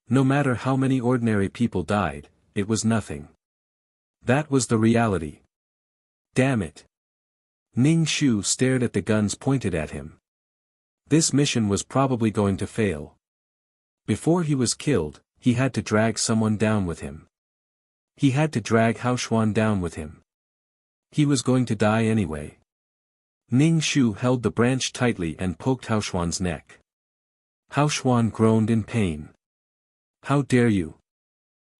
No matter how many ordinary people died, it was nothing. That was the reality. Damn it. Ning Shu stared at the guns pointed at him. This mission was probably going to fail. Before he was killed, he had to drag someone down with him. He had to drag Haoxuan down with him. He was going to die anyway. Ning Shu held the branch tightly and poked Haoxuan's neck. Haoxuan groaned in pain. How dare you?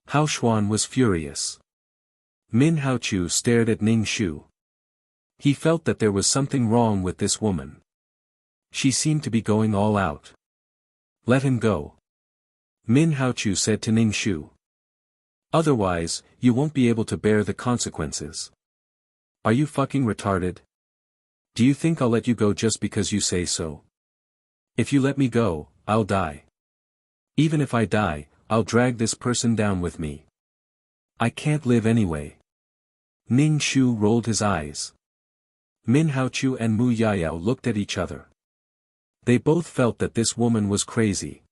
Haoxuan was furious. Min Haochu stared at Ning Shu. He felt that there was something wrong with this woman. She seemed to be going all out. Let him go. Min Haochu said to Ning Shu. Otherwise, you won't be able to bear the consequences. Are you fucking retarded? Do you think I'll let you go just because you say so? If you let me go, I'll die. Even if I die, I'll drag this person down with me. I can't live anyway. Ning Shu rolled his eyes. Min Haochu and Mu Yayao looked at each other. They both felt that this woman was crazy.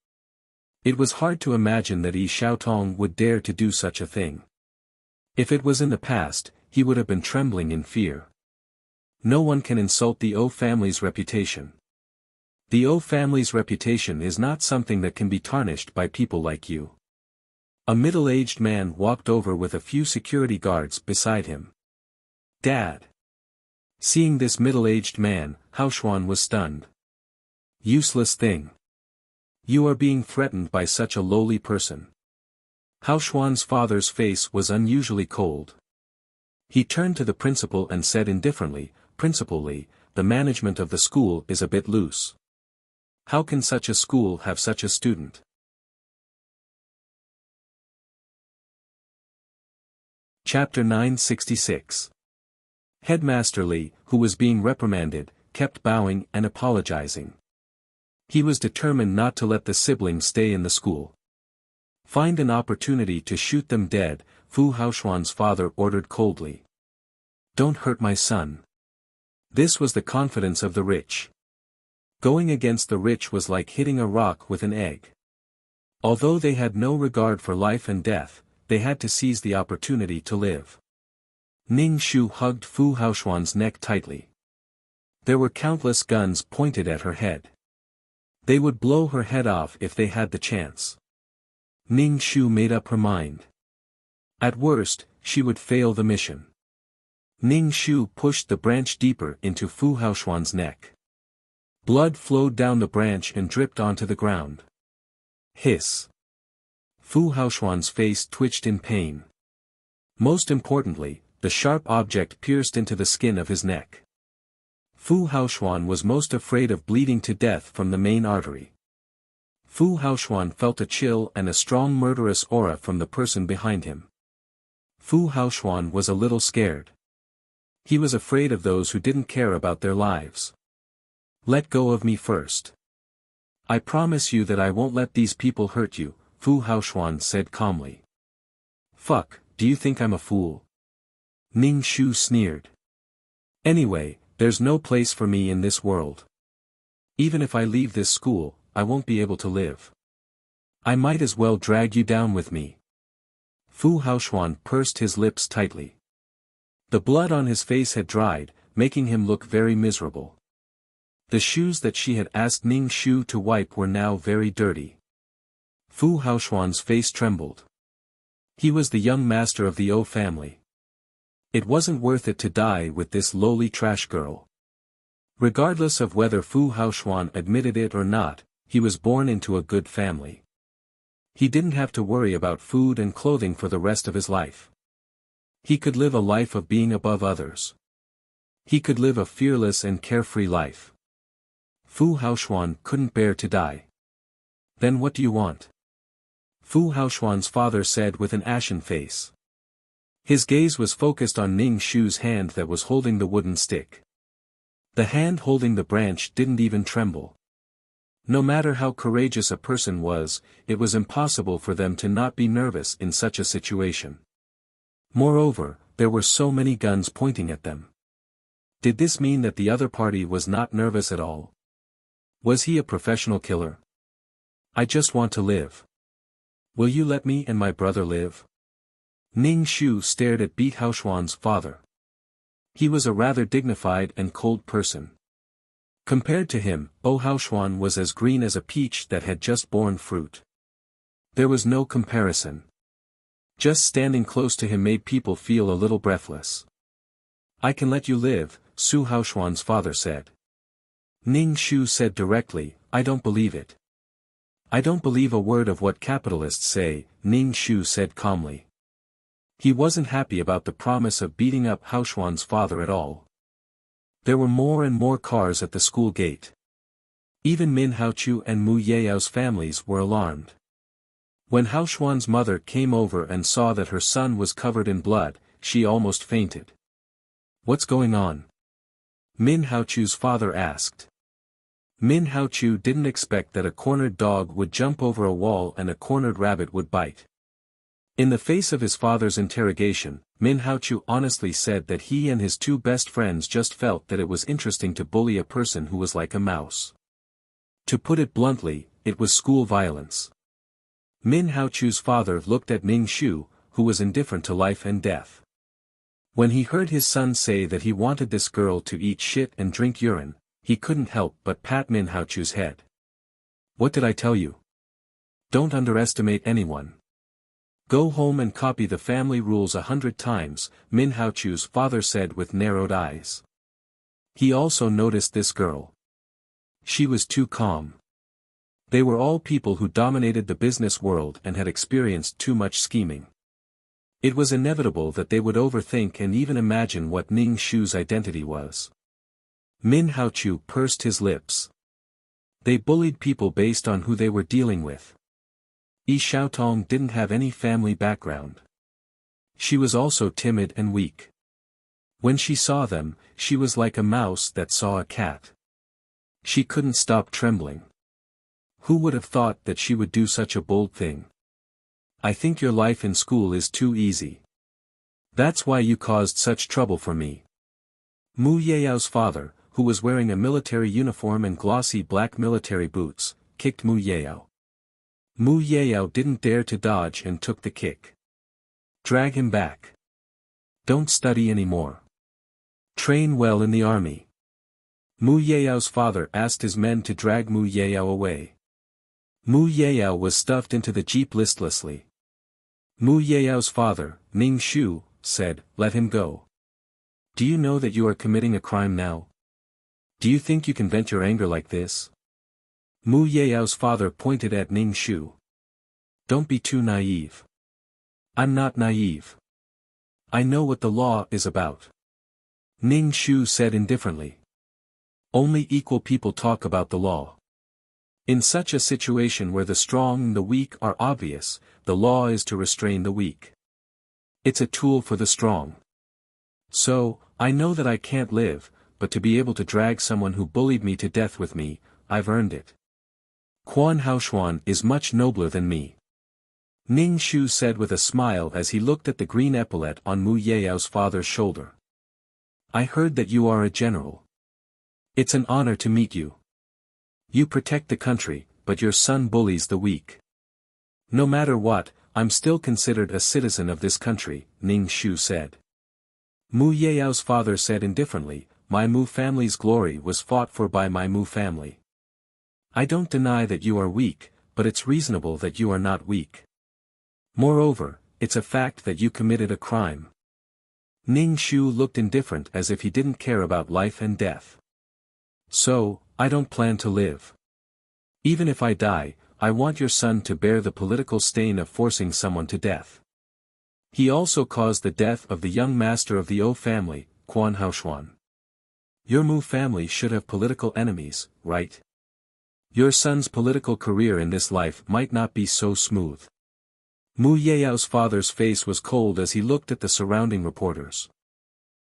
It was hard to imagine that Yi Xiaotong would dare to do such a thing. If it was in the past, he would have been trembling in fear. No one can insult the O family's reputation. The O family's reputation is not something that can be tarnished by people like you. A middle-aged man walked over with a few security guards beside him. Dad. Seeing this middle-aged man, Hao Xuan was stunned. Useless thing. You are being threatened by such a lowly person. Hao Xuan's father's face was unusually cold. He turned to the principal and said indifferently, "Principal Li, the management of the school is a bit loose. How can such a school have such a student?" Chapter 966. Headmaster Li, who was being reprimanded, kept bowing and apologizing. He was determined not to let the siblings stay in the school. Find an opportunity to shoot them dead, Fu Haoxuan's father ordered coldly. Don't hurt my son. This was the confidence of the rich. Going against the rich was like hitting a rock with an egg. Although they had no regard for life and death, they had to seize the opportunity to live. Ning Shu hugged Fu Haoxuan's neck tightly. There were countless guns pointed at her head. They would blow her head off if they had the chance. Ning Shu made up her mind. At worst, she would fail the mission. Ning Shu pushed the branch deeper into Fu Haoxuan's neck. Blood flowed down the branch and dripped onto the ground. Hiss. Fu Haoxuan's face twitched in pain. Most importantly, the sharp object pierced into the skin of his neck. Fu Haoxuan was most afraid of bleeding to death from the main artery. Fu Haoxuan felt a chill and a strong murderous aura from the person behind him. Fu Haoxuan was a little scared. He was afraid of those who didn't care about their lives. Let go of me first. I promise you that I won't let these people hurt you, Fu Haoxuan said calmly. Fuck, do you think I'm a fool? Ning Shu sneered. Anyway, there's no place for me in this world. Even if I leave this school, I won't be able to live. I might as well drag you down with me. Fu Haoxuan pursed his lips tightly. The blood on his face had dried, making him look very miserable. The shoes that she had asked Ning Shu to wipe were now very dirty. Fu Haoxuan's face trembled. He was the young master of the O family. It wasn't worth it to die with this lowly trash girl. Regardless of whether Fu Haoxuan admitted it or not, he was born into a good family. He didn't have to worry about food and clothing for the rest of his life. He could live a life of being above others. He could live a fearless and carefree life. Fu Haoxuan couldn't bear to die. Then what do you want? Fu Haoxuan's father said with an ashen face. His gaze was focused on Ning Shu's hand that was holding the wooden stick. The hand holding the branch didn't even tremble. No matter how courageous a person was, it was impossible for them to not be nervous in such a situation. Moreover, there were so many guns pointing at them. Did this mean that the other party was not nervous at all? Was he a professional killer? I just want to live. Will you let me and my brother live? Ning Shu stared at Beat Haoxuan's father. He was a rather dignified and cold person. Compared to him, O Haoxuan was as green as a peach that had just borne fruit. There was no comparison. Just standing close to him made people feel a little breathless. I can let you live, Su Haoxuan's father said. Ning Shu said directly, I don't believe it. I don't believe a word of what capitalists say, Ning Shu said calmly. He wasn't happy about the promise of beating up Haoxuan's father at all. There were more and more cars at the school gate. Even Min Haochu and Mu Yao's families were alarmed. When Haoxuan's mother came over and saw that her son was covered in blood, she almost fainted. What's going on? Min Haochu's father asked. Min Haochu didn't expect that a cornered dog would jump over a wall and a cornered rabbit would bite. In the face of his father's interrogation, Min Haochu honestly said that he and his two best friends just felt that it was interesting to bully a person who was like a mouse. To put it bluntly, it was school violence. Min Haochu's father looked at Ning Shu, who was indifferent to life and death. When he heard his son say that he wanted this girl to eat shit and drink urine, he couldn't help but pat Min Haochu's head. What did I tell you? Don't underestimate anyone. Go home and copy the family rules 100 times, Min Haochu's father said with narrowed eyes. He also noticed this girl. She was too calm. They were all people who dominated the business world and had experienced too much scheming. It was inevitable that they would overthink and even imagine what Ning Shu's identity was. Min Haochu pursed his lips. They bullied people based on who they were dealing with. Yi Xiaotong didn't have any family background. She was also timid and weak. When she saw them, she was like a mouse that saw a cat. She couldn't stop trembling. Who would have thought that she would do such a bold thing? I think your life in school is too easy. That's why you caused such trouble for me. Mu Yao's father, who was wearing a military uniform and glossy black military boots, kicked Mu Yao. Mu Yao didn't dare to dodge and took the kick. Drag him back. Don't study anymore. Train well in the army. Mu Yao's father asked his men to drag Mu Yao away. Mu Yao was stuffed into the jeep listlessly. Mu Yao's father, Ning Shu, said, "Let him go. Do you know that you are committing a crime now? Do you think you can vent your anger like this?" Mu Yao's father pointed at Ning Shu. "Don't be too naive." "I'm not naive. I know what the law is about." Ning Shu said indifferently. "Only equal people talk about the law. In such a situation where the strong and the weak are obvious, the law is to restrain the weak. It's a tool for the strong. So, I know that I can't live, but to be able to drag someone who bullied me to death with me, I've earned it. Quan Haoshuan is much nobler than me." Ning Shu said with a smile as he looked at the green epaulet on Mu Yao's father's shoulder. "I heard that you are a general. It's an honor to meet you. You protect the country, but your son bullies the weak." "No matter what, I'm still considered a citizen of this country," Ning Shu said. Mu Yao's father said indifferently, "My Mu family's glory was fought for by my Mu family. I don't deny that you are weak, but it's reasonable that you are not weak. Moreover, it's a fact that you committed a crime." Ning Shu looked indifferent as if he didn't care about life and death. "So, I don't plan to live. Even if I die, I want your son to bear the political stain of forcing someone to death. He also caused the death of the young master of the O family, Quan Haoshuan. Your Mu family should have political enemies, right? Your son's political career in this life might not be so smooth." Mu Yao's father's face was cold as he looked at the surrounding reporters.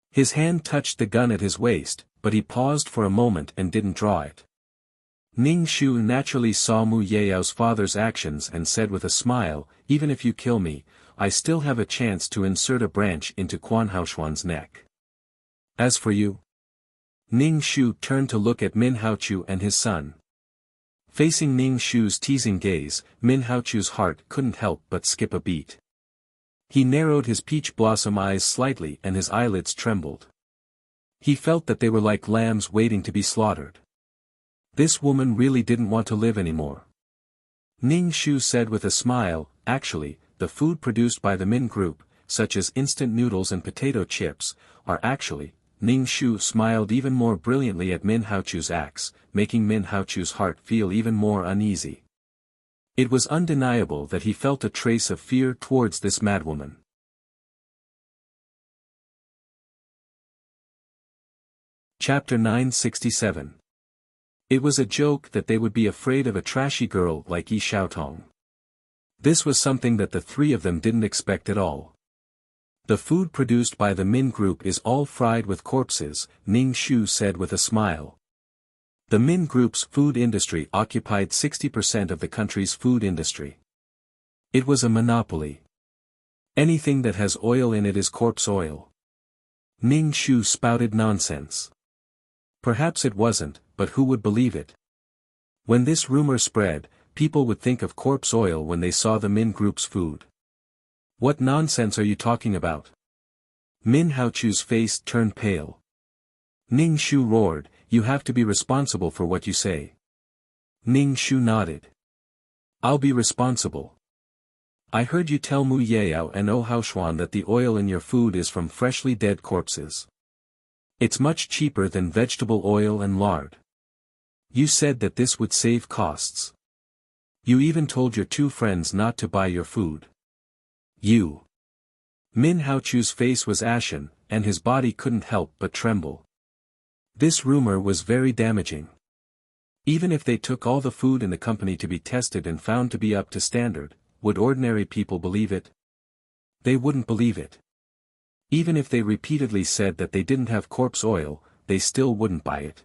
His hand touched the gun at his waist, but he paused for a moment and didn't draw it. Ning Shu naturally saw Mu Yao's father's actions and said with a smile, "Even if you kill me, I still have a chance to insert a branch into Quan Haoshuan's neck. As for you..." Ning Shu turned to look at Min Haochu and his son. Facing Ning Shu's teasing gaze, Min Haochu's heart couldn't help but skip a beat. He narrowed his peach blossom eyes slightly and his eyelids trembled. He felt that they were like lambs waiting to be slaughtered. This woman really didn't want to live anymore. Ning Shu said with a smile, "Actually, the food produced by the Min Group, such as instant noodles and potato chips, are actually..." Ning Shu smiled even more brilliantly at Min Haochu's axe, making Min Haochu's heart feel even more uneasy. It was undeniable that he felt a trace of fear towards this madwoman. Chapter 967. It was a joke that they would be afraid of a trashy girl like Yi Xiaotong. This was something that the three of them didn't expect at all. "The food produced by the Min Group is all fried with corpses," Ning Shu said with a smile. The Min Group's food industry occupied 60% of the country's food industry. It was a monopoly. Anything that has oil in it is corpse oil. Ning Shu spouted nonsense. Perhaps it wasn't, but who would believe it? When this rumor spread, people would think of corpse oil when they saw the Min Group's food. What nonsense are you talking about? Min Haochu's face turned pale. Ning Shu roared, you have to be responsible for what you say. Ning Shu nodded. I'll be responsible. I heard you tell Mu Yao and O Haoshuan that the oil in your food is from freshly dead corpses. It's much cheaper than vegetable oil and lard. You said that this would save costs. You even told your two friends not to buy your food. You. Min Haochu's face was ashen, and his body couldn't help but tremble. This rumor was very damaging. Even if they took all the food in the company to be tested and found to be up to standard, would ordinary people believe it? They wouldn't believe it. Even if they repeatedly said that they didn't have corpse oil, they still wouldn't buy it.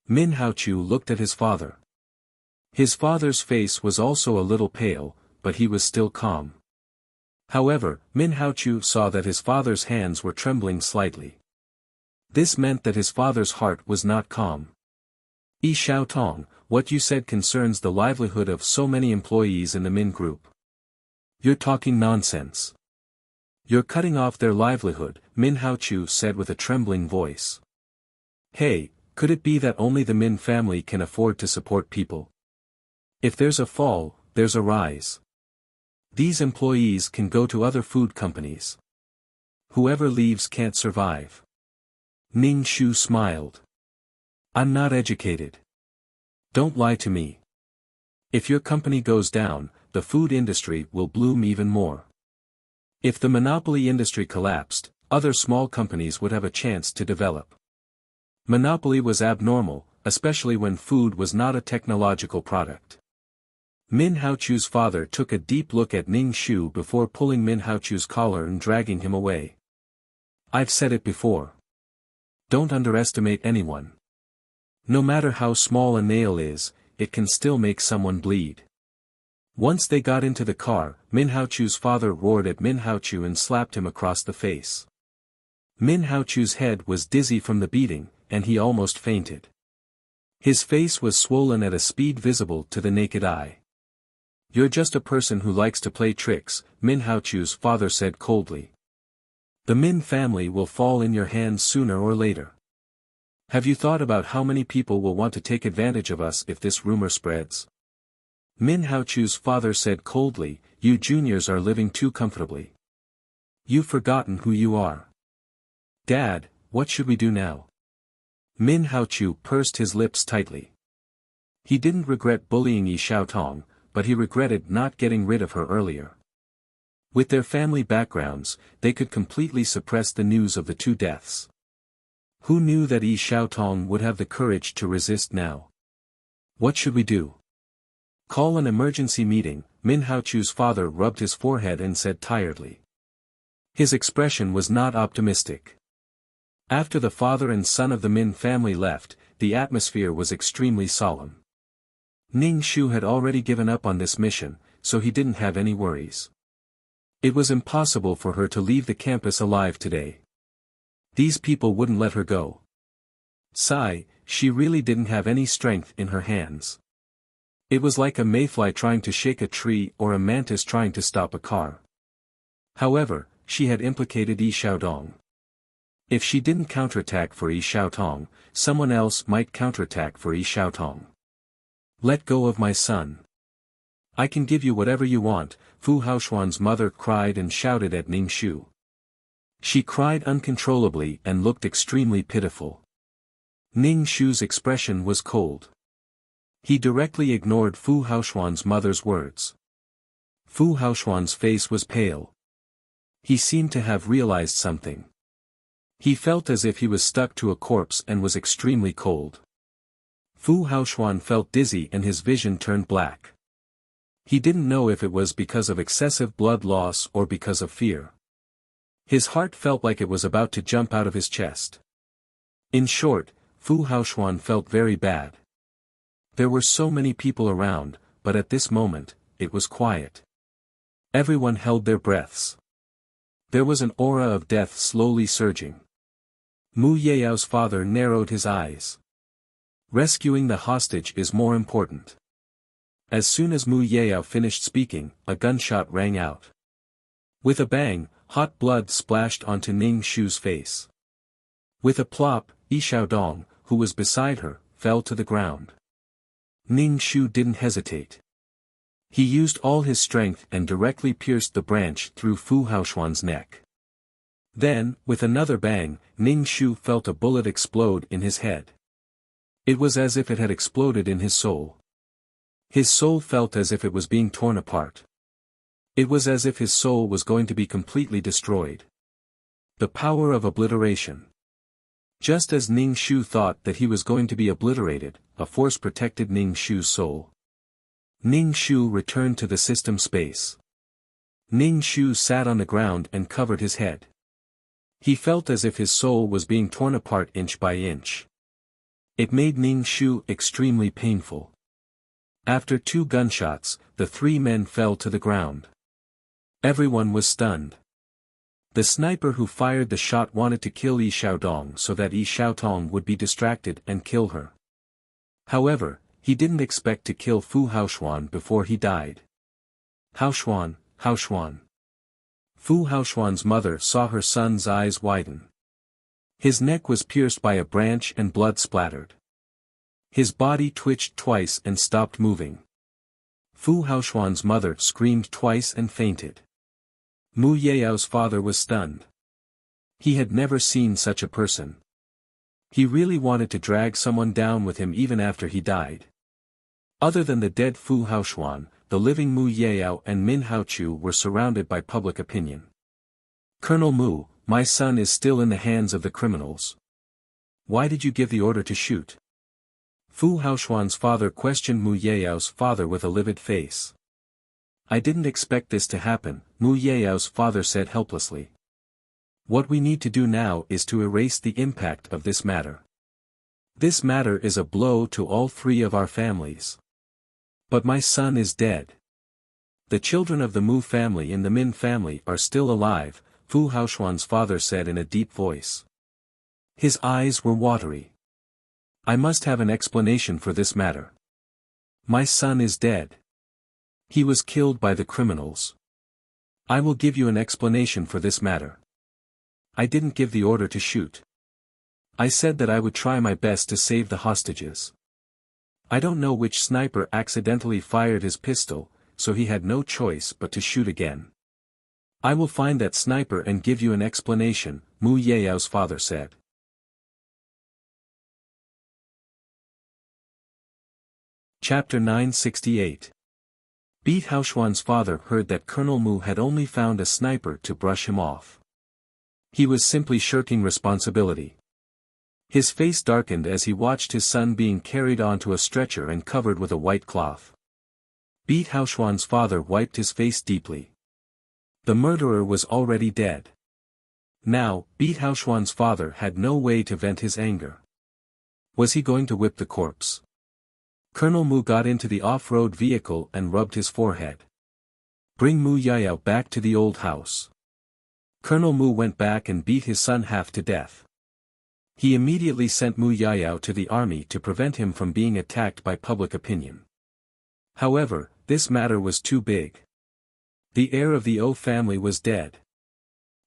Min Haochu looked at his father. His father's face was also a little pale, but he was still calm. However, Min Haochu saw that his father's hands were trembling slightly. This meant that his father's heart was not calm. Yi Xiaotong, what you said concerns the livelihood of so many employees in the Min Group. You're talking nonsense. You're cutting off their livelihood, Min Haochu said with a trembling voice. Hey, could it be that only the Min family can afford to support people? If there's a fall, there's a rise. These employees can go to other food companies. Whoever leaves can't survive. Ning Shu smiled. I'm not educated. Don't lie to me. If your company goes down, the food industry will bloom even more. If the monopoly industry collapsed, other small companies would have a chance to develop. Monopoly was abnormal, especially when food was not a technological product. Min Haochu's father took a deep look at Ning Shu before pulling Min Haochu's collar and dragging him away. I've said it before. Don't underestimate anyone. No matter how small a nail is, it can still make someone bleed. Once they got into the car, Min Haochu's father roared at Min Haochu and slapped him across the face. Min Haochu's head was dizzy from the beating, and he almost fainted. His face was swollen at a speed visible to the naked eye. You're just a person who likes to play tricks, Min Haochu's father said coldly. The Min family will fall in your hands sooner or later. Have you thought about how many people will want to take advantage of us if this rumor spreads? Min Haochu's father said coldly, you juniors are living too comfortably. You've forgotten who you are. Dad, what should we do now? Min Haochu pursed his lips tightly. He didn't regret bullying Yi Xiaotong, but he regretted not getting rid of her earlier. With their family backgrounds, they could completely suppress the news of the two deaths. Who knew that Yi Xiaotong would have the courage to resist now? What should we do? Call an emergency meeting, Min Haochu's father rubbed his forehead and said tiredly. His expression was not optimistic. After the father and son of the Min family left, the atmosphere was extremely solemn. Ning Shu had already given up on this mission, so he didn't have any worries. It was impossible for her to leave the campus alive today. These people wouldn't let her go. Sigh, she really didn't have any strength in her hands. It was like a mayfly trying to shake a tree or a mantis trying to stop a car. However, she had implicated Yi Xiaodong. If she didn't counterattack for Yi Xiaotong, someone else might counterattack for Yi Xiaotong. Let go of my son. I can give you whatever you want, Fu Haoshuan's mother cried and shouted at Ning Shu. She cried uncontrollably and looked extremely pitiful. Ning Shu's expression was cold. He directly ignored Fu Haoshuan's mother's words. Fu Haoshuan's face was pale. He seemed to have realized something. He felt as if he was stuck to a corpse and was extremely cold. Fu Haoshuan felt dizzy and his vision turned black. He didn't know if it was because of excessive blood loss or because of fear. His heart felt like it was about to jump out of his chest. In short, Fu Haoshuan felt very bad. There were so many people around, but at this moment, it was quiet. Everyone held their breaths. There was an aura of death slowly surging. Mu Yao's father narrowed his eyes. Rescuing the hostage is more important. As soon as Mu Yao finished speaking, a gunshot rang out. With a bang, hot blood splashed onto Ning Shu's face. With a plop, Yi Xiaodong, who was beside her, fell to the ground. Ning Shu didn't hesitate. He used all his strength and directly pierced the branch through Fu Haoxuan's neck. Then, with another bang, Ning Shu felt a bullet explode in his head. It was as if it had exploded in his soul. His soul felt as if it was being torn apart. It was as if his soul was going to be completely destroyed. The power of obliteration. Just as Ning Shu thought that he was going to be obliterated, a force protected Ning Shu's soul. Ning Shu returned to the system space. Ning Shu sat on the ground and covered his head. He felt as if his soul was being torn apart inch by inch. It made Ning Shu extremely painful. After 2 gunshots, the 3 men fell to the ground. Everyone was stunned. The sniper who fired the shot wanted to kill Yi Xiaodong so that Yi Xiaotong would be distracted and kill her. However, he didn't expect to kill Fu Haoxuan before he died. Haoxuan, Haoxuan. Fu Haoxuan's mother saw her son's eyes widen. His neck was pierced by a branch and blood splattered. His body twitched twice and stopped moving. Fu Haoxuan's mother screamed twice and fainted. Mu Yao's father was stunned. He had never seen such a person. He really wanted to drag someone down with him even after he died. Other than the dead Fu Haoxuan, the living Mu Yao and Min Haochu were surrounded by public opinion. Colonel Mu, my son is still in the hands of the criminals. Why did you give the order to shoot? Fu Haoxuan's father questioned Mu Yao's father with a livid face. I didn't expect this to happen, Mu Yao's father said helplessly. What we need to do now is to erase the impact of this matter. This matter is a blow to all 3 of our families. But my son is dead. The children of the Mu family and the Min family are still alive, Fu Haoxuan's father said in a deep voice. His eyes were watery. I must have an explanation for this matter. My son is dead. He was killed by the criminals. I will give you an explanation for this matter. I didn't give the order to shoot. I said that I would try my best to save the hostages. I don't know which sniper accidentally fired his pistol, so he had no choice but to shoot again. I will find that sniper and give you an explanation, Mu Yao's father said. Chapter 968. Beat Haoxuan's father heard that Colonel Mu had only found a sniper to brush him off. He was simply shirking responsibility. His face darkened as he watched his son being carried onto a stretcher and covered with a white cloth. Beat Haoxuan's father wiped his face deeply. The murderer was already dead. Now, Beat Haoxuan's father had no way to vent his anger. Was he going to whip the corpse? Colonel Mu got into the off-road vehicle and rubbed his forehead. Bring Mu Yao back to the old house. Colonel Mu went back and beat his son half to death. He immediately sent Mu Yao to the army to prevent him from being attacked by public opinion. However, this matter was too big. The heir of the O family was dead.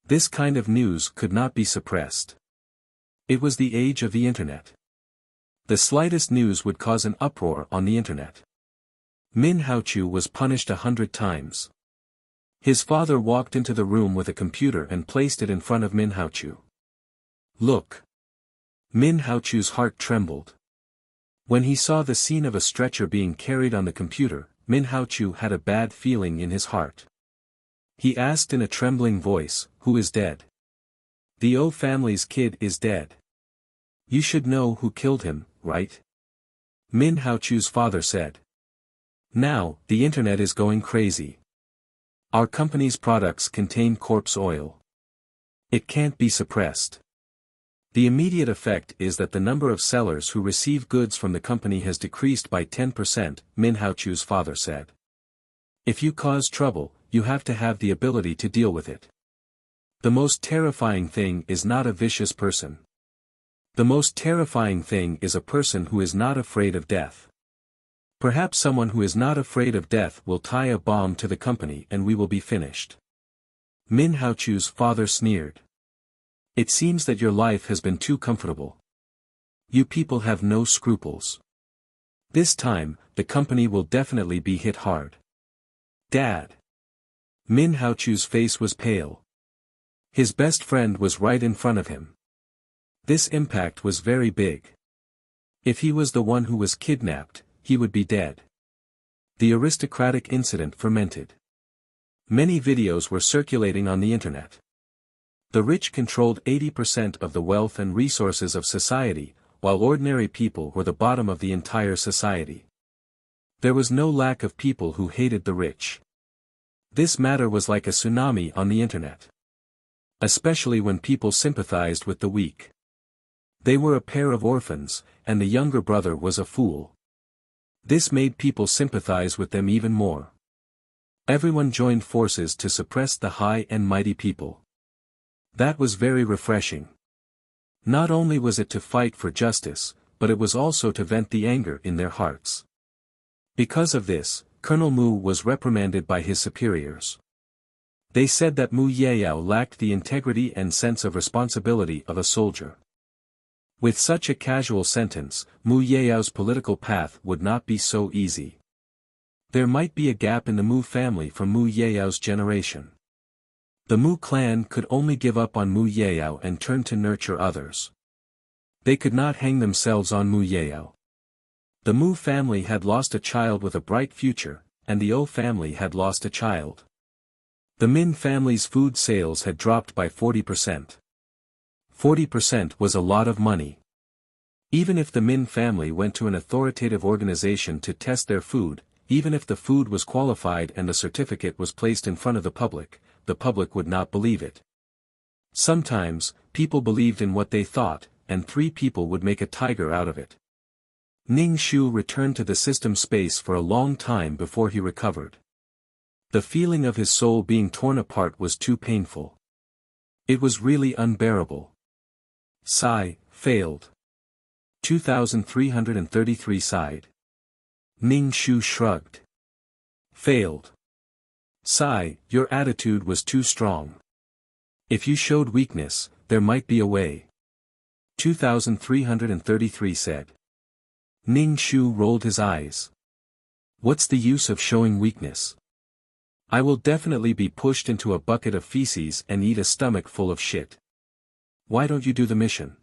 This kind of news could not be suppressed. It was the age of the internet. The slightest news would cause an uproar on the internet. Min Haochu was punished 100 times. His father walked into the room with a computer and placed it in front of Min Haochu. Look. Min Haochu's heart trembled. When he saw the scene of a stretcher being carried on the computer, Min Haochu had a bad feeling in his heart. He asked in a trembling voice, who is dead? The O family's kid is dead. You should know who killed him, right? Min Haochu's father said. Now, the internet is going crazy. Our company's products contain corpse oil. It can't be suppressed. The immediate effect is that the number of sellers who receive goods from the company has decreased by 10%, Min Haochu's father said. If you cause trouble, you have to have the ability to deal with it. The most terrifying thing is not a vicious person. The most terrifying thing is a person who is not afraid of death. Perhaps someone who is not afraid of death will tie a bomb to the company and we will be finished. Min Haochu's father sneered. It seems that your life has been too comfortable. You people have no scruples. This time, the company will definitely be hit hard. Dad. Min Haochu's face was pale. His best friend was right in front of him. This impact was very big. If he was the one who was kidnapped, he would be dead. The aristocratic incident fermented. Many videos were circulating on the internet. The rich controlled 80% of the wealth and resources of society, while ordinary people were the bottom of the entire society. There was no lack of people who hated the rich. This matter was like a tsunami on the internet. Especially when people sympathized with the weak. They were a pair of orphans, and the younger brother was a fool. This made people sympathize with them even more. Everyone joined forces to suppress the high and mighty people. That was very refreshing. Not only was it to fight for justice, but it was also to vent the anger in their hearts. Because of this, Colonel Mu was reprimanded by his superiors. They said that Mu Yeyao lacked the integrity and sense of responsibility of a soldier. With such a casual sentence, Mu Yeyao's political path would not be so easy. There might be a gap in the Mu family from Mu Yeyao's generation. The Mu clan could only give up on Mu Yeyao and turn to nurture others. They could not hang themselves on Mu Yeyao. The Mu family had lost a child with a bright future, and the O family had lost a child. The Min family's food sales had dropped by 40%. 40% was a lot of money. Even if the Min family went to an authoritative organization to test their food, even if the food was qualified and a certificate was placed in front of the public would not believe it. Sometimes, people believed in what they thought, and 3 people would make a tiger out of it. Ning Shu returned to the system space for a long time before he recovered. The feeling of his soul being torn apart was too painful. It was really unbearable. Sigh, failed. 2333 sighed. Ning Shu shrugged. Failed. Sigh, your attitude was too strong. If you showed weakness, there might be a way. 2333 said. Ning Shu rolled his eyes. What's the use of showing weakness? I will definitely be pushed into a bucket of feces and eat a stomach full of shit. Why don't you do the mission?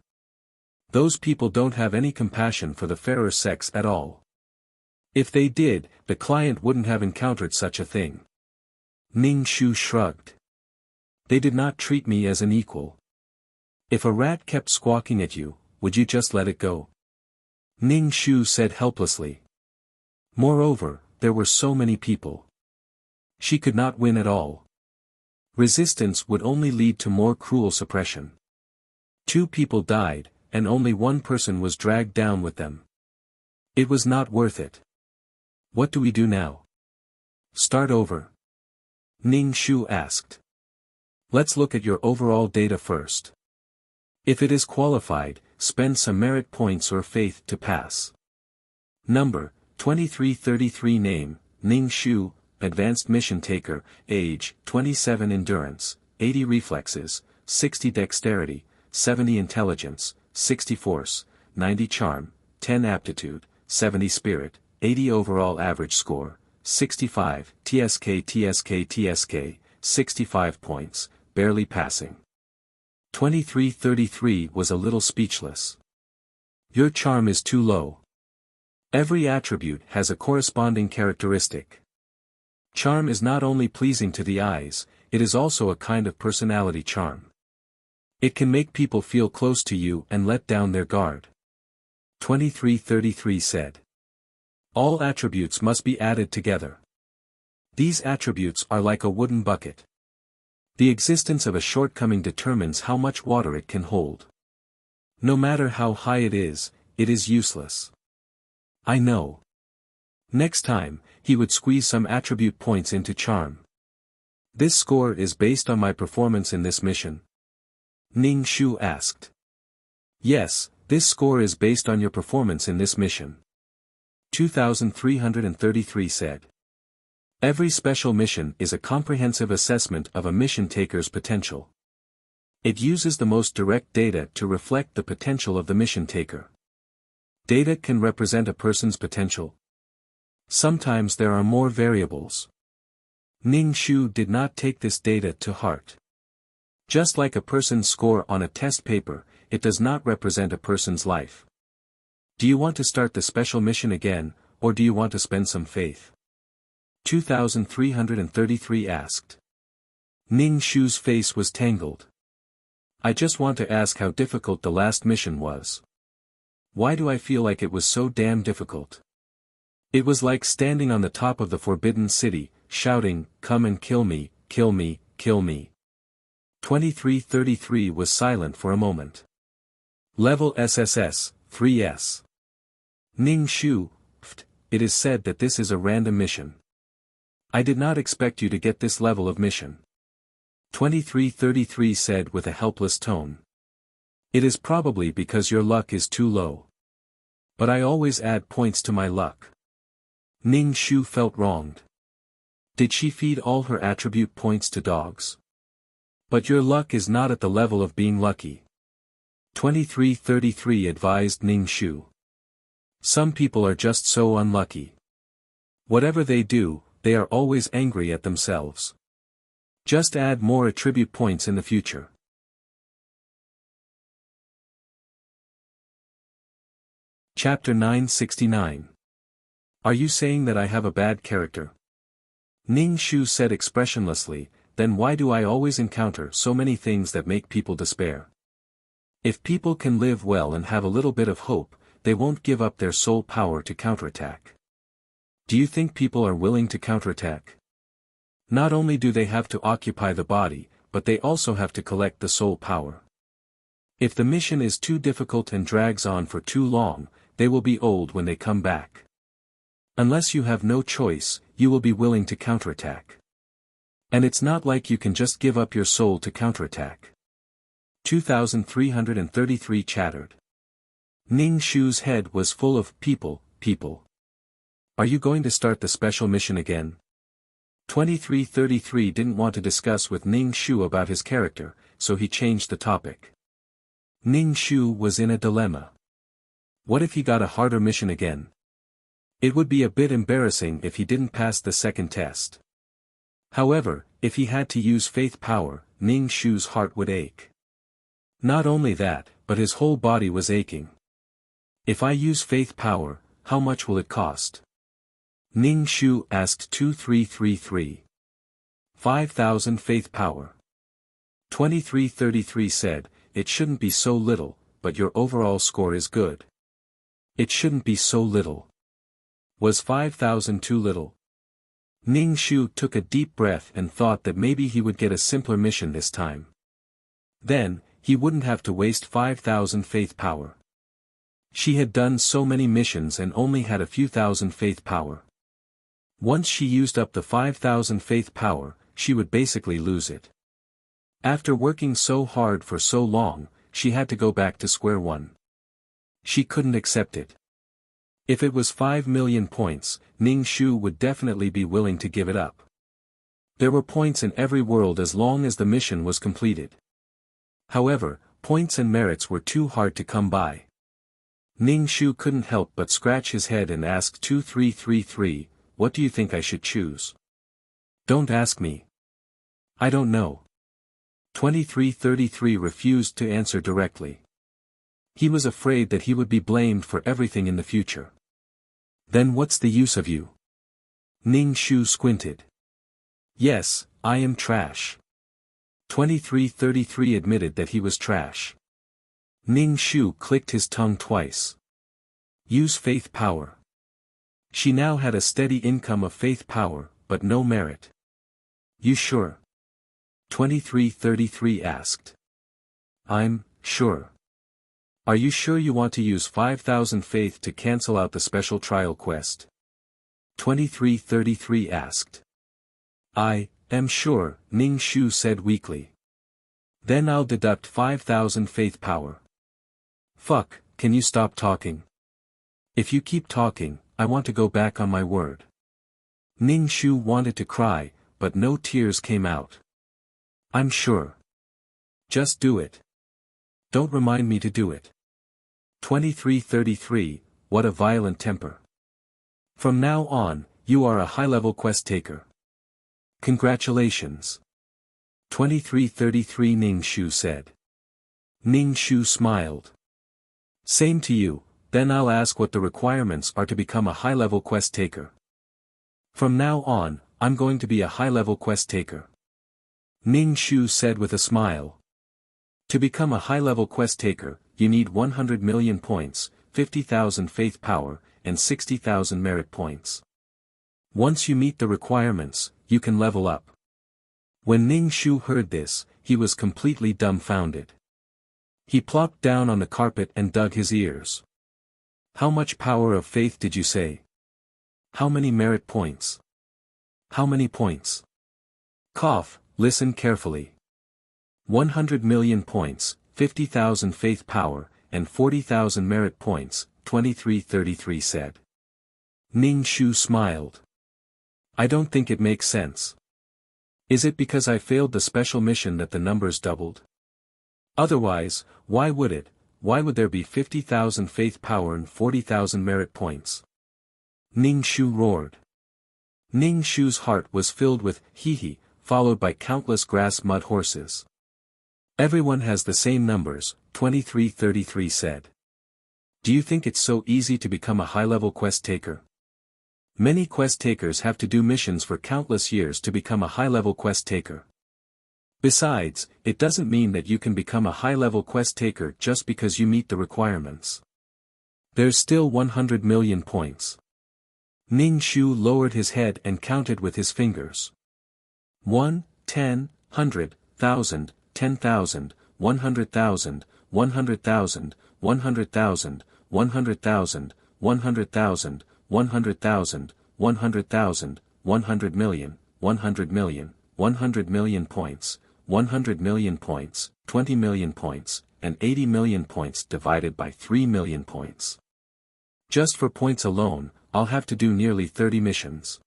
Those people don't have any compassion for the fairer sex at all. If they did, the client wouldn't have encountered such a thing. Ning Shu shrugged. They did not treat me as an equal. If a rat kept squawking at you, would you just let it go? Ning Shu said helplessly. Moreover, there were so many people. She could not win at all. Resistance would only lead to more cruel suppression. 2 people died, and only 1 person was dragged down with them. It was not worth it. What do we do now? Start over. Ning Shu asked. Let's look at your overall data first. If it is qualified, spend some merit points or faith to pass. Number, 2333 Name, Ning Shu, Advanced Mission Taker, Age, 27 Endurance, 80 Reflexes, 60 Dexterity, 70 Intelligence, 60 Force, 90 Charm, 10 Aptitude, 70 Spirit, 80 Overall Average Score, 65 TSK, 65 points, barely passing. 2333 was a little speechless. Your charm is too low. Every attribute has a corresponding characteristic. Charm is not only pleasing to the eyes, it is also a kind of personality charm. It can make people feel close to you and let down their guard. 2333 said. All attributes must be added together. These attributes are like a wooden bucket. The existence of a shortcoming determines how much water it can hold. No matter how high it is useless. I know. Next time, he would squeeze some attribute points into charm. This score is based on my performance in this mission? Ning Shu asked. Yes, this score is based on your performance in this mission. 2333 said. Every special mission is a comprehensive assessment of a mission taker's potential. It uses the most direct data to reflect the potential of the mission taker. Data can represent a person's potential. Sometimes there are more variables. Ning Shu did not take this data to heart. Just like a person's score on a test paper, it does not represent a person's life. Do you want to start the special mission again, or do you want to spend some faith? 2333 asked. Ning Shu's face was tangled. I just want to ask how difficult the last mission was. Why do I feel like it was so damn difficult? It was like standing on the top of the Forbidden City, shouting, "Come and kill me, kill me, kill me." 2333 was silent for a moment. Level SSS, 3S. Ning Shu, it is said that this is a random mission. I did not expect you to get this level of mission. 2333 said with a helpless tone. It is probably because your luck is too low. But I always add points to my luck. Ning Shu felt wronged. Did she feed all her attribute points to dogs? But your luck is not at the level of being lucky. 2333 advised Ning Shu. Some people are just so unlucky. Whatever they do, they are always angry at themselves. Just add more attribute points in the future. Chapter 969. Are you saying that I have a bad character? Ning Shu said expressionlessly, then why do I always encounter so many things that make people despair? If people can live well and have a little bit of hope, they won't give up their soul power to counterattack. Do you think people are willing to counterattack? Not only do they have to occupy the body, but they also have to collect the soul power. If the mission is too difficult and drags on for too long, they will be old when they come back. Unless you have no choice, you will be willing to counterattack. And it's not like you can just give up your soul to counterattack. 2333 chattered. Ning Shu's head was full of people. Are you going to start the special mission again? 2333 didn't want to discuss with Ning Shu about his character, so he changed the topic. Ning Shu was in a dilemma. What if he got a harder mission again? It would be a bit embarrassing if he didn't pass the second test. However, if he had to use faith power, Ning Shu's heart would ache. Not only that, but his whole body was aching. If I use faith power, how much will it cost? Ning Shu asked 2333. 5,000 faith power. 2333 said, it shouldn't be so little, but your overall score is good. It shouldn't be so little. Was 5,000 too little? Ning Shu took a deep breath and thought that maybe he would get a simpler mission this time. Then, he wouldn't have to waste 5,000 faith power. She had done so many missions and only had a few thousand faith power. Once she used up the 5,000 faith power, she would basically lose it. After working so hard for so long, she had to go back to square one. She couldn't accept it. If it was 5 million points, Ning Shu would definitely be willing to give it up. There were points in every world as long as the mission was completed. However, points and merits were too hard to come by. Ning Shu couldn't help but scratch his head and ask 2333, what do you think I should choose? Don't ask me. I don't know. 2333 refused to answer directly. He was afraid that he would be blamed for everything in the future. Then what's the use of you? Ning Shu squinted. Yes, I am trash. 2333 admitted that he was trash. Ning Shu clicked his tongue twice. Use faith power. She now had a steady income of faith power, but no merit. You sure? 2333 asked. I'm sure. Are you sure you want to use 5,000 faith to cancel out the special trial quest? 2333 asked. I am sure, Ning Shu said weakly. Then I'll deduct 5,000 faith power. Fuck, can you stop talking? If you keep talking, I want to go back on my word. Ning Shu wanted to cry, but no tears came out. I'm sure. Just do it. Don't remind me to do it. 2333, what a violent temper. From now on, you are a high-level quest taker. Congratulations. 2333 Ning Shu said. Ning Shu smiled. Same to you, then I'll ask what the requirements are to become a high-level quest taker. From now on, I'm going to be a high-level quest taker. Ning Shu said with a smile. To become a high-level quest taker, you need 100 million points, 50,000 faith power, and 60,000 merit points. Once you meet the requirements, you can level up. When Ning Shu heard this, he was completely dumbfounded. He plopped down on the carpet and dug his ears. How much power of faith did you say? How many merit points? How many points? Cough, listen carefully. 100 million points, 50,000 faith power, and 40,000 merit points, 2333 said. Ning Shu smiled. I don't think it makes sense. Is it because I failed the special mission that the numbers doubled? Otherwise, why would it? Why would there be 50,000 faith power and 40,000 merit points? Ning Shu roared. Ning Shu's heart was filled with hee-hee, followed by countless grass mud horses. Everyone has the same numbers, 2333 said. Do you think it's so easy to become a high-level quest taker? Many quest takers have to do missions for countless years to become a high-level quest taker. Besides, it doesn't mean that you can become a high-level quest taker just because you meet the requirements. There's still 100 million points. Ning Shu lowered his head and counted with his fingers. 1, 10, 100, 1,000, 10,000, 100,000, 100,000, 100,000, 100,000, 100,000, 100,000, 100,000, 100 million, 100 million, 100 million points, 100 million points, 20 million points, and 80 million points divided by 3 million points. Just for points alone, I'll have to do nearly 30 missions.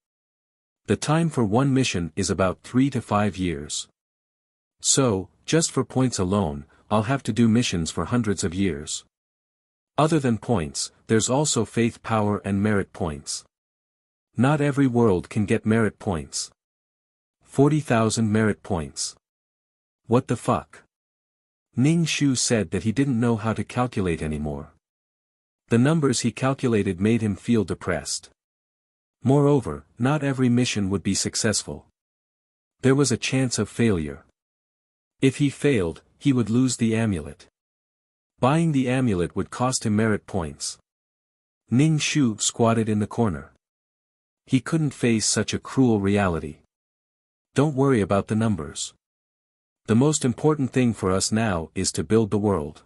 The time for one mission is about 3 to 5 years. So, just for points alone, I'll have to do missions for hundreds of years. Other than points, there's also faith power and merit points. Not every world can get merit points. 40,000 merit points. What the fuck? Ning Shu said that he didn't know how to calculate anymore. The numbers he calculated made him feel depressed. Moreover, not every mission would be successful. There was a chance of failure. If he failed, he would lose the amulet. Buying the amulet would cost him merit points. Ning Shu squatted in the corner. He couldn't face such a cruel reality. Don't worry about the numbers. The most important thing for us now is to build the world.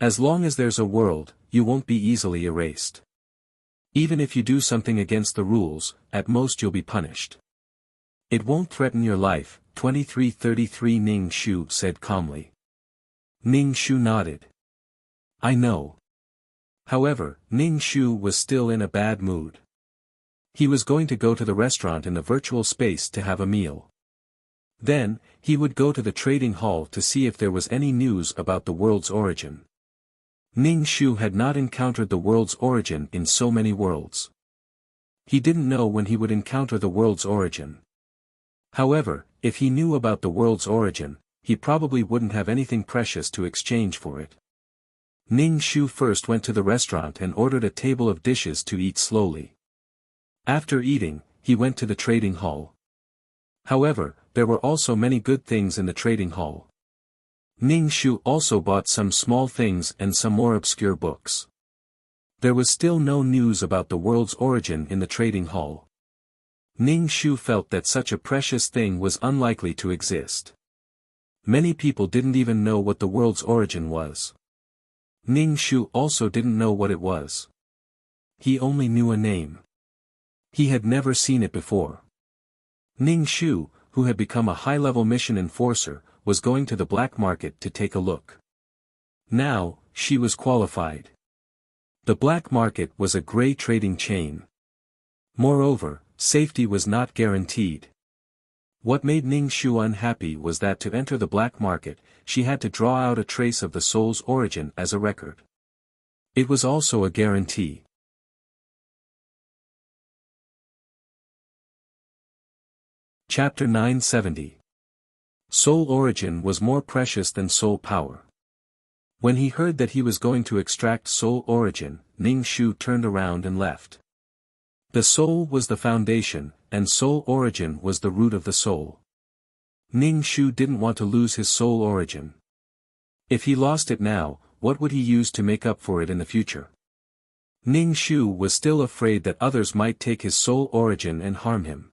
As long as there's a world, you won't be easily erased. Even if you do something against the rules, at most you'll be punished. It won't threaten your life, 2333 Ning Shu said calmly. Ning Shu nodded. I know. However, Ning Shu was still in a bad mood. He was going to go to the restaurant in the virtual space to have a meal. Then, he would go to the trading hall to see if there was any news about the world's origin. Ning Shu had not encountered the world's origin in so many worlds. He didn't know when he would encounter the world's origin. However, if he knew about the world's origin, he probably wouldn't have anything precious to exchange for it. Ning Shu first went to the restaurant and ordered a table of dishes to eat slowly. After eating, he went to the trading hall. However, there were also many good things in the trading hall. Ning Shu also bought some small things and some more obscure books. There was still no news about the world's origin in the trading hall. Ning Shu felt that such a precious thing was unlikely to exist. Many people didn't even know what the world's origin was. Ning Shu also didn't know what it was. He only knew a name. He had never seen it before. Ning Shu, who had become a high-level mission enforcer, was going to the black market to take a look. Now, she was qualified. The black market was a gray trading chain. Moreover, safety was not guaranteed. What made Ning Shu unhappy was that to enter the black market, she had to draw out a trace of the soul's origin as a record. It was also a guarantee. Chapter 970. Soul origin was more precious than soul power. When he heard that he was going to extract soul origin, Ning Shu turned around and left. The soul was the foundation, and soul origin was the root of the soul. Ning Shu didn't want to lose his soul origin. If he lost it now, what would he use to make up for it in the future? Ning Shu was still afraid that others might take his soul origin and harm him.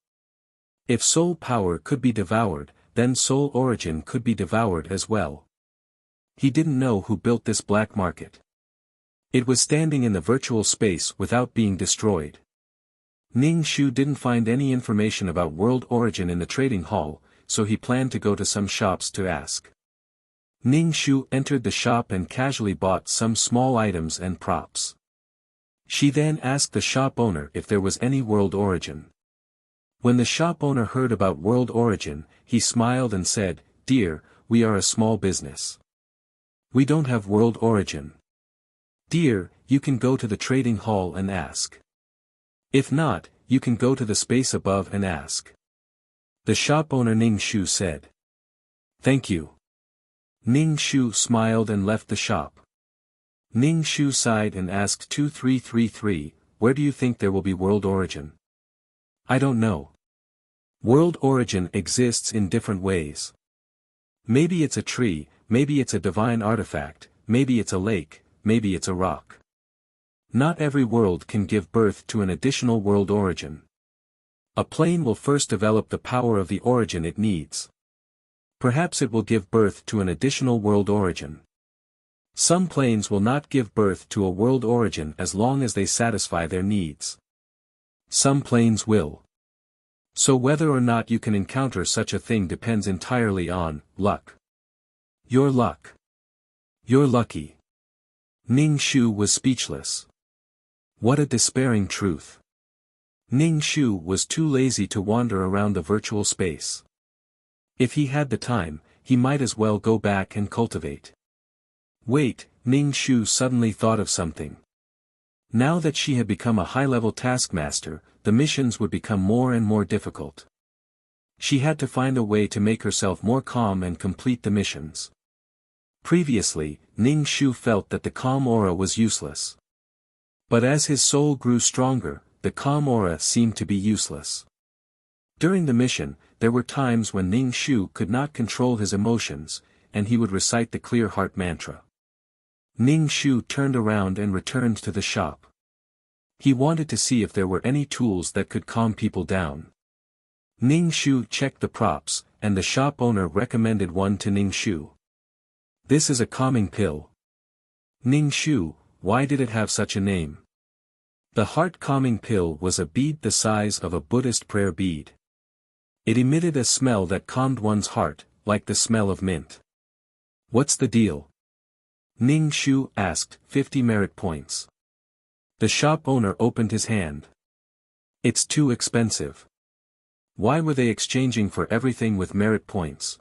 If soul power could be devoured, then soul origin could be devoured as well. He didn't know who built this black market. It was standing in the virtual space without being destroyed. Ning Shu didn't find any information about world origin in the trading hall, so he planned to go to some shops to ask. Ning Shu entered the shop and casually bought some small items and props. She then asked the shop owner if there was any world origin. When the shop owner heard about world origin, he smiled and said, "Dear, we are a small business. We don't have world origin. Dear, you can go to the trading hall and ask. If not, you can go to the space above and ask." The shop owner Ning Shu said. "Thank you." Ning Shu smiled and left the shop. Ning Shu sighed and asked 2333, "Where do you think there will be world origin?" "I don't know. World origin exists in different ways. Maybe it's a tree, maybe it's a divine artifact, maybe it's a lake, maybe it's a rock. Not every world can give birth to an additional world origin. A plane will first develop the power of the origin it needs. Perhaps it will give birth to an additional world origin. Some planes will not give birth to a world origin as long as they satisfy their needs. Some planes will. So whether or not you can encounter such a thing depends entirely on luck. Your luck. You're lucky." Ning Shu was speechless. What a despairing truth. Ning Shu was too lazy to wander around the virtual space. If he had the time, he might as well go back and cultivate. Wait, Ning Shu suddenly thought of something. Now that she had become a high-level taskmaster, the missions would become more and more difficult. She had to find a way to make herself more calm and complete the missions. Previously, Ning Shu felt that the calm aura was useless. But as his soul grew stronger, the calm aura seemed to be useless. During the mission, there were times when Ning Shu could not control his emotions, and he would recite the clear heart mantra. Ning Shu turned around and returned to the shop. He wanted to see if there were any tools that could calm people down. Ning Shu checked the props, and the shop owner recommended one to Ning Shu. "This is a calming pill." "Ning Shu, why did it have such a name?" The heart calming pill was a bead the size of a Buddhist prayer bead. It emitted a smell that calmed one's heart, like the smell of mint. "What's the deal?" Ning Shu asked. 50 merit points. The shop owner opened his hand. "It's too expensive." Why were they exchanging for everything with merit points?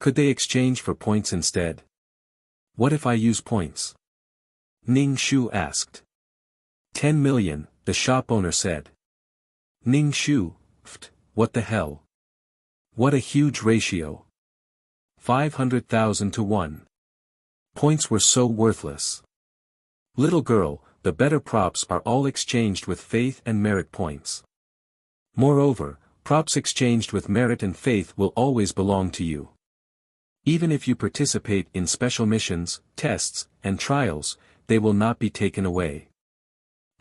Could they exchange for points instead? What if I use points? Ning Shu asked. 10 million, the shop owner said. Ning Shu, what the hell? What a huge ratio. 500,000 to 1. Points were so worthless. Little girl, the better props are all exchanged with faith and merit points. Moreover, props exchanged with merit and faith will always belong to you. Even if you participate in special missions, tests, and trials, they will not be taken away.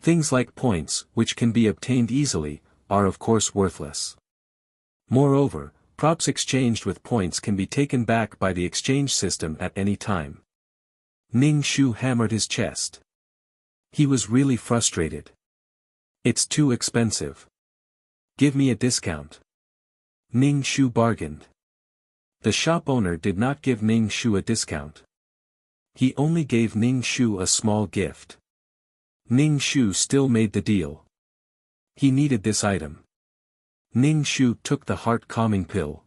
Things like points, which can be obtained easily, are of course worthless. Moreover, props exchanged with points can be taken back by the exchange system at any time. Ning Shu hammered his chest. He was really frustrated. It's too expensive. Give me a discount. Ning Shu bargained. The shop owner did not give Ning Shu a discount. He only gave Ning Shu a small gift. Ning Shu still made the deal. He needed this item. Ning Shu took the heart-calming pill.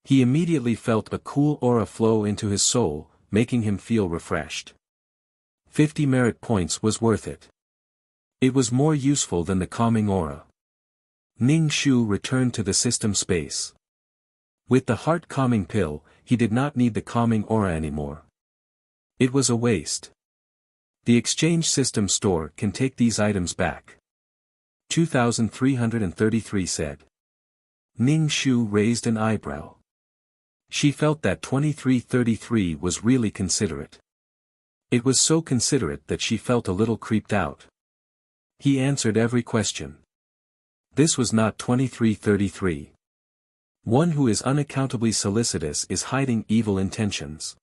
He immediately felt a cool aura flow into his soul, making him feel refreshed. 50 merit points was worth it. It was more useful than the calming aura. Ning Shu returned to the system space. With the heart-calming pill, he did not need the calming aura anymore. It was a waste. The exchange system store can take these items back. 2333 said. Ning Shu raised an eyebrow. She felt that 2333 was really considerate. It was so considerate that she felt a little creeped out. He answered every question. This was not 2333. One who is unaccountably solicitous is hiding evil intentions.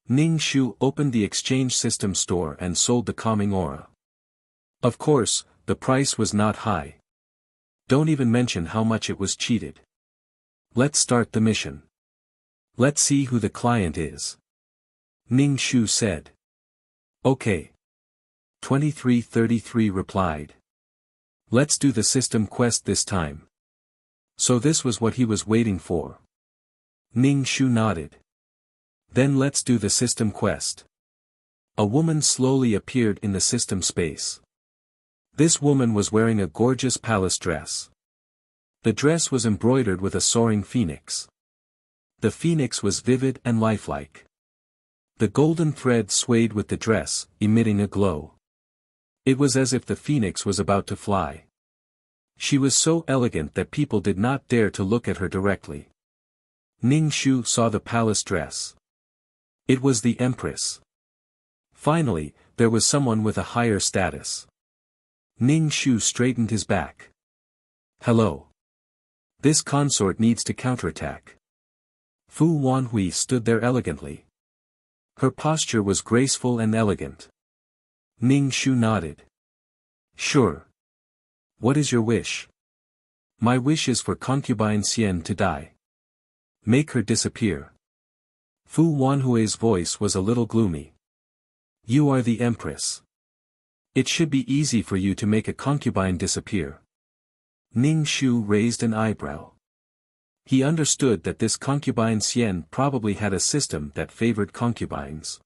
Ning Shu opened the exchange system store and sold the calming aura. Of course, the price was not high. Don't even mention how much it was cheated. Let's start the mission. Let's see who the client is. Ning Shu said. Okay. 2333 replied. Let's do the system quest this time. So this was what he was waiting for. Ning Shu nodded. Then let's do the system quest. A woman slowly appeared in the system space. This woman was wearing a gorgeous palace dress. The dress was embroidered with a soaring phoenix. The phoenix was vivid and lifelike. The golden thread swayed with the dress, emitting a glow. It was as if the phoenix was about to fly. She was so elegant that people did not dare to look at her directly. Ning Shu saw the palace dress. It was the Empress. Finally, there was someone with a higher status. Ning Shu straightened his back. Hello. This consort needs to counterattack. Fu Wanhui stood there elegantly. Her posture was graceful and elegant. Ning Shu nodded. Sure. What is your wish? My wish is for concubine Xian to die. Make her disappear. Fu Wanhui's voice was a little gloomy. You are the Empress. It should be easy for you to make a concubine disappear. Ning Shu raised an eyebrow. He understood that this concubine Xian probably had a system that favored concubines.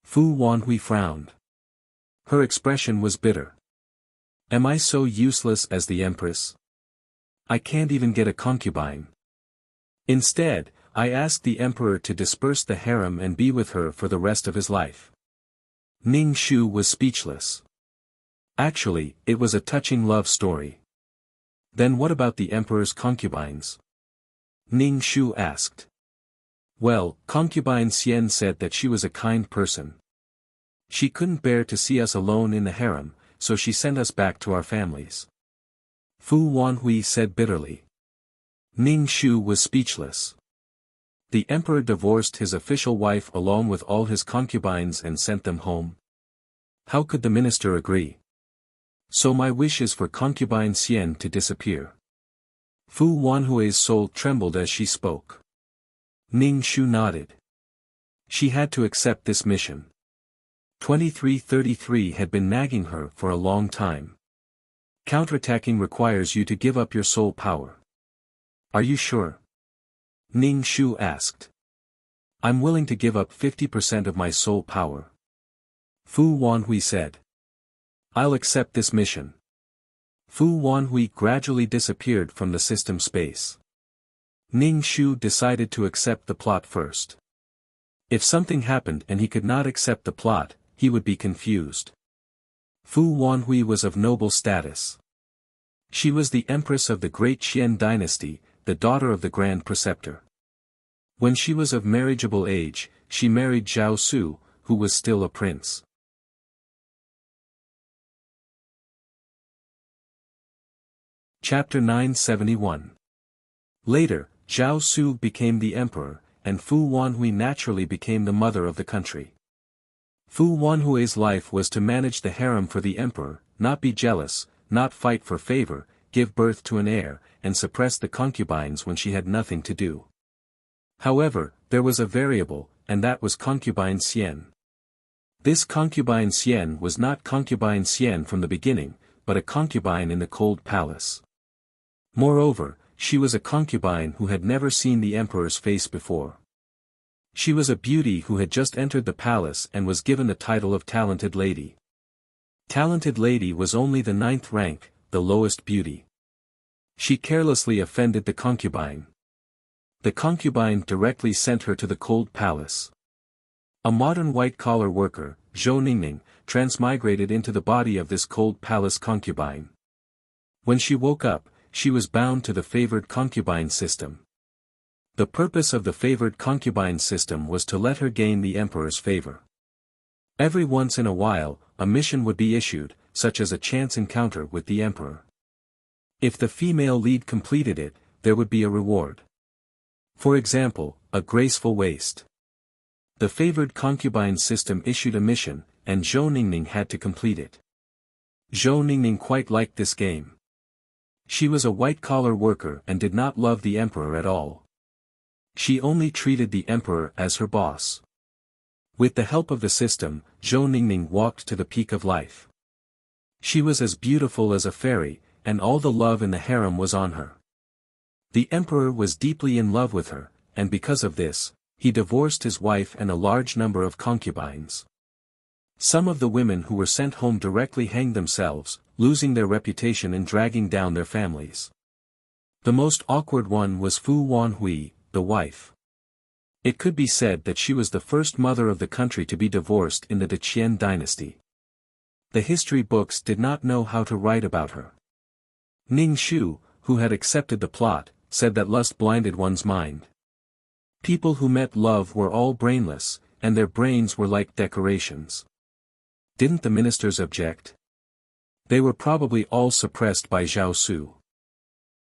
Fu Wanhui frowned. Her expression was bitter. Am I so useless as the Empress? I can't even get a concubine. Instead, I asked the Emperor to disperse the harem and be with her for the rest of his life. Ning Shu was speechless. Actually, it was a touching love story. Then what about the Emperor's concubines? Ning Shu asked. Well, concubine Xian said that she was a kind person. She couldn't bear to see us alone in the harem, so she sent us back to our families. Fu Wanhui said bitterly. Ning Shu was speechless. The emperor divorced his official wife along with all his concubines and sent them home. How could the minister agree? So my wish is for concubine Xian to disappear. Fu Wanhui's soul trembled as she spoke. Ning Shu nodded. She had to accept this mission. 2333 had been nagging her for a long time. Counterattacking requires you to give up your soul power. Are you sure? Ning Shu asked. I'm willing to give up 50% of my soul power. Fu Wanhui said. I'll accept this mission. Fu Wanhui gradually disappeared from the system space. Ning Shu decided to accept the plot first. If something happened and he could not accept the plot, he would be confused. Fu Wanhui was of noble status. She was the empress of the great Qian dynasty, the daughter of the Grand Preceptor. When she was of marriageable age, she married Zhao Su, who was still a prince. Chapter 971. Later, Zhao Su became the emperor, and Fu Wanhui naturally became the mother of the country. Fu Wanhui's life was to manage the harem for the emperor, not be jealous, not fight for favor, give birth to an heir, and suppress the concubines when she had nothing to do. However, there was a variable, and that was concubine Xian. This concubine Xian was not concubine Xian from the beginning, but a concubine in the cold palace. Moreover, she was a concubine who had never seen the emperor's face before. She was a beauty who had just entered the palace and was given the title of Talented Lady. Talented Lady was only the 9th rank, the lowest beauty. She carelessly offended the concubine. The concubine directly sent her to the cold palace. A modern white-collar worker, Zhou Ningning, transmigrated into the body of this cold palace concubine. When she woke up, she was bound to the favored concubine system. The purpose of the favored concubine system was to let her gain the emperor's favor. Every once in a while, a mission would be issued, such as a chance encounter with the emperor. If the female lead completed it, there would be a reward. For example, a graceful waist. The favored concubine system issued a mission, and Zhou Ningning had to complete it. Zhou Ningning quite liked this game. She was a white-collar worker and did not love the emperor at all. She only treated the emperor as her boss. With the help of the system, Zhou Ningning walked to the peak of life. She was as beautiful as a fairy, and all the love in the harem was on her. The emperor was deeply in love with her, and because of this, he divorced his wife and a large number of concubines. Some of the women who were sent home directly hanged themselves, losing their reputation and dragging down their families. The most awkward one was Fu Wanhui, the wife. It could be said that she was the first mother of the country to be divorced in the Deqian dynasty. The history books did not know how to write about her. Ning Shu, who had accepted the plot, said that lust blinded one's mind. People who met love were all brainless, and their brains were like decorations. Didn't the ministers object? They were probably all suppressed by Zhao Su.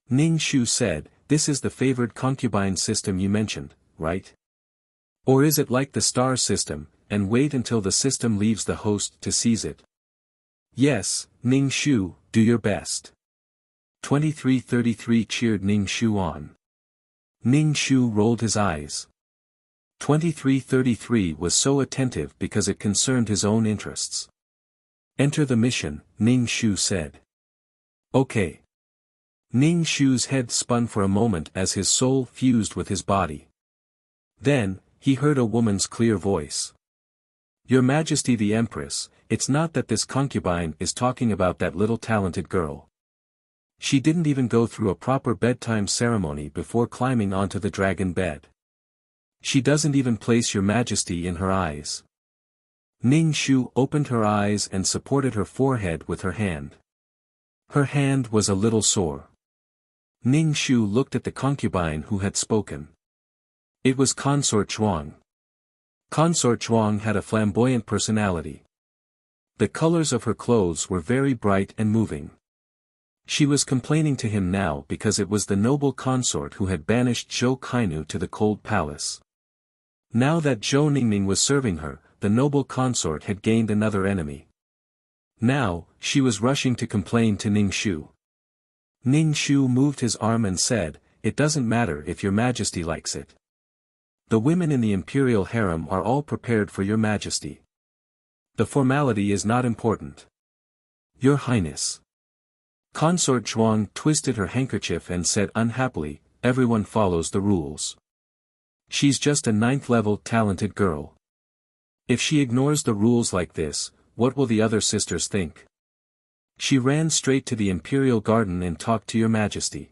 Ning Shu said, "This is the favored concubine system you mentioned, right? Or is it like the star system, and wait until the system leaves the host to seize it?" "Yes, Ning Shu, do your best." 2333 cheered Ning Shu on. Ning Shu rolled his eyes. 2333 was so attentive because it concerned his own interests. "Enter the mission," Ning Shu said. "Okay." Ning Shu's head spun for a moment as his soul fused with his body. Then, he heard a woman's clear voice. "Your Majesty the Empress, it's not that this concubine is talking about that little talented girl. She didn't even go through a proper bedtime ceremony before climbing onto the dragon bed. She doesn't even place your Majesty in her eyes." Ning Shu opened her eyes and supported her forehead with her hand. Her hand was a little sore. Ning Shu looked at the concubine who had spoken. It was Consort Zhuang. Consort Zhuang had a flamboyant personality. The colors of her clothes were very bright and moving. She was complaining to him now because it was the noble consort who had banished Zhou Kainu to the cold palace. Now that Zhou Ningning was serving her, the noble consort had gained another enemy. Now, she was rushing to complain to Ning Shu. Ning Shu moved his arm and said, "It doesn't matter if your Majesty likes it. The women in the imperial harem are all prepared for your Majesty. The formality is not important." "Your Highness." Consort Zhuang twisted her handkerchief and said unhappily, "Everyone follows the rules. She's just a 9th-level talented girl. If she ignores the rules like this, what will the other sisters think?" She ran straight to the imperial garden and talked to your Majesty.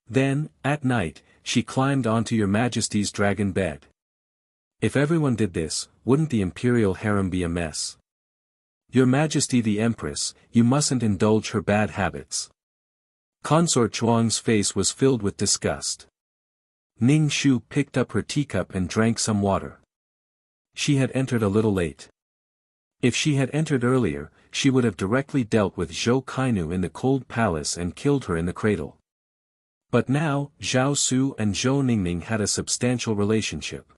Then, at night, she climbed onto your Majesty's dragon bed. If everyone did this, wouldn't the imperial harem be a mess? Your Majesty the Empress, you mustn't indulge her bad habits. Consort Zhuang's face was filled with disgust. Ning Shu picked up her teacup and drank some water. She had entered a little late. If she had entered earlier, she would have directly dealt with Zhou Kainu in the cold palace and killed her in the cradle. But now, Zhao Su and Zhou Ningning had a substantial relationship.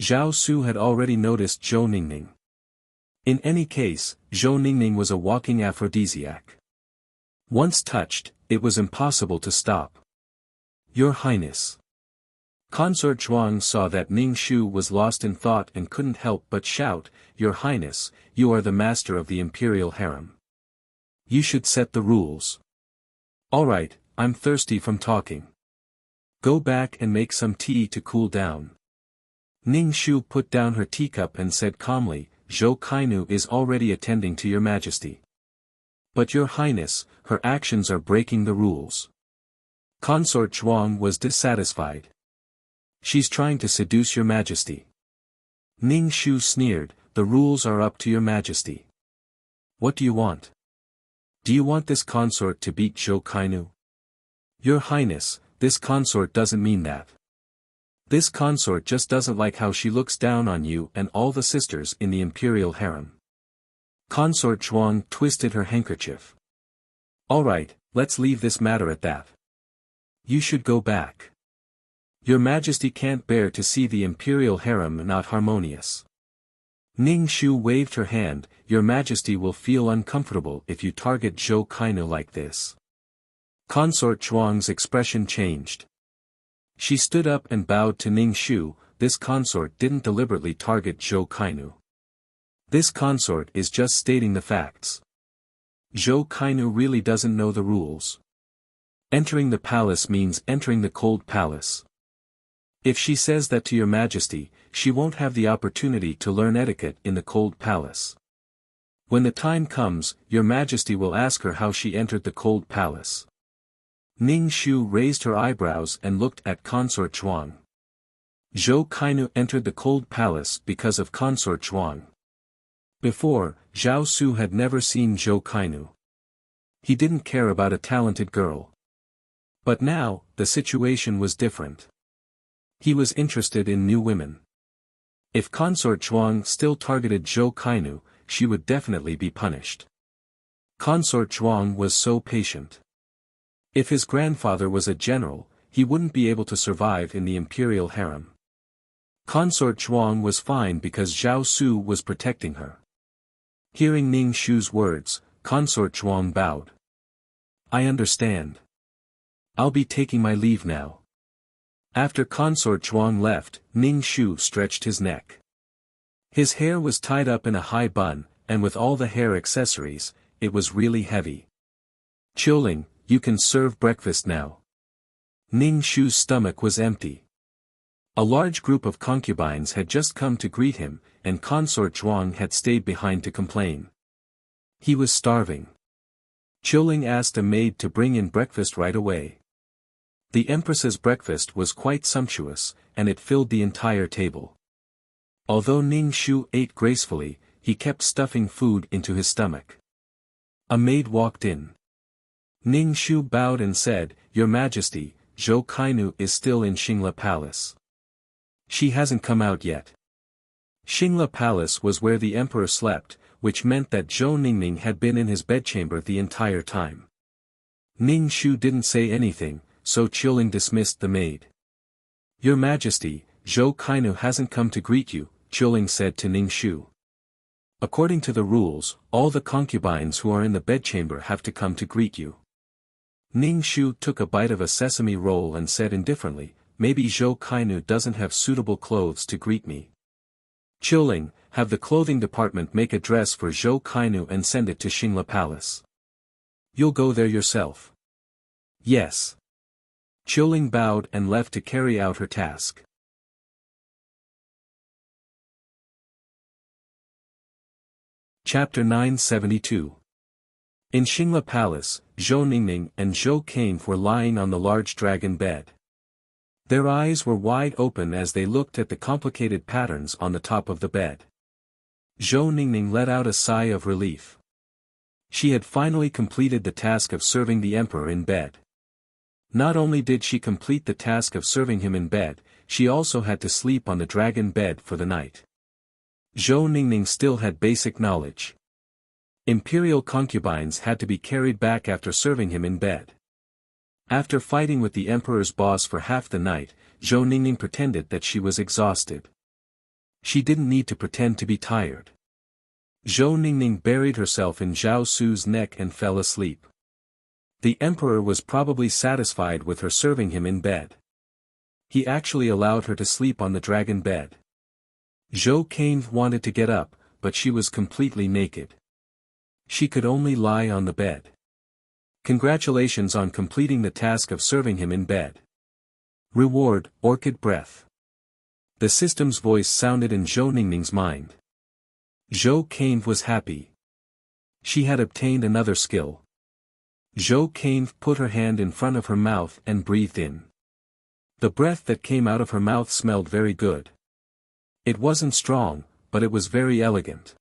Zhao Su had already noticed Zhou Ningning. In any case, Zhou Ningning was a walking aphrodisiac. Once touched, it was impossible to stop. "Your Highness." Consort Zhuang saw that Ning Shu was lost in thought and couldn't help but shout, "Your Highness, you are the master of the imperial harem. You should set the rules." "Alright, I'm thirsty from talking. Go back and make some tea to cool down." Ning Shu put down her teacup and said calmly, "Zhou Kainu is already attending to your majesty. But your highness, her actions are breaking the rules." Consort Zhuang was dissatisfied. "She's trying to seduce your majesty." Ning Shu sneered, "The rules are up to your majesty. What do you want? Do you want this consort to beat Zhou Kainu?" "Your highness, this consort doesn't mean that. This consort just doesn't like how she looks down on you and all the sisters in the imperial harem." Consort Zhuang twisted her handkerchief. "Alright, let's leave this matter at that. You should go back. Your majesty can't bear to see the imperial harem not harmonious." Ning Shu waved her hand, "Your majesty will feel uncomfortable if you target Zhou Kainu like this." Consort Zhuang's expression changed. She stood up and bowed to Ning Shu. "This consort didn't deliberately target Zhou Kainu. This consort is just stating the facts. Zhou Kainu really doesn't know the rules. Entering the palace means entering the cold palace. If she says that to your majesty, she won't have the opportunity to learn etiquette in the cold palace. When the time comes, your majesty will ask her how she entered the cold palace." Ning Shu raised her eyebrows and looked at Consort Zhuang. Zhou Kainu entered the cold palace because of Consort Zhuang. Before, Zhao Su had never seen Zhou Kainu. He didn't care about a talented girl. But now, the situation was different. He was interested in new women. If Consort Zhuang still targeted Zhou Kainu, she would definitely be punished. Consort Zhuang was so patient. If his grandfather was a general, he wouldn't be able to survive in the imperial harem. Consort Zhuang was fine because Zhao Su was protecting her. Hearing Ning Shu's words, Consort Zhuang bowed. "I understand. I'll be taking my leave now." After Consort Zhuang left, Ning Shu stretched his neck. His hair was tied up in a high bun, and with all the hair accessories, it was really heavy. "Qiuling, you can serve breakfast now." Ning Shu's stomach was empty. A large group of concubines had just come to greet him, and Consort Zhuang had stayed behind to complain. He was starving. Qiuling asked a maid to bring in breakfast right away. The Empress's breakfast was quite sumptuous, and it filled the entire table. Although Ning Shu ate gracefully, he kept stuffing food into his stomach. A maid walked in. Ning Shu bowed and said, "Your Majesty, Zhou Kainu is still in Xingla Palace. She hasn't come out yet." Xingla Palace was where the emperor slept, which meant that Zhou Ningning had been in his bedchamber the entire time. Ning Shu didn't say anything, so Qiuling dismissed the maid. "Your Majesty, Zhou Kainu hasn't come to greet you," Qiuling said to Ning Shu. "According to the rules, all the concubines who are in the bedchamber have to come to greet you." Ning Shu took a bite of a sesame roll and said indifferently, "Maybe Zhou Kainu doesn't have suitable clothes to greet me." "Qiuling, have the clothing department make a dress for Zhou Kainu and send it to Xingla Palace." "You'll go there yourself?" "Yes." Qiuling bowed and left to carry out her task. Chapter 972. In Xingla Palace, Zhou Ningning and Zhou Kane were lying on the large dragon bed. Their eyes were wide open as they looked at the complicated patterns on the top of the bed. Zhou Ningning let out a sigh of relief. She had finally completed the task of serving the emperor in bed. Not only did she complete the task of serving him in bed, she also had to sleep on the dragon bed for the night. Zhou Ningning still had basic knowledge. Imperial concubines had to be carried back after serving him in bed. After fighting with the emperor's boss for half the night, Zhou Ningning pretended that she was exhausted. She didn't need to pretend to be tired. Zhou Ningning buried herself in Zhao Su's neck and fell asleep. The emperor was probably satisfied with her serving him in bed. He actually allowed her to sleep on the dragon bed. Zhou Kane wanted to get up, but she was completely naked. She could only lie on the bed. Congratulations on completing the task of serving him in bed. Reward, Orchid Breath. The system's voice sounded in Zhou Ningning's mind. Zhou Kane was happy. She had obtained another skill. Zhou Kane put her hand in front of her mouth and breathed in. The breath that came out of her mouth smelled very good. It wasn't strong, but it was very elegant.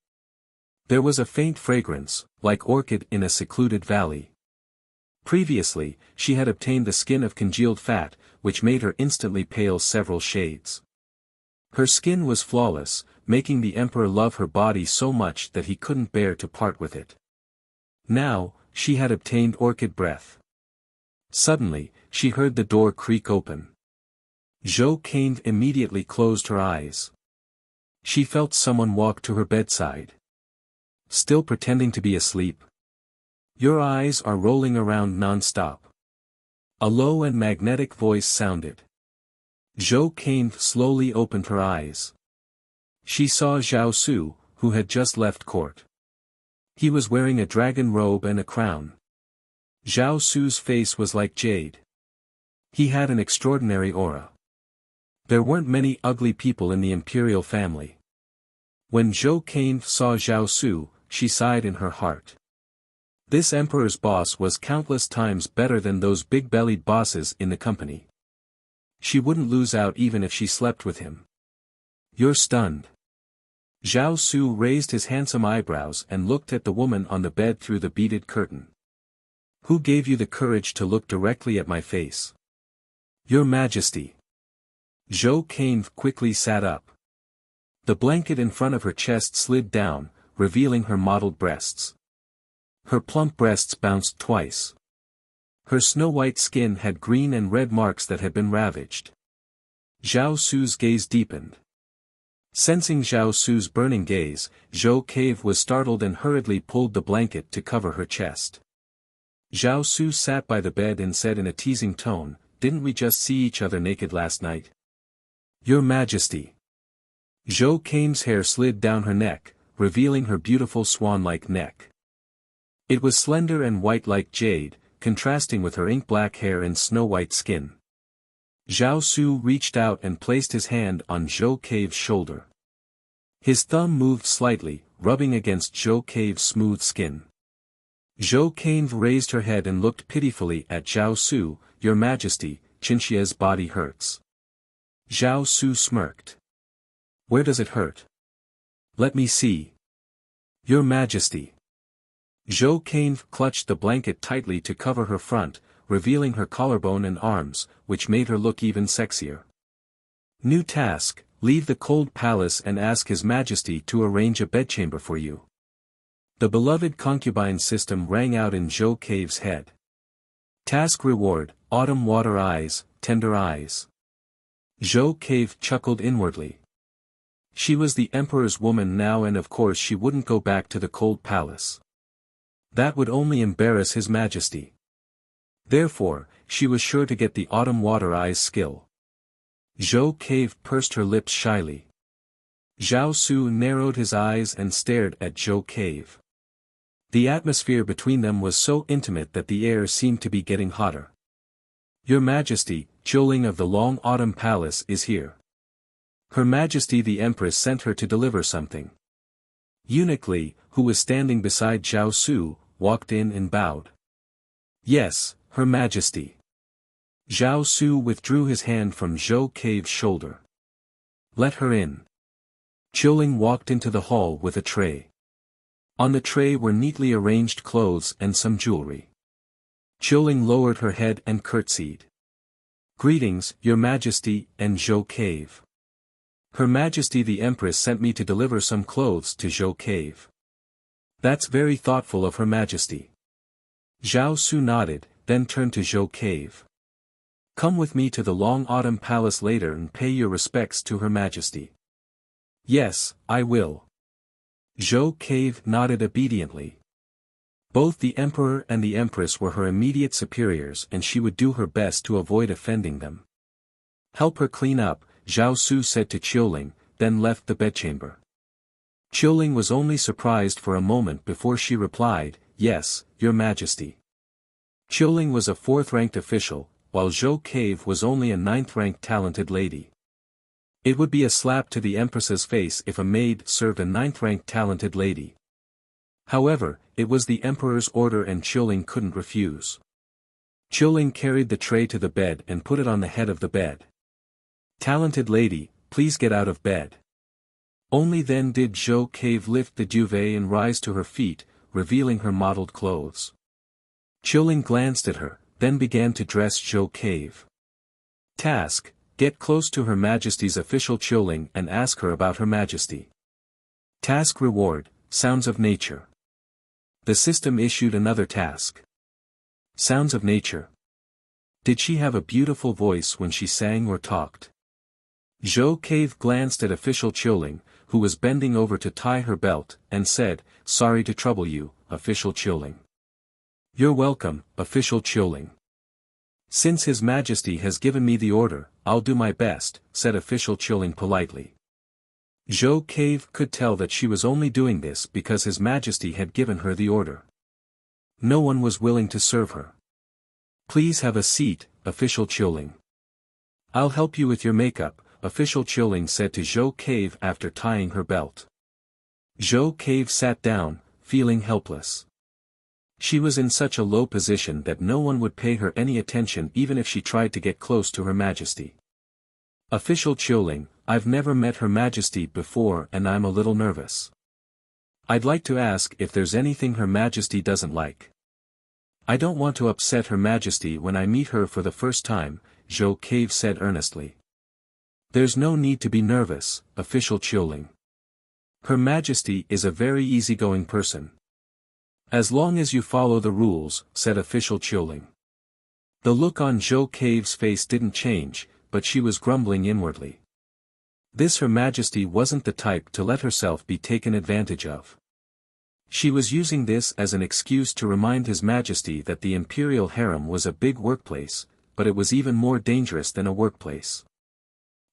There was a faint fragrance, like orchid in a secluded valley. Previously, she had obtained the skin of congealed fat, which made her instantly pale several shades. Her skin was flawless, making the emperor love her body so much that he couldn't bear to part with it. Now, she had obtained orchid breath. Suddenly, she heard the door creak open. Zhou Kane immediately closed her eyes. She felt someone walk to her bedside. Still pretending to be asleep? Your eyes are rolling around non-stop. A low and magnetic voice sounded. Zhou Kane slowly opened her eyes. She saw Zhao Su, who had just left court. He was wearing a dragon robe and a crown. Zhao Su's face was like jade. He had an extraordinary aura. There weren't many ugly people in the imperial family. When Zhou Kane saw Zhao Su, she sighed in her heart. This emperor's boss was countless times better than those big-bellied bosses in the company. She wouldn't lose out even if she slept with him. You're stunned. Zhao Su raised his handsome eyebrows and looked at the woman on the bed through the beaded curtain. Who gave you the courage to look directly at my face? Your Majesty. Zhou Kane quickly sat up. The blanket in front of her chest slid down, revealing her mottled breasts. Her plump breasts bounced twice. Her snow-white skin had green and red marks that had been ravaged. Zhao Su's gaze deepened. Sensing Zhao Su's burning gaze, Zhou Cave was startled and hurriedly pulled the blanket to cover her chest. Zhao Su sat by the bed and said in a teasing tone, "Didn't we just see each other naked last night?" Your Majesty. Zhou Kane's hair slid down her neck, revealing her beautiful swan-like neck. It was slender and white like jade, contrasting with her ink-black hair and snow-white skin. Zhao Su reached out and placed his hand on Zhou Cave's shoulder. His thumb moved slightly, rubbing against Zhou Cave's smooth skin. Zhou Cave raised her head and looked pitifully at Zhao Su. Your Majesty, Qinxia's body hurts. Zhao Su smirked. Where does it hurt? Let me see. Your Majesty. Zhou Cave clutched the blanket tightly to cover her front, revealing her collarbone and arms, which made her look even sexier. New task, leave the cold palace and ask His Majesty to arrange a bedchamber for you. The beloved concubine system rang out in Zhou Cave's head. Task reward, autumn water eyes, tender eyes. Zhou Cave chuckled inwardly. She was the emperor's woman now, and of course she wouldn't go back to the cold palace. That would only embarrass His Majesty. Therefore, she was sure to get the autumn water eyes skill. Zhou Cave pursed her lips shyly. Zhao Su narrowed his eyes and stared at Zhou Cave. The atmosphere between them was so intimate that the air seemed to be getting hotter. Your Majesty, Zhouling of the Long Autumn Palace is here. Her Majesty the Empress sent her to deliver something. Eunuch Li, who was standing beside Zhao Su, walked in and bowed. Yes, Her Majesty. Zhao Su withdrew his hand from Zhou Cave's shoulder. Let her in. Zhouling walked into the hall with a tray. On the tray were neatly arranged clothes and some jewelry. Zhouling lowered her head and curtsied. Greetings, Your Majesty, and Zhou Cave. Her Majesty the Empress sent me to deliver some clothes to Zhou Cave. That's very thoughtful of Her Majesty. Zhao Su nodded, then turned to Zhou Cave. Come with me to the Long Autumn Palace later and pay your respects to Her Majesty. Yes, I will. Zhou Cave nodded obediently. Both the Emperor and the Empress were her immediate superiors and she would do her best to avoid offending them. Help her clean up, Zhao Su said to Qiuling, then left the bedchamber. Qiuling was only surprised for a moment before she replied, "Yes, Your Majesty." Qiuling was a 4th-ranked official, while Zhou Cave was only a 9th-ranked talented lady. It would be a slap to the Empress's face if a maid served a 9th-ranked talented lady. However, it was the Emperor's order and Qiuling couldn't refuse. Qiuling carried the tray to the bed and put it on the head of the bed. "Talented lady, please get out of bed." Only then did Zhou Cave lift the duvet and rise to her feet, revealing her mottled clothes. Qiuling glanced at her, then began to dress Zhou Cave. Task: get close to Her Majesty's official Qiuling and ask her about Her Majesty. Task reward: Sounds of Nature. The system issued another task. Sounds of Nature. Did she have a beautiful voice when she sang or talked? Zhou Cave glanced at official Qiuling, who was bending over to tie her belt, and said, "Sorry to trouble you, official Qiuling." "You're welcome, official Qiuling. Since His Majesty has given me the order, I'll do my best," said official Qiuling politely. Zhou Cave could tell that she was only doing this because His Majesty had given her the order. No one was willing to serve her. "Please have a seat, official Qiuling." "I'll help you with your makeup," official Qiuling said to Zhou Cave after tying her belt. Zhou Cave sat down, feeling helpless. She was in such a low position that no one would pay her any attention even if she tried to get close to Her Majesty. "Official Qiuling, I've never met Her Majesty before and I'm a little nervous. I'd like to ask if there's anything Her Majesty doesn't like. I don't want to upset Her Majesty when I meet her for the first time," Zhou Cave said earnestly. "There's no need to be nervous, official Qiuling. Her Majesty is a very easygoing person. As long as you follow the rules," said official Qiuling. The look on Zhou Cave's face didn't change, but she was grumbling inwardly. This Her Majesty wasn't the type to let herself be taken advantage of. She was using this as an excuse to remind His Majesty that the imperial harem was a big workplace, but it was even more dangerous than a workplace.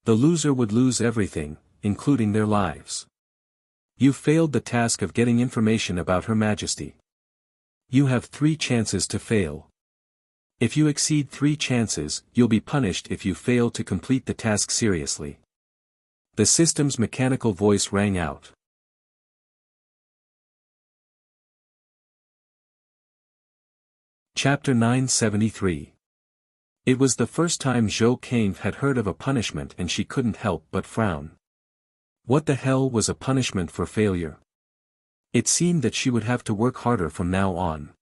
The loser would lose everything, including their lives. "You failed the task of getting information about Her Majesty. You have 3 chances to fail. If you exceed 3 chances, you'll be punished if you fail to complete the task seriously." The system's mechanical voice rang out. Chapter 973. It was the first time Zhou Cave had heard of a punishment and she couldn't help but frown. What the hell was a punishment for failure? It seemed that she would have to work harder from now on.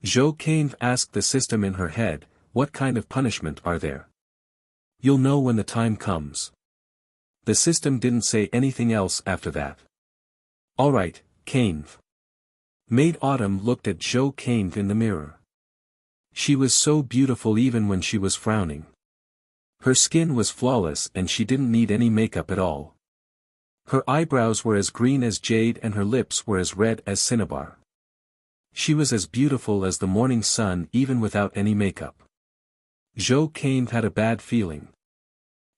Zhou Cave asked the system in her head, "What kind of punishment are there?" "You'll know when the time comes." The system didn't say anything else after that. "Alright, Cave." Maid Autumn looked at Zhou Cave in the mirror. She was so beautiful even when she was frowning. Her skin was flawless and she didn't need any makeup at all. Her eyebrows were as green as jade and her lips were as red as cinnabar. She was as beautiful as the morning sun even without any makeup. Zhou Cave had a bad feeling.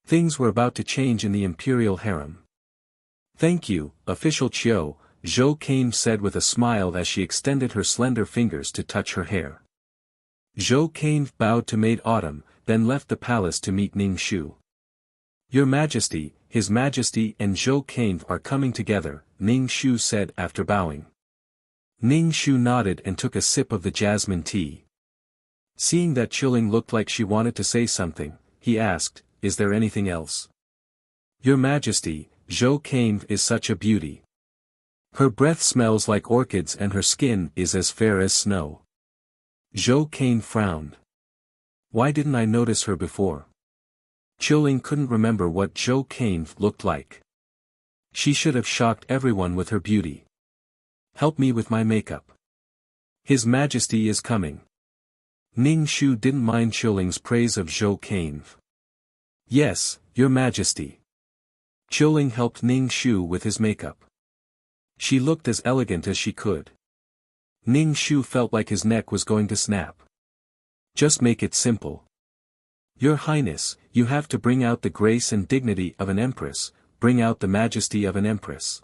Things were about to change in the imperial harem. "Thank you, official Qiu," Zhou Cave said with a smile as she extended her slender fingers to touch her hair. Zhou Cave bowed to Maid Autumn, then left the palace to meet Ning Shu. "Your Majesty, His Majesty and Zhou Cave are coming together," Ning Shu said after bowing. Ning Shu nodded and took a sip of the jasmine tea. Seeing that Qiuling looked like she wanted to say something, he asked, "Is there anything else?" "Your Majesty, Zhou Cave is such a beauty. Her breath smells like orchids and her skin is as fair as snow." Zhou Cave frowned. Why didn't I notice her before? Qiuling couldn't remember what Zhou Cave looked like. She should have shocked everyone with her beauty. "Help me with my makeup. His Majesty is coming." Ning Shu didn't mind Qiuling's praise of Zhou Cave. "Yes, Your Majesty." Qiuling helped Ning Shu with his makeup. She looked as elegant as she could. Ning Shu felt like his neck was going to snap. "Just make it simple." Your Highness, you have to bring out the grace and dignity of an empress, bring out the majesty of an empress.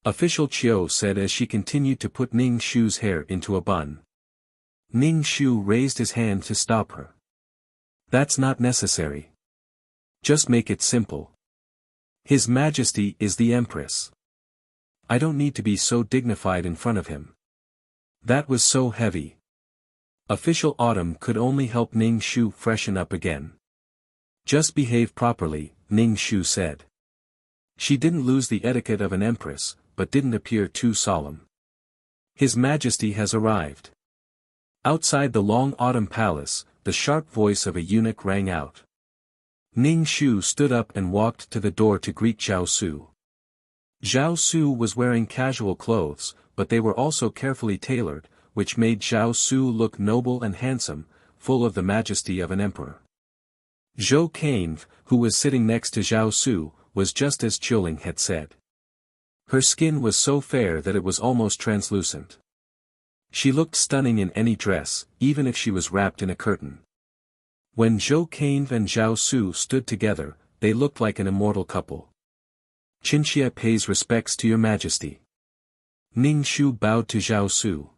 Official Chiu said as she continued to put Ning Shu's hair into a bun. Ning Shu raised his hand to stop her. That's not necessary. Just make it simple. His Majesty is the Empress. I don't need to be so dignified in front of him. That was so heavy. Official Autumn could only help Ning Shu freshen up again. Just behave properly, Ning Shu said. She didn't lose the etiquette of an empress, but didn't appear too solemn. His Majesty has arrived. Outside the long autumn palace, the sharp voice of a eunuch rang out. Ning Shu stood up and walked to the door to greet Zhao Su. Zhao Su was wearing casual clothes, but they were also carefully tailored, which made Zhao Su look noble and handsome, full of the majesty of an emperor. Zhou Cainve, who was sitting next to Zhao Su, was just as Qiuling had said. Her skin was so fair that it was almost translucent. She looked stunning in any dress, even if she was wrapped in a curtain. When Zhou Cainve and Zhao Su stood together, they looked like an immortal couple. Qinxia pays respects to your majesty. Ning Shu bowed to Zhao Su.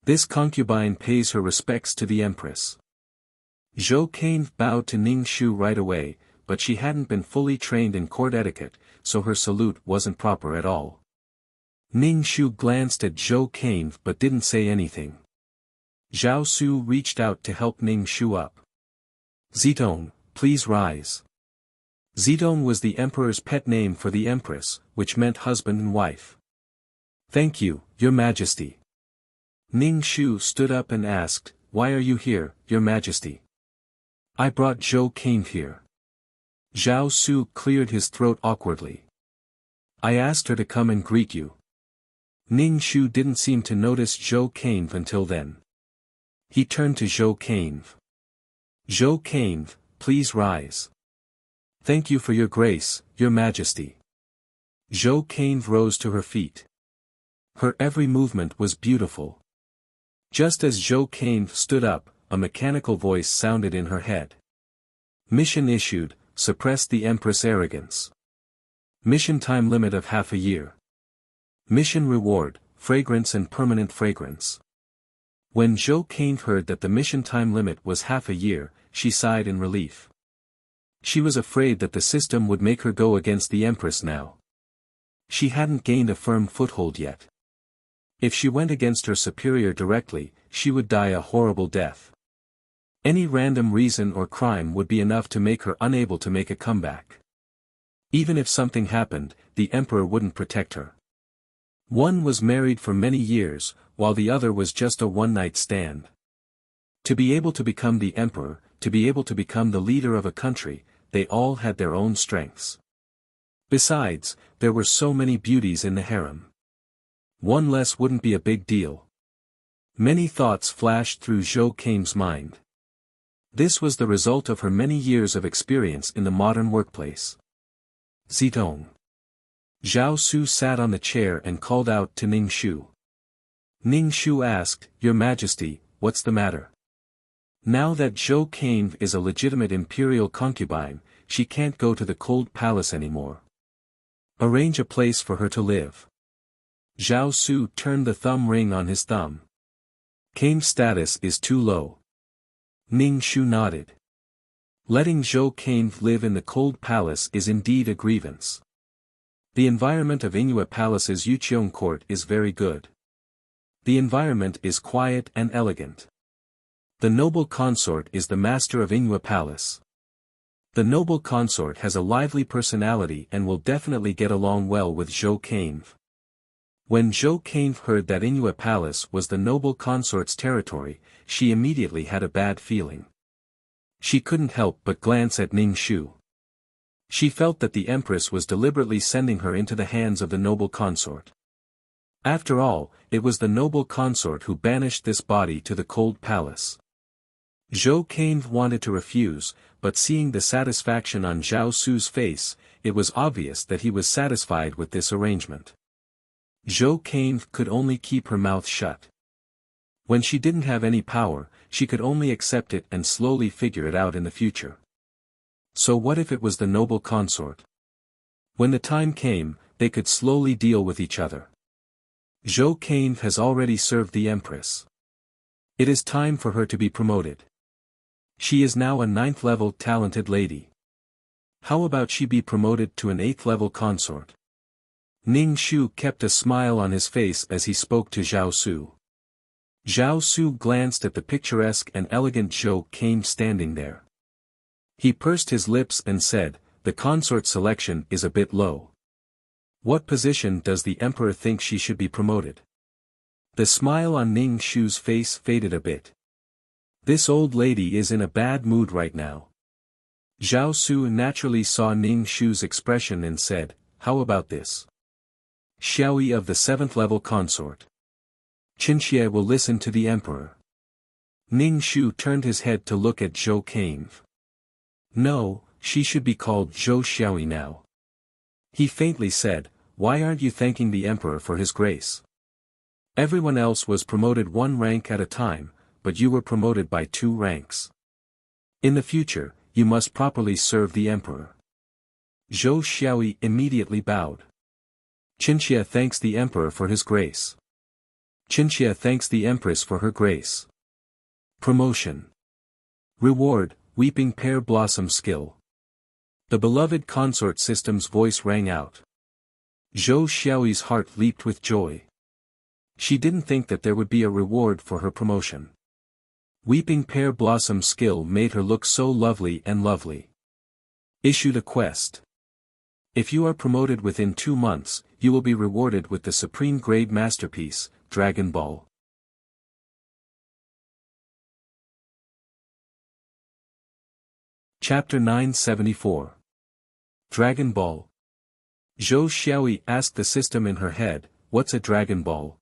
This concubine pays her respects to the empress. Zhou Cainve bowed to Ning Shu right away, but she hadn't been fully trained in court etiquette, so her salute wasn't proper at all. Ning Shu glanced at Zhou Cainve but didn't say anything. Zhao Su reached out to help Ning Shu up. Zidong, please rise. Zidong was the emperor's pet name for the empress, which meant husband and wife. Thank you, your majesty. Ning Shu stood up and asked, why are you here, your majesty? I brought Zhou Cainve here. Zhao Su cleared his throat awkwardly. I asked her to come and greet you. Ning Shu didn't seem to notice Zhou Cainve until then. He turned to Zhou Cainve. Zhou Cainve, please rise. Thank you for your grace, your majesty. Zhou Cainve rose to her feet. Her every movement was beautiful. Just as Zhou Cainve stood up, a mechanical voice sounded in her head. Mission issued, suppress the Empress' arrogance. Mission time limit of half a year. Mission reward, fragrance and permanent fragrance. When Zhou Cainve heard that the mission time limit was half a year, she sighed in relief. She was afraid that the system would make her go against the Empress now. She hadn't gained a firm foothold yet. If she went against her superior directly, she would die a horrible death. Any random reason or crime would be enough to make her unable to make a comeback. Even if something happened, the emperor wouldn't protect her. One was married for many years, while the other was just a one-night stand. To be able to become the emperor, to be able to become the leader of a country, they all had their own strengths. Besides, there were so many beauties in the harem. One less wouldn't be a big deal. Many thoughts flashed through Zhou Cainve's mind. This was the result of her many years of experience in the modern workplace. Zidong. Zhao Su sat on the chair and called out to Ning Shu. Ning Shu asked, Your Majesty, what's the matter? Now that Zhou Cainve is a legitimate imperial concubine, she can't go to the cold palace anymore. Arrange a place for her to live. Zhao Su turned the thumb ring on his thumb. Cainve's status is too low. Ning Shu nodded. Letting Zhou Cainve live in the cold palace is indeed a grievance. The environment of Inua Palace's Yuqiong court is very good. The environment is quiet and elegant. The noble consort is the master of Inua Palace. The noble consort has a lively personality and will definitely get along well with Zhou Cainve. When Zhou Cainve heard that Inua Palace was the noble consort's territory, she immediately had a bad feeling. She couldn't help but glance at Ning Shu. She felt that the Empress was deliberately sending her into the hands of the noble consort. After all, it was the noble consort who banished this body to the cold palace. Zhou Cainve wanted to refuse, but seeing the satisfaction on Zhao Su's face, it was obvious that he was satisfied with this arrangement. Zhou Cainve could only keep her mouth shut. When she didn't have any power, she could only accept it and slowly figure it out in the future. So what if it was the noble consort? When the time came, they could slowly deal with each other. Zhou Kane has already served the Empress. It is time for her to be promoted. She is now a 9th-level talented lady. How about she be promoted to an 8th-level consort? Ning Shu kept a smile on his face as he spoke to Zhao Su. Zhao Su glanced at the picturesque and elegant Zhou Kane standing there. He pursed his lips and said, "The consort selection is a bit low. What position does the emperor think she should be promoted?" The smile on Ning Shu's face faded a bit. This old lady is in a bad mood right now. Zhao Su naturally saw Ning Shu's expression and said, "How about this? Xiaoyi of the 7th-level consort. Qinxie will listen to the emperor." Ning Shu turned his head to look at Zhou Kane. "No, she should be called Zhou Xiaoyi now." He faintly said, "Why aren't you thanking the emperor for his grace? Everyone else was promoted 1 rank at a time, but you were promoted by 2 ranks. In the future, you must properly serve the emperor." Zhou Xiaoyi immediately bowed. "Qinxie thanks the emperor for his grace. Qinxie thanks the empress for her grace." Promotion. Reward, Weeping Pear Blossom Skill. The beloved consort system's voice rang out. Zhou Xiaoyi's heart leaped with joy. She didn't think that there would be a reward for her promotion. Weeping Pear Blossom Skill made her look so lovely and lovely. Issued a quest. If you are promoted within 2 months, you will be rewarded with the Supreme Grade Masterpiece, Dragon Ball. Chapter 974. Dragon Ball. Zhou Xiaoyi asked the system in her head, "What's a Dragon Ball?"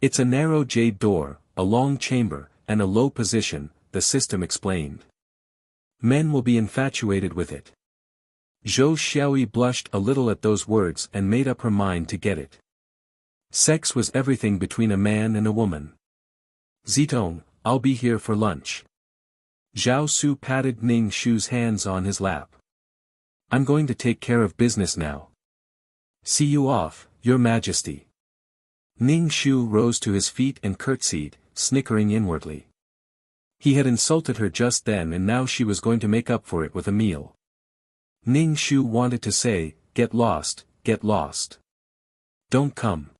"It's a narrow jade door, a long chamber, and a low position," the system explained. "Men will be infatuated with it." Zhou Xiaoyi blushed a little at those words and made up her mind to get it. Sex was everything between a man and a woman. "Zitong, I'll be here for lunch." Zhao Su patted Ning Shu's hands on his lap. "I'm going to take care of business now. See you off, Your Majesty." Ning Shu rose to his feet and curtsied, snickering inwardly. He had insulted her just then and now she was going to make up for it with a meal. Ning Shu wanted to say, "Get lost, get lost. Don't come.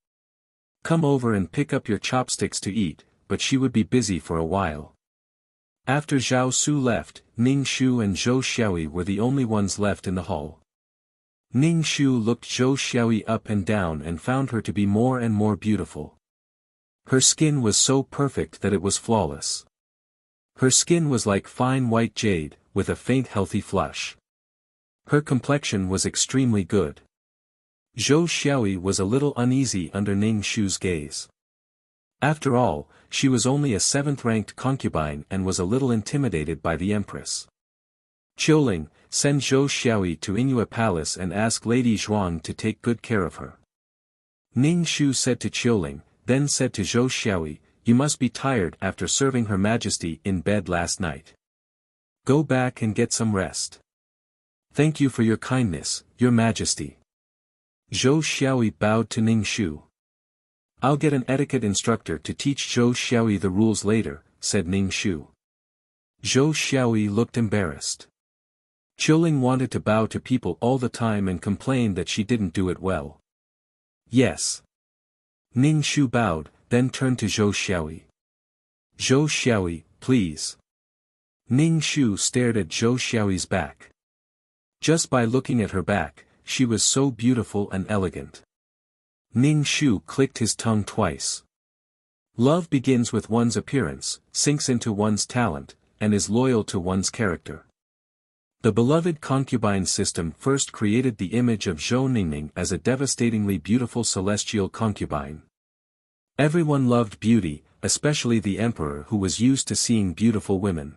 Come over and pick up your chopsticks to eat," but she would be busy for a while. After Zhao Su left, Ning Shu and Zhou Xiaoyi were the only ones left in the hall. Ning Shu looked Zhou Xiaoyi up and down and found her to be more and more beautiful. Her skin was so perfect that it was flawless. Her skin was like fine white jade, with a faint healthy flush. Her complexion was extremely good. Zhou Xiaoyi was a little uneasy under Ning Shu's gaze. After all, she was only a 7th-ranked concubine and was a little intimidated by the empress. "Qiuling, send Zhou Xiaoyi to Inua Palace and ask Lady Zhuang to take good care of her." Ning Shu said to Qiuling, then said to Zhou Xiaoyi, "You must be tired after serving Her Majesty in bed last night. Go back and get some rest." "Thank you for your kindness, Your Majesty." Zhou Xiaoyi bowed to Ning Shu. "I'll get an etiquette instructor to teach Zhou Xiaoyi the rules later," said Ning Shu. Zhou Xiaoyi looked embarrassed. Qiuling wanted to bow to people all the time and complained that she didn't do it well. "Yes." Ning Shu bowed, then turned to Zhou Xiaoyi. "Zhou Xiaoyi, please." Ning Shu stared at Zhou Xiaoyi's back. Just by looking at her back, she was so beautiful and elegant. Ning Shu clicked his tongue twice. Love begins with one's appearance, sinks into one's talent, and is loyal to one's character. The beloved concubine system first created the image of Zhou Ningning as a devastatingly beautiful celestial concubine. Everyone loved beauty, especially the emperor who was used to seeing beautiful women.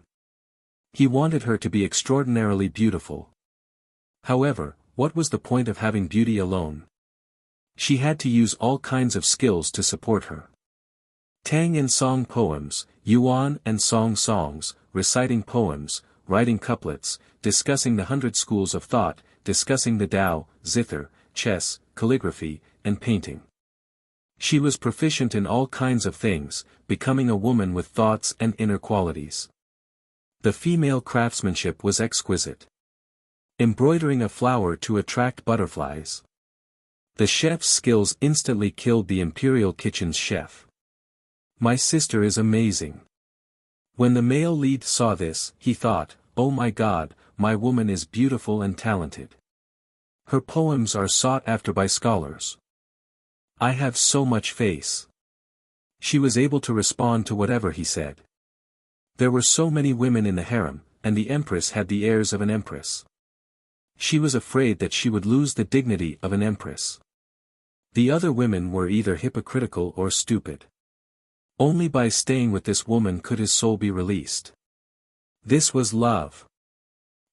He wanted her to be extraordinarily beautiful. However, what was the point of having beauty alone? She had to use all kinds of skills to support her. Tang and song poems, yuan and song songs, reciting poems, writing couplets, discussing the 100 schools of thought, discussing the Tao, zither, chess, calligraphy, and painting. She was proficient in all kinds of things, becoming a woman with thoughts and inner qualities. The female craftsmanship was exquisite. Embroidering a flower to attract butterflies. The chef's skills instantly killed the imperial kitchen's chef. My sister is amazing. When the male lead saw this, he thought, oh my God, my woman is beautiful and talented. Her poems are sought after by scholars. I have so much face. She was able to respond to whatever he said. There were so many women in the harem, and the empress had the airs of an empress. She was afraid that she would lose the dignity of an empress. The other women were either hypocritical or stupid. Only by staying with this woman could his soul be released. This was love.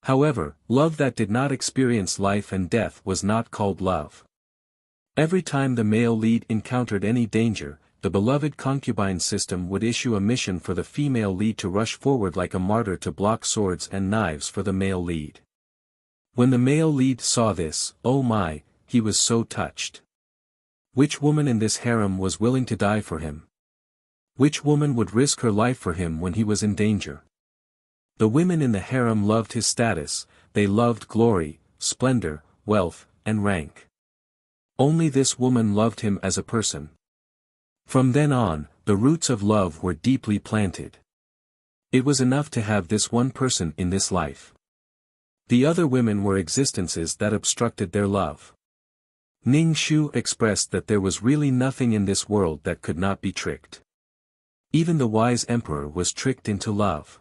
However, love that did not experience life and death was not called love. Every time the male lead encountered any danger, the beloved concubine system would issue a mission for the female lead to rush forward like a martyr to block swords and knives for the male lead. When the male lead saw this, oh my, he was so touched. Which woman in this harem was willing to die for him? Which woman would risk her life for him when he was in danger? The women in the harem loved his status, they loved glory, splendor, wealth, and rank. Only this woman loved him as a person. From then on, the roots of love were deeply planted. It was enough to have this one person in this life. The other women were existences that obstructed their love. Ning Shu expressed that there was really nothing in this world that could not be tricked. Even the wise emperor was tricked into love.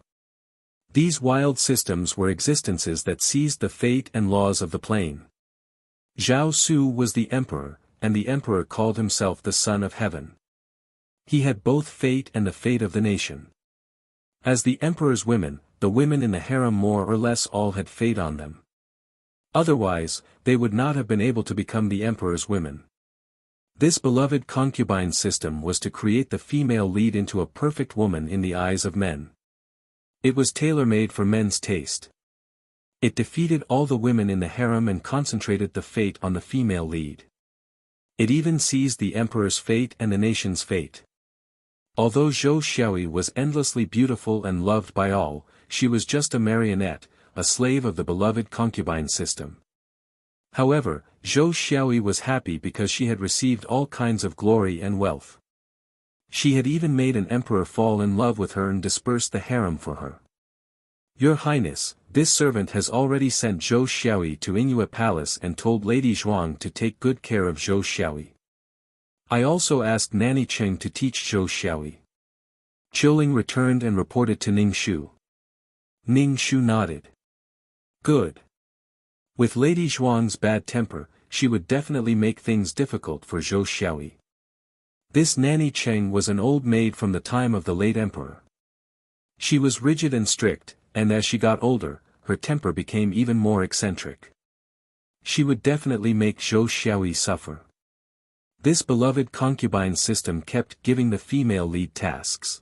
These wild systems were existences that seized the fate and laws of the plane. Zhao Su was the emperor, and the emperor called himself the son of heaven. He had both fate and the fate of the nation. As the emperor's women, the women in the harem more or less all had fate on them. Otherwise, they would not have been able to become the emperor's women. This beloved concubine system was to create the female lead into a perfect woman in the eyes of men. It was tailor-made for men's taste. It defeated all the women in the harem and concentrated the fate on the female lead. It even seized the emperor's fate and the nation's fate. Although Zhou Xiaoyi was endlessly beautiful and loved by all, she was just a marionette, a slave of the beloved concubine system. However, Zhou Xiaoyi was happy because she had received all kinds of glory and wealth. She had even made an emperor fall in love with her and dispersed the harem for her. Your Highness, this servant has already sent Zhou Xiaoyi to Yingyue Palace and told Lady Zhuang to take good care of Zhou Xiaoyi. I also asked Nanny Cheng to teach Zhou Xiaoyi. Qiuling returned and reported to Ning Shu. Ning Shu nodded. Good. With Lady Zhuang's bad temper, she would definitely make things difficult for Zhou Xiaoyi. This Nanny Cheng was an old maid from the time of the late emperor. She was rigid and strict, and as she got older, her temper became even more eccentric. She would definitely make Zhou Xiaoyi suffer. This beloved concubine system kept giving the female lead tasks.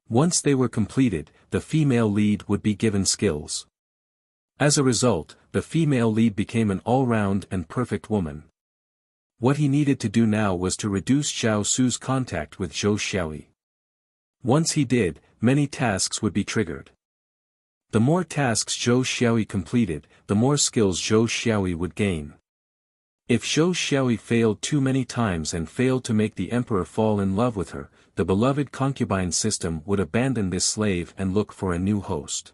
Once they were completed, the female lead would be given skills. As a result, the female lead became an all-round and perfect woman. What he needed to do now was to reduce Zhao Su's contact with Zhou Xiaoyi. Once he did, many tasks would be triggered. The more tasks Zhou Xiaoyi completed, the more skills Zhou Xiaoyi would gain. If Zhou Xiaoyi failed too many times and failed to make the emperor fall in love with her, the beloved concubine system would abandon this slave and look for a new host.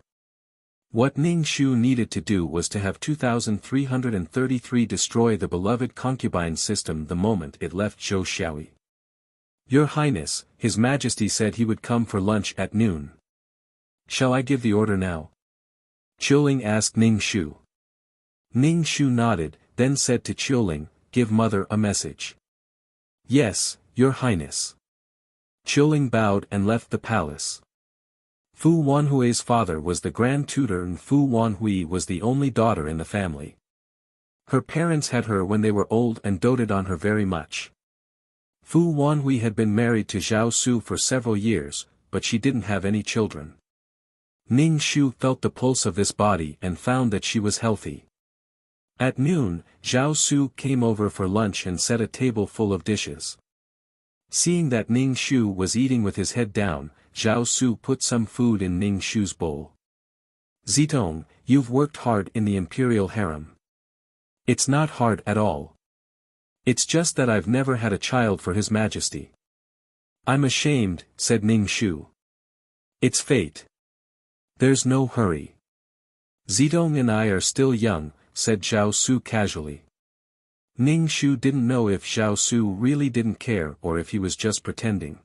What Ning Shu needed to do was to have 2,333 destroy the beloved concubine system the moment it left Zhou Xiaoyi. Your Highness, His Majesty said he would come for lunch at noon. Shall I give the order now? Qiuling asked Ning Shu. Ning Shu nodded, then said to Qiuling, give mother a message. Yes, Your Highness. Qiuling bowed and left the palace. Fu Wanhui's father was the grand tutor and Fu Wanhui was the only daughter in the family. Her parents had her when they were old and doted on her very much. Fu Wanhui had been married to Zhao Su for several years, but she didn't have any children. Ning Shu felt the pulse of this body and found that she was healthy. At noon, Zhao Su came over for lunch and set a table full of dishes. Seeing that Ning Shu was eating with his head down, Zhao Su put some food in Ning Shu's bowl. "Zitong, you've worked hard in the imperial harem." "It's not hard at all. It's just that I've never had a child for His Majesty." "I'm ashamed," said Ning Shu. "It's fate. There's no hurry. Zitong and I are still young," said Zhao Su casually. Ning Shu didn't know if Zhao Su really didn't care or if he was just pretending.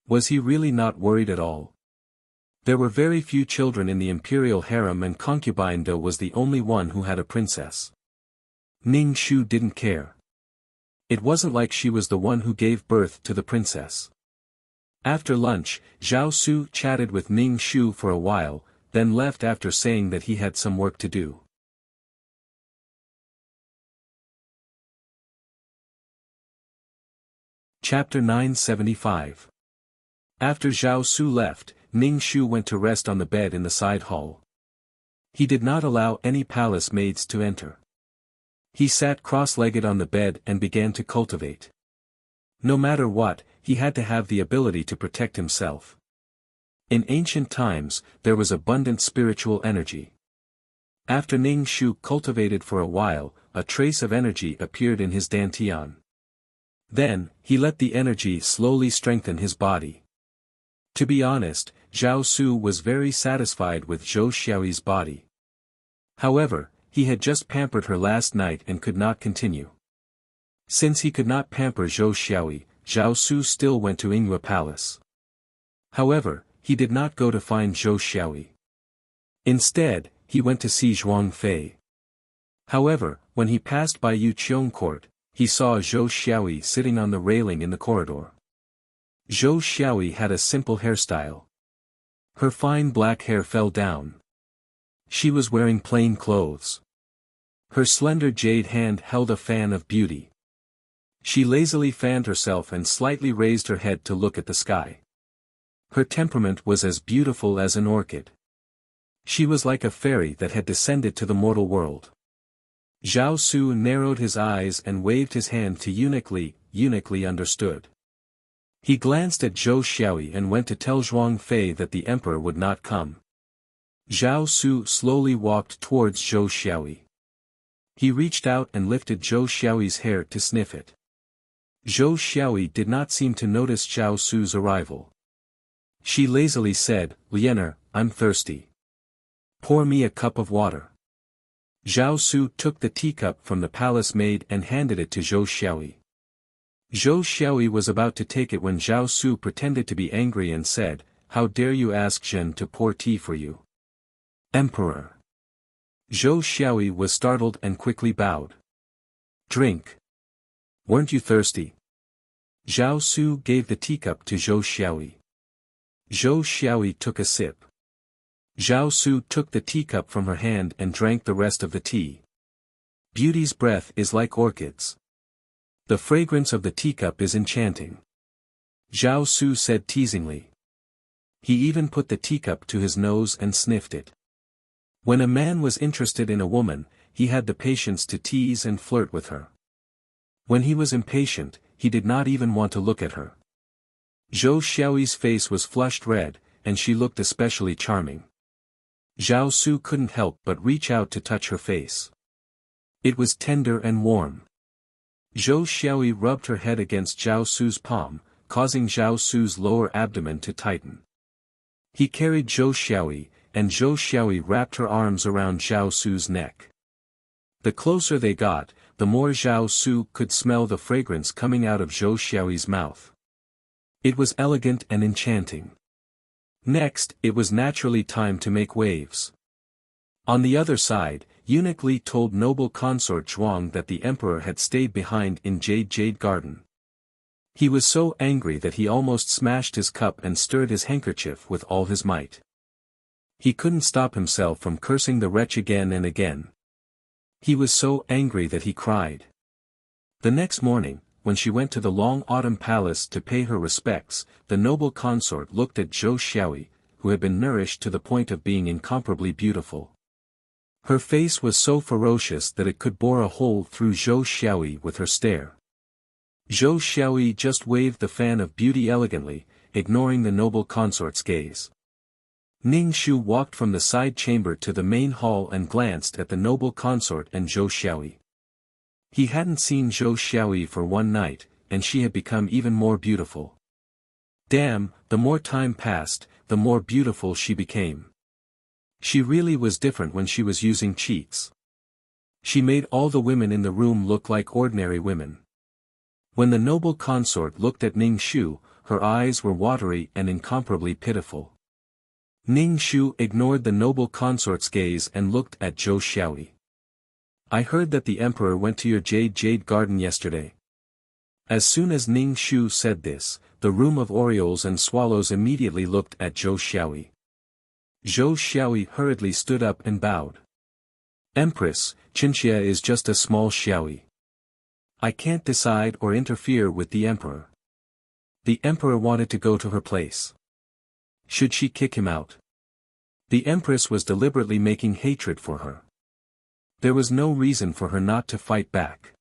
Was he really not worried at all? There were very few children in the imperial harem and concubine Do was the only one who had a princess. Ning Shu didn't care. It wasn't like she was the one who gave birth to the princess. After lunch, Zhao Su chatted with Ning Shu for a while, then left after saying that he had some work to do. Chapter 975. After Zhao Su left, Ning Shu went to rest on the bed in the side hall. He did not allow any palace maids to enter. He sat cross-legged on the bed and began to cultivate. No matter what, he had to have the ability to protect himself. In ancient times, there was abundant spiritual energy. After Ning Shu cultivated for a while, a trace of energy appeared in his dantian. Then, he let the energy slowly strengthen his body. To be honest, Zhao Su was very satisfied with Zhou Xiaoyi's body. However, he had just pampered her last night and could not continue. Since he could not pamper Zhou Xiaoyi, Zhao Su still went to Yingyue Palace. However, he did not go to find Zhou Xiaoyi. Instead, he went to see Zhuang Fei. However, when he passed by Yuqiong Court, he saw Zhou Xiaoyi sitting on the railing in the corridor. Zhou Xiaoyi had a simple hairstyle. Her fine black hair fell down. She was wearing plain clothes. Her slender jade hand held a fan of beauty. She lazily fanned herself and slightly raised her head to look at the sky. Her temperament was as beautiful as an orchid. She was like a fairy that had descended to the mortal world. Zhao Su narrowed his eyes and waved his hand to uniquely understood. He glanced at Zhou Xiaoyi and went to tell Zhuang Fei that the emperor would not come. Zhao Su slowly walked towards Zhou Xiaoyi. He reached out and lifted Zhou Xiaoyi's hair to sniff it. Zhou Xiaoyi did not seem to notice Zhao Su's arrival. She lazily said, "Lianer, I'm thirsty. Pour me a cup of water." Zhao Su took the teacup from the palace maid and handed it to Zhou Xiaoyi. Zhou Xiaoyi was about to take it when Zhao Su pretended to be angry and said, "How dare you ask Zhen to pour tea for you? Emperor." Zhou Xiaoyi was startled and quickly bowed. "Drink. Weren't you thirsty?" Zhao Su gave the teacup to Zhou Xiaoyi. Zhou Xiaoyi took a sip. Zhao Su took the teacup from her hand and drank the rest of the tea. Beauty's breath is like orchids. The fragrance of the teacup is enchanting. Zhao Su said teasingly. He even put the teacup to his nose and sniffed it. When a man was interested in a woman, he had the patience to tease and flirt with her. When he was impatient, he did not even want to look at her. Zhou Xiaoyi's face was flushed red, and she looked especially charming. Zhao Su couldn't help but reach out to touch her face. It was tender and warm. Zhou Xiaoyi rubbed her head against Zhao Su's palm, causing Zhao Su's lower abdomen to tighten. He carried Zhou Xiaoyi, and Zhou Xiaoyi wrapped her arms around Zhao Su's neck. The closer they got, the more Zhao Su could smell the fragrance coming out of Zhou Xiaoyi's mouth. It was elegant and enchanting. Next, it was naturally time to make waves. On the other side, Eunuch Li told noble consort Zhuang that the emperor had stayed behind in Jade Garden. He was so angry that he almost smashed his cup and stirred his handkerchief with all his might. He couldn't stop himself from cursing the wretch again and again. He was so angry that he cried. The next morning, when she went to the Long Autumn Palace to pay her respects, the noble consort looked at Zhou Xiaoyi, who had been nourished to the point of being incomparably beautiful. Her face was so ferocious that it could bore a hole through Zhou Xiaoyi with her stare. Zhou Xiaoyi just waved the fan of beauty elegantly, ignoring the noble consort's gaze. Ning Shu walked from the side chamber to the main hall and glanced at the noble consort and Zhou Xiaoyi. He hadn't seen Zhou Xiaoyi for one night, and she had become even more beautiful. Damn, the more time passed, the more beautiful she became. She really was different when she was using cheats. She made all the women in the room look like ordinary women. When the noble consort looked at Ning Shu, her eyes were watery and incomparably pitiful. Ning Shu ignored the noble consort's gaze and looked at Zhou Xiaoyi. I heard that the emperor went to your jade garden yesterday. As soon as Ning Shu said this, the room of orioles and swallows immediately looked at Zhou Xiaoyi. Zhou Xiaoyi hurriedly stood up and bowed. Empress, Qinxia is just a small Xiaoyi. I can't decide or interfere with the emperor. The emperor wanted to go to her place. Should she kick him out? The empress was deliberately making hatred for her. There was no reason for her not to fight back.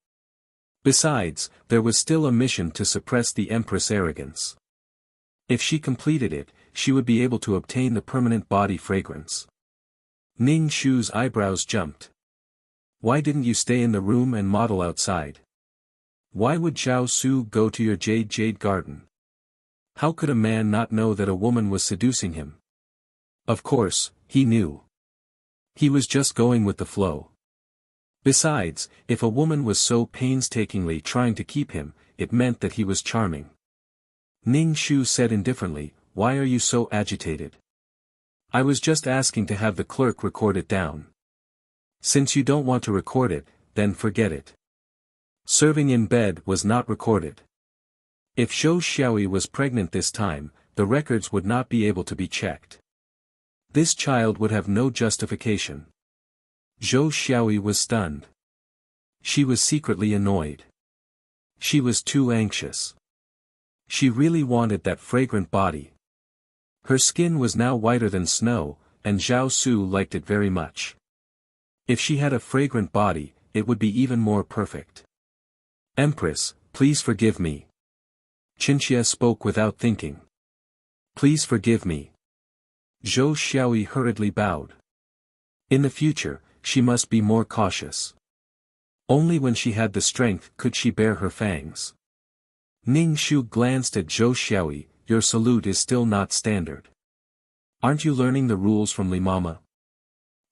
Besides, there was still a mission to suppress the empress' arrogance. If she completed it, she would be able to obtain the permanent body fragrance. Ning Shu's eyebrows jumped. Why didn't you stay in the room and model outside? Why would Zhao Su go to your jade garden? How could a man not know that a woman was seducing him? Of course, he knew. He was just going with the flow. Besides, if a woman was so painstakingly trying to keep him, it meant that he was charming. Ning Shu said indifferently, why are you so agitated? I was just asking to have the clerk record it down. Since you don't want to record it, then forget it. Serving in bed was not recorded. If Zhou Xiaoyi was pregnant this time, the records would not be able to be checked. This child would have no justification. Zhou Xiaoyi was stunned. She was secretly annoyed. She was too anxious. She really wanted that fragrant body. Her skin was now whiter than snow, and Zhao Su liked it very much. If she had a fragrant body, it would be even more perfect. Empress, please forgive me. Qinxia spoke without thinking. Please forgive me. Zhou Xiaoyi hurriedly bowed. In the future, she must be more cautious. Only when she had the strength could she bare her fangs. Ning Shu glanced at Zhou Xiaoyi, your salute is still not standard. Aren't you learning the rules from Li Mama?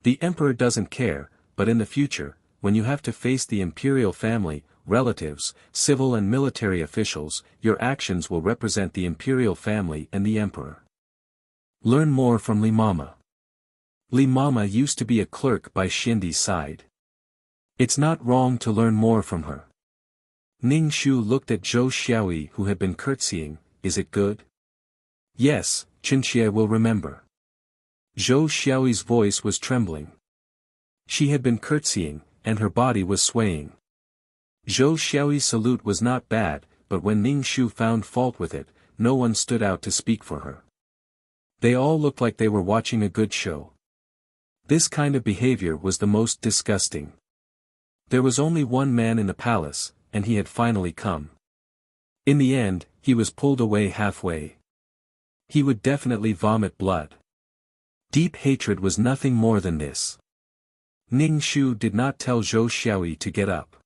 The emperor doesn't care, but in the future, when you have to face the imperial family, relatives, civil and military officials, your actions will represent the imperial family and the emperor. Learn more from Li Mama. Li Mama used to be a clerk by Xindi's side. It's not wrong to learn more from her. Ning Shu looked at Zhou Xiaoyi who had been curtsying, is it good? Yes, Qinxia will remember. Zhou Xiaoyi's voice was trembling. She had been curtsying, and her body was swaying. Zhou Xiaoyi's salute was not bad, but when Ning Shu found fault with it, no one stood out to speak for her. They all looked like they were watching a good show. This kind of behavior was the most disgusting. There was only one man in the palace, and he had finally come. In the end, he was pulled away halfway. He would definitely vomit blood. Deep hatred was nothing more than this. Ning Shu did not tell Zhou Xiaoyi to get up.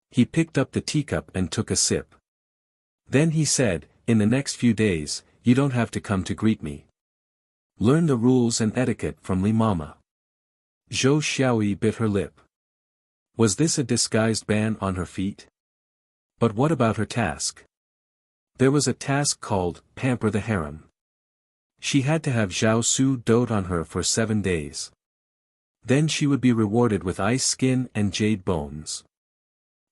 He picked up the teacup and took a sip. Then he said, in the next few days, you don't have to come to greet me. Learn the rules and etiquette from Li Mama. Zhou Xiaoyi bit her lip. Was this a disguised ban on her feet? But what about her task? There was a task called, pamper the harem. She had to have Zhao Su dote on her for 7 days. Then she would be rewarded with ice skin and jade bones.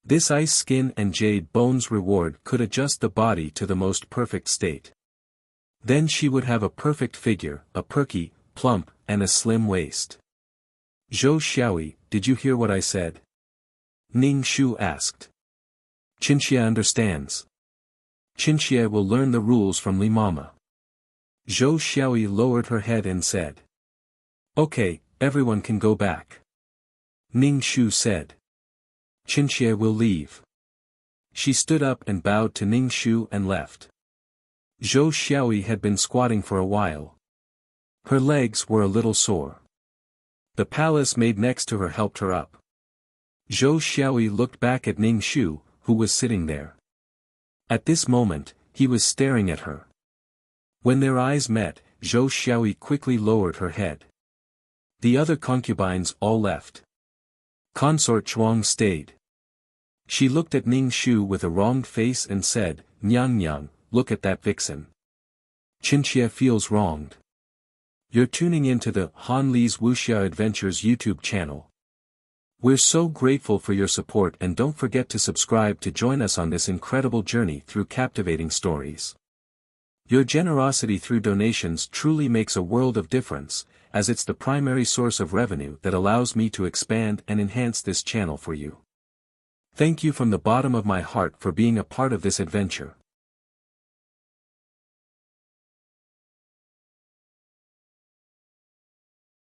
This ice skin and jade bones reward could adjust the body to the most perfect state. Then she would have a perfect figure, a perky, plump, and a slim waist. Zhou Xiaoyi, did you hear what I said? Ning Shu asked. Qinxia understands. Qinxia will learn the rules from Li Mama. Zhou Xiaoyi lowered her head and said. Okay, everyone can go back. Ning Shu said. Qinxia will leave. She stood up and bowed to Ning Shu and left. Zhou Xiaoyi had been squatting for a while. Her legs were a little sore. The palace maid next to her helped her up. Zhou Xiaoyi looked back at Ning Shu, who was sitting there. At this moment, he was staring at her. When their eyes met, Zhou Xiaoyi quickly lowered her head. The other concubines all left. Consort Chuang stayed. She looked at Ning Shu with a wronged face and said, Nyang Nyang, look at that vixen. Qinxia feels wronged. You're tuning into the Han Li's Wuxia Adventures YouTube channel. We're so grateful for your support, and don't forget to subscribe to join us on this incredible journey through captivating stories. Your generosity through donations truly makes a world of difference, as it's the primary source of revenue that allows me to expand and enhance this channel for you. Thank you from the bottom of my heart for being a part of this adventure.